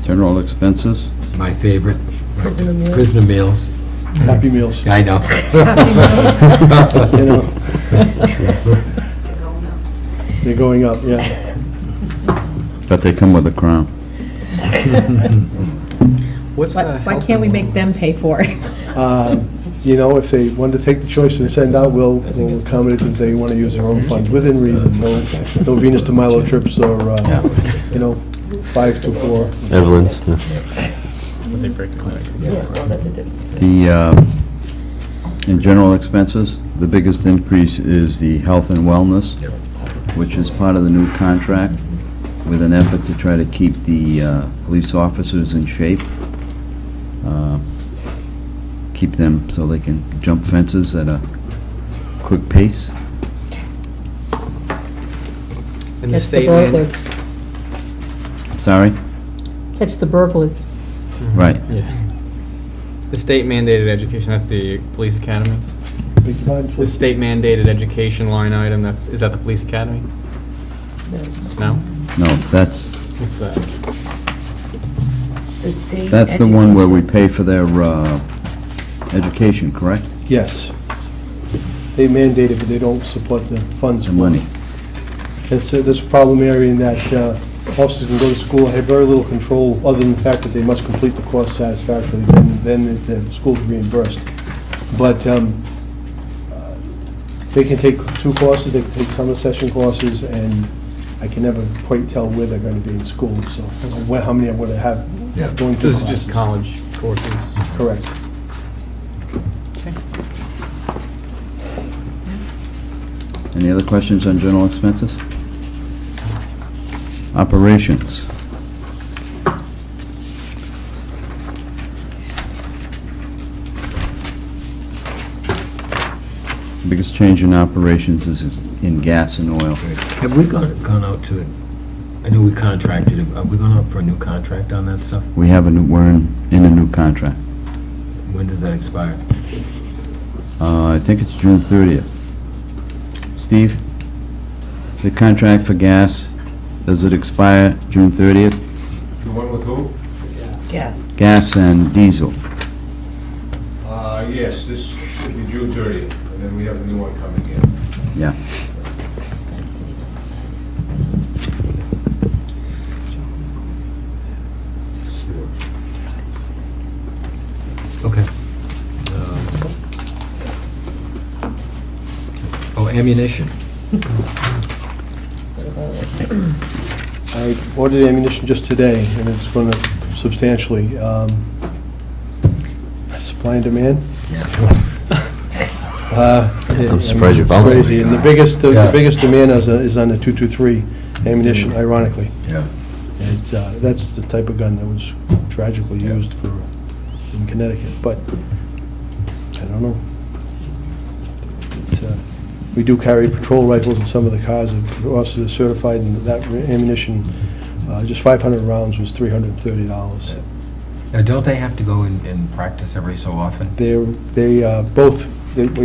General expenses? my favorite, Prisoner meals. prisoner meals. Happy Meals. I know. You know. They're going up, yeah. But they come with a crown. What's Why can't we make them pay for it? You know, if they want to take the choice and send out, we'll accommodate them if they want to use their own funds, within reason. No Venus to Milo trips or, you know, 5 to 4. Evelyn's. They break the clinics. In general expenses, the biggest increase is the health and wellness, which is part of the new contract, with an effort to try to keep the police officers in shape, keep them so they can jump fences at a quick pace. And the Catch the state burglars. Sorry? Catch the burglars. Right. Yeah. The state mandated education, that's the police academy? Beg your pardon, The please? state mandated education line item, is that the police academy? No? No, that's, What's that? The state that's the one where we education- pay for their education, correct? Yes. They mandate it, but they don't support the funds. The for money. it. There's a problem area in that officers can go to school, have very little control, other than the fact that they must complete the course satisfactorily, then the school's reimbursed. But they can take 2 courses, they can take summer session courses, and I can never quite tell where they're going to be in school, so how many I'm going to have going through This is just classes. college courses. Correct. Any other questions on general expenses? Operations. The biggest change in operations is in gas and oil. Have we gone out to, I know we contracted, have we gone out for a new contract on that stuff? We have we're in a new contract. When does that expire? I think it's June 30th. Steve, the contract for gas, does it expire June 30th? The one with who? Yes. Gas and diesel. Yes, this should be June 30th, and then we have a new one coming in. Yeah. Okay. Oh, ammunition. I ordered ammunition just today, and it's going to substantially, supply and demand. I'm surprised you found It's some. crazy, and the biggest demand is on the 223 ammunition, ironically. Yeah. It's, that's the type of gun that was tragically used in Connecticut, but I don't know. We do carry patrol rifles in some of the cars, and officers are certified, and that ammunition, just 500 rounds was $330. Now, don't they have to go and practice every so often? We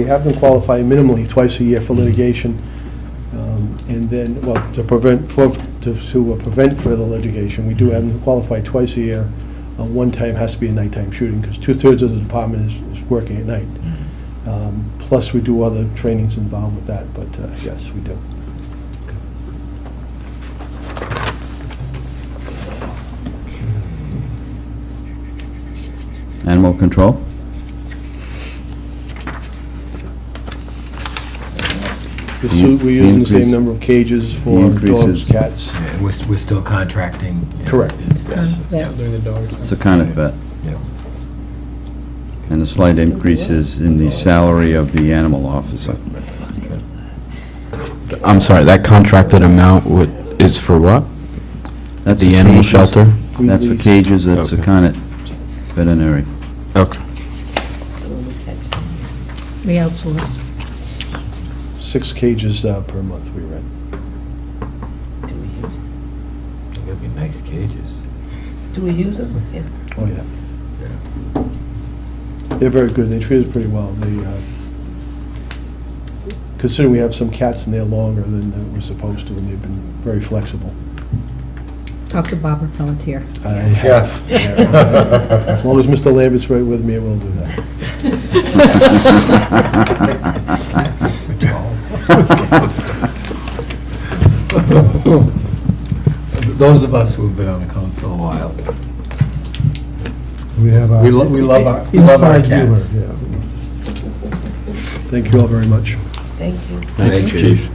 have them qualify minimally twice a year for litigation, and then, well, to prevent further litigation, we do have them qualify twice a year. One time has to be a nighttime shooting, because 2/3 of the department is working at night. Plus, we do other trainings involved with that, but yes, we do. Animal control? We're using the same number of cages for dogs, increases- cats. And we're still contracting. Correct, yes. Doing the dogs. It's a kind of vet. Yeah. And a slight increases in the salary of the animal officer. I'm sorry, that contracted amount is for what? That's The for animal cages. shelter? That's for cages, it's a Okay. kind of veterinary. Okay. We outsource. 6 cages per month we rent. They'll be nice cages. Do we use them? Yeah. Oh, yeah. They're very good, they treat us pretty well. They, considering we have some cats in there longer than we're supposed to, and they've been very flexible. Talk to Barbara Pelletier. Yes. As long as Mr. Lambert's right with me, we'll do that. Those of us who've been on the council a while, We have our... we love our inside humor, cats. yeah. Thank you all very much. Thank you. Thanks, Chief.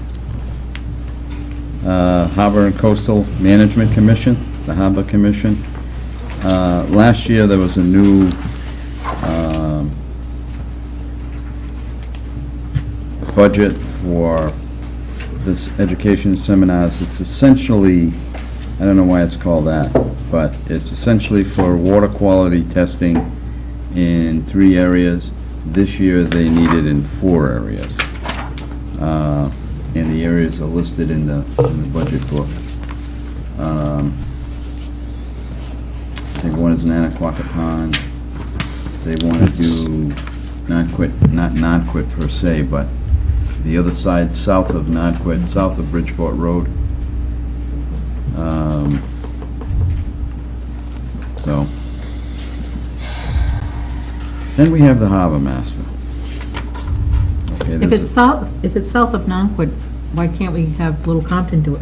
Harbor and Coastal Management Commission, the Harbor Commission. Last year, there was a new budget for this education seminars. It's essentially, I don't know why it's called that, but it's essentially for water quality testing in 3 areas. This year, they need it in 4 areas. And the areas are listed in the budget book. I think one is Nanaquaka Pond. They want to do not Nonquit per se, but the other side, south of Nonquit, south of Bridgeport Road. So, then we have the harbor master. Okay, If there's it's south of Nonquit, why can't we have Little Compton do it?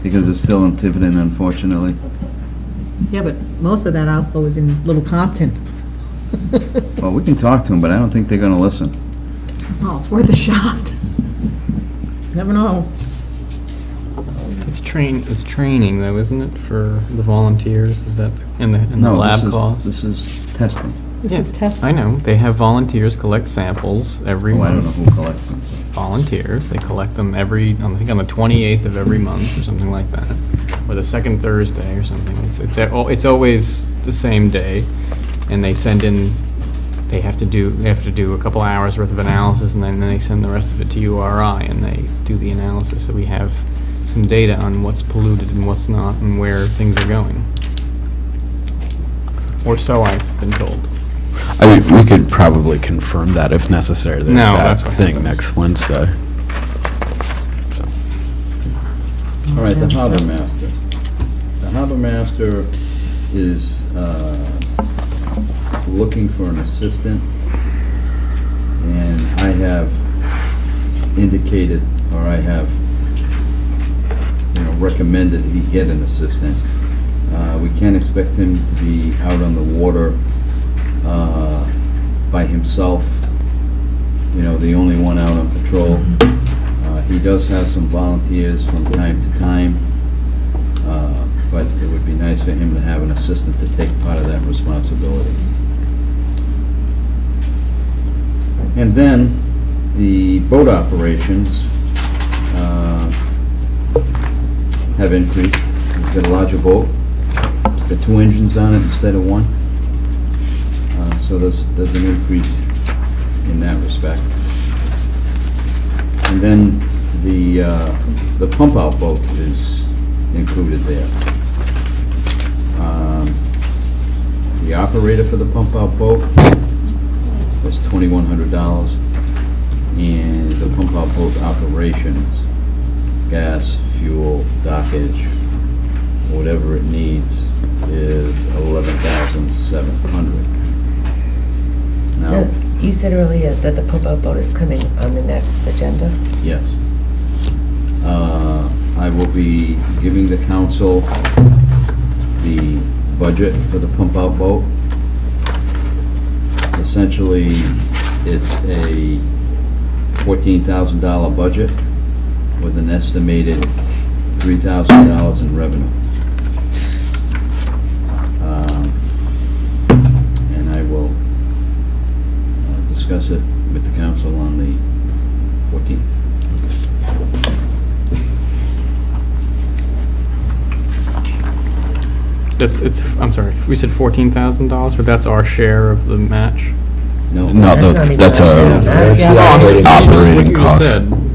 because it's still in Tiverton, unfortunately. Yeah, but most of that outflow is in Little Compton. Well, we can talk to them, but I don't think they're gonna listen. Oh, it's worth a shot. Never know. It's training though, isn't it, for the volunteers? Is that, and the No, lab this is- costs? This is testing. This Yeah, is testing. I know. They have volunteers collect samples every Oh, I don't month. know who collects them. Volunteers, they collect them I think on the 28th of every month or something like that, or the second Thursday or something. It's always the same day, and they send in, they have to do a couple hours worth of analysis, and then they send the rest of it to URI, and they do the analysis, so we have some data on what's polluted and what's not, and where things are going. Or so I've been told. I mean, we could probably confirm that if necessary. There's No, that that's what thing happens. next Wednesday. All right, the harbor master. The harbor master is looking for an assistant, and I have indicated, or I have, recommended he get an assistant. We can't expect him to be out on the water by himself, the only one out on patrol. He does have some volunteers from time to time, but it would be nice for him to have an assistant to take part of that responsibility. And then, the boat operations have increased. We've got a larger boat. It's got 2 engines on it instead of 1. So there's an increase in that respect. And then the pump-out boat is included there. The operator for the pump-out boat was $2,100, and the pump-out boat operations, gas, fuel, dockage, whatever it needs, is $11,700. Now, You said earlier that the pump-out boat is coming on the next agenda. yes. I will be giving the council the budget for the pump-out boat. Essentially, it's a $14,000 budget with an estimated $3,000 in revenue. And I will discuss it with the council on the 14th. I'm sorry, we said $14,000, but that's our share of the match? No. No, that's a operating cost.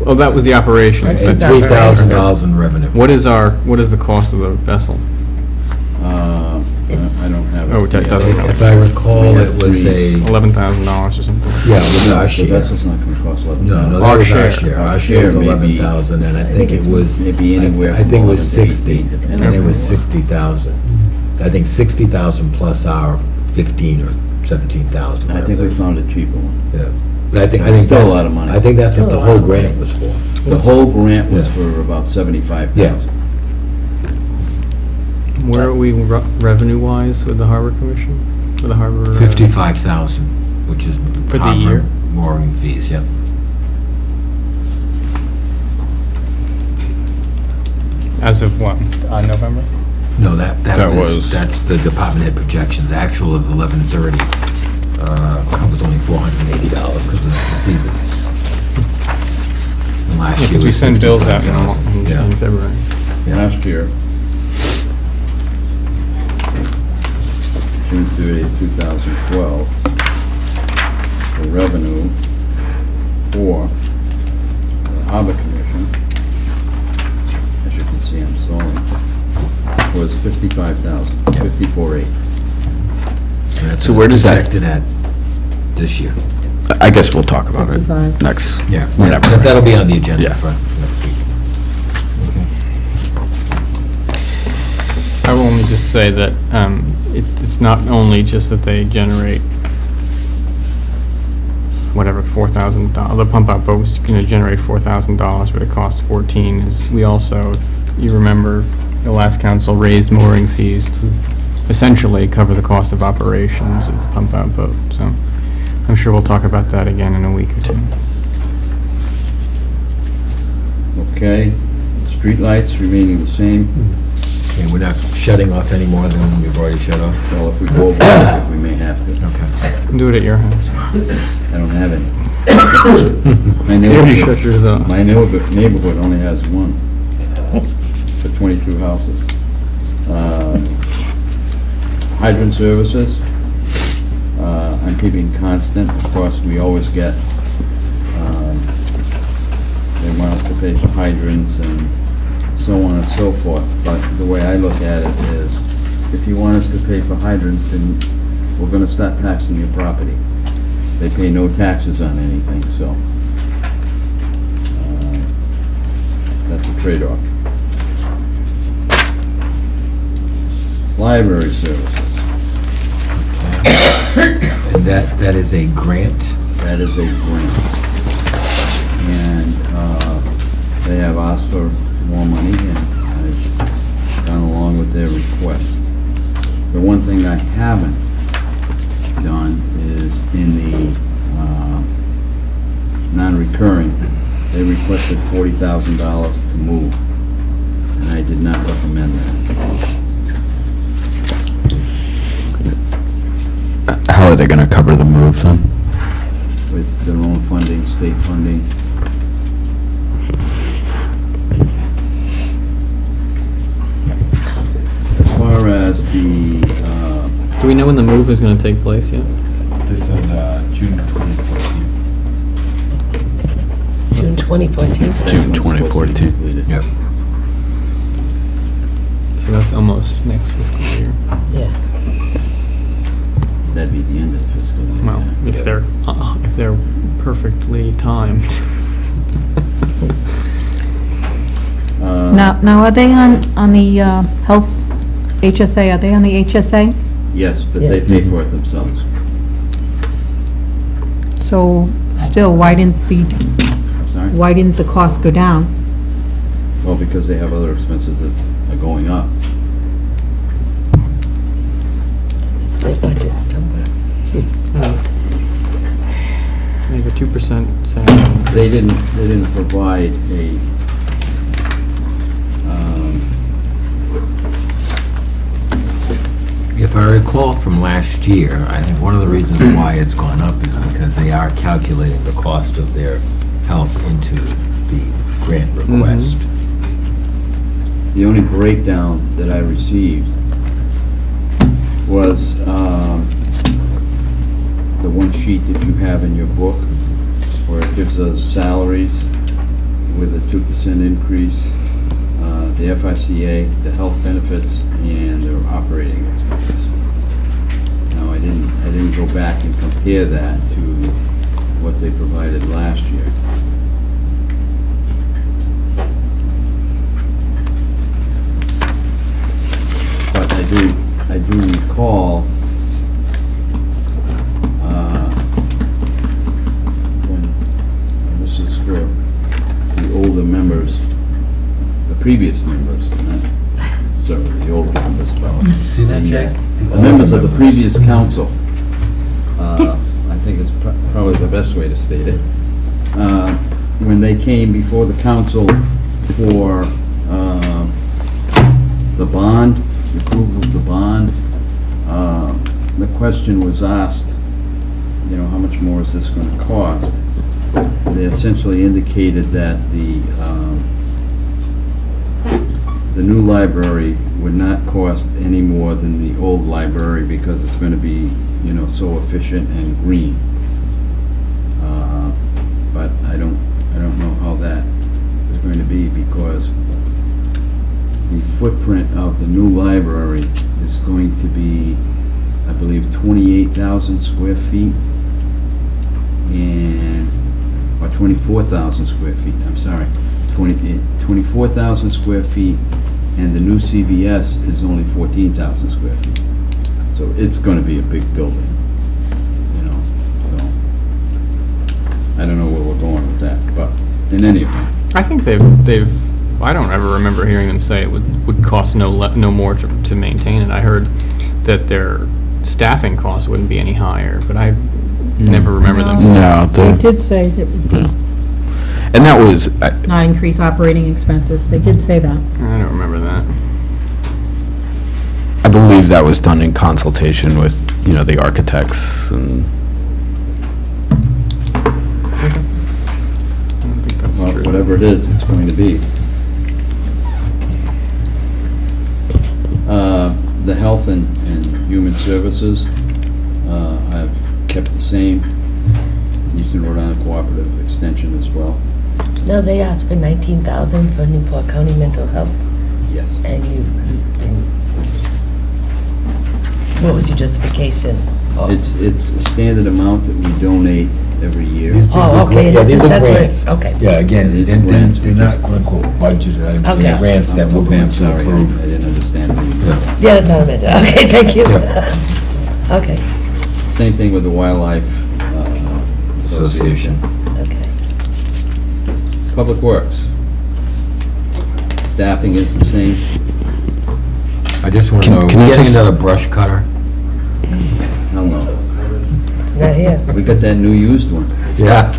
Oh, that was the operation. It's $3,000 in revenue. What is the cost of the vessel? I don't have it. Oh, that doesn't know. If I recall, it was a... $11,000 or something. Yeah, it was our The share. vessel's not gonna cost $11,000. No, that Our was our share. share. Our Our share was share may be- 11,000, and I think it was... Maybe anywhere I think it from was 11 to 60. 18, I depending think it was on- 60,000. I think 60,000 plus our 15 or 17,000. I think we found a cheaper one. Yeah. But I think Still a that's- lot of money. I think that's what Still the a whole lot of grant money. was for. The whole grant was Yeah. for about $75,000. Yeah. Where are we revenue-wise with the Harbor Commission? With the Harbor? 55,000, which is For the harbor year? mooring fees, yep. As of what, November? No, that That was, was- that's the department head projections. The actual of 11/30 was only $480 because of the season. And last Yeah, year because we was send bills out in $55,000. Yeah. in February. Last year, June 30th, 2012, the revenue for the Harbor Commission, as you can see, I'm stalling, was $55,000, $54,800. And that's So where does that- projected at this year. I guess we'll talk about it 55. next, Yeah, whenever. that'll be on the agenda Yeah. for next week. I will only just say that it's not only just that they generate whatever, $4,000, the pump-out boat was going to generate $4,000, but it costs 14, is we also, you remember, the last council raised mooring fees to essentially cover the cost of operations of the pump-out boat, so I'm sure we'll talk about that again in a week or two. Okay, streetlights remaining the same. Okay, we're not shutting off any more than we've already shut off? Well, if we go over that, we may have to. Okay. Do it at your house. I don't have any. My You neighborhood- shut yours off. My neighborhood only has one for 22 houses. Hydrant services, I'm keeping constant. Of course, we always get, they want us to pay for hydrants and so on and so forth. But the way I look at it is, if you want us to pay for hydrants, then we're gonna start taxing your property. They pay no taxes on anything, so that's a trade-off. Library services, And that is a grant? that is a grant. And they have asked for more money, and I've gone along with their request. The one thing I haven't done is in the non-recurring, they requested $40,000 to move, and I did not recommend that. How are they gonna cover the move then? With their own funding, state funding. As far as the, Do we know when the move is going to take place yet? They said June 2014. June 2014. June 2014. Yep. So that's almost next fiscal year. Yeah. that'd be the end of the fiscal year. Well, if they're perfectly timed. Now, are they on the health HSA? Are they on the HSA? Yes, but they pay for it themselves. So still, why didn't the cost go down? Well, because they have other expenses that are going up. Their budget somewhere. Maybe a 2% salary. They didn't provide a, If I recall from last year, I think one of the reasons why it's gone up is because they are calculating the cost of their health into the grant request. the only breakdown that I received was the one sheet that you have in your book, where it gives us salaries with a 2% increase, the FICA, the health benefits, and their operating expenses. Now, I didn't go back and compare that to what they provided last year. But I do recall when, this is for the older members, the previous members, not certainly the old members, but See that, Jack? the members of the previous council, I think it's probably the best way to state it, when they came before the council for the bond, the approval of the bond, the question was asked, you know, how much more is this going to cost? They essentially indicated that the new library would not cost any more than the old library because it's going to be, you know, so efficient and green. But I don't know how that is going to be, because the footprint of the new library is going to be, I believe, 28,000 square feet, or 24,000 square feet, I'm sorry, 24,000 square feet, and the new CVS is only 14,000 square feet. So it's going to be a big building, you know, so I don't know where we're going with that, but in any event. I think I don't ever remember hearing them say it would cost no more to maintain it. I heard that their staffing costs wouldn't be any higher, but I never remember them saying. No, They did say that we could and that was, not increase operating expenses. They did say that. I don't remember that. I believe that was done in consultation with, you know, the architects and. I don't think that's Well, true. whatever it is, it's going to be. The health and human services, I've kept the same. Eastern Rhode Island Cooperative Extension as well. No, they asked for 19,000 for Newport County Mental Health, Yes. and you didn't. What was your justification? It's a standard amount that we donate every year. Oh, okay, Yeah, these are that's what grants. it's, okay. Yeah, again, These are they're grants. they're not quote-unquote budgeted items, Okay. they're grants that we're Okay, going I'm to sorry, approve. I didn't understand what you said. Yeah, that's not a bit, okay, thank you. Yeah. Okay, Same thing with the Wildlife Association. okay. Public Works. Staffing is the same. I just want to know, Can we I getting just- another brush cutter? Hell no. It's not here. We got that new used one. Yeah.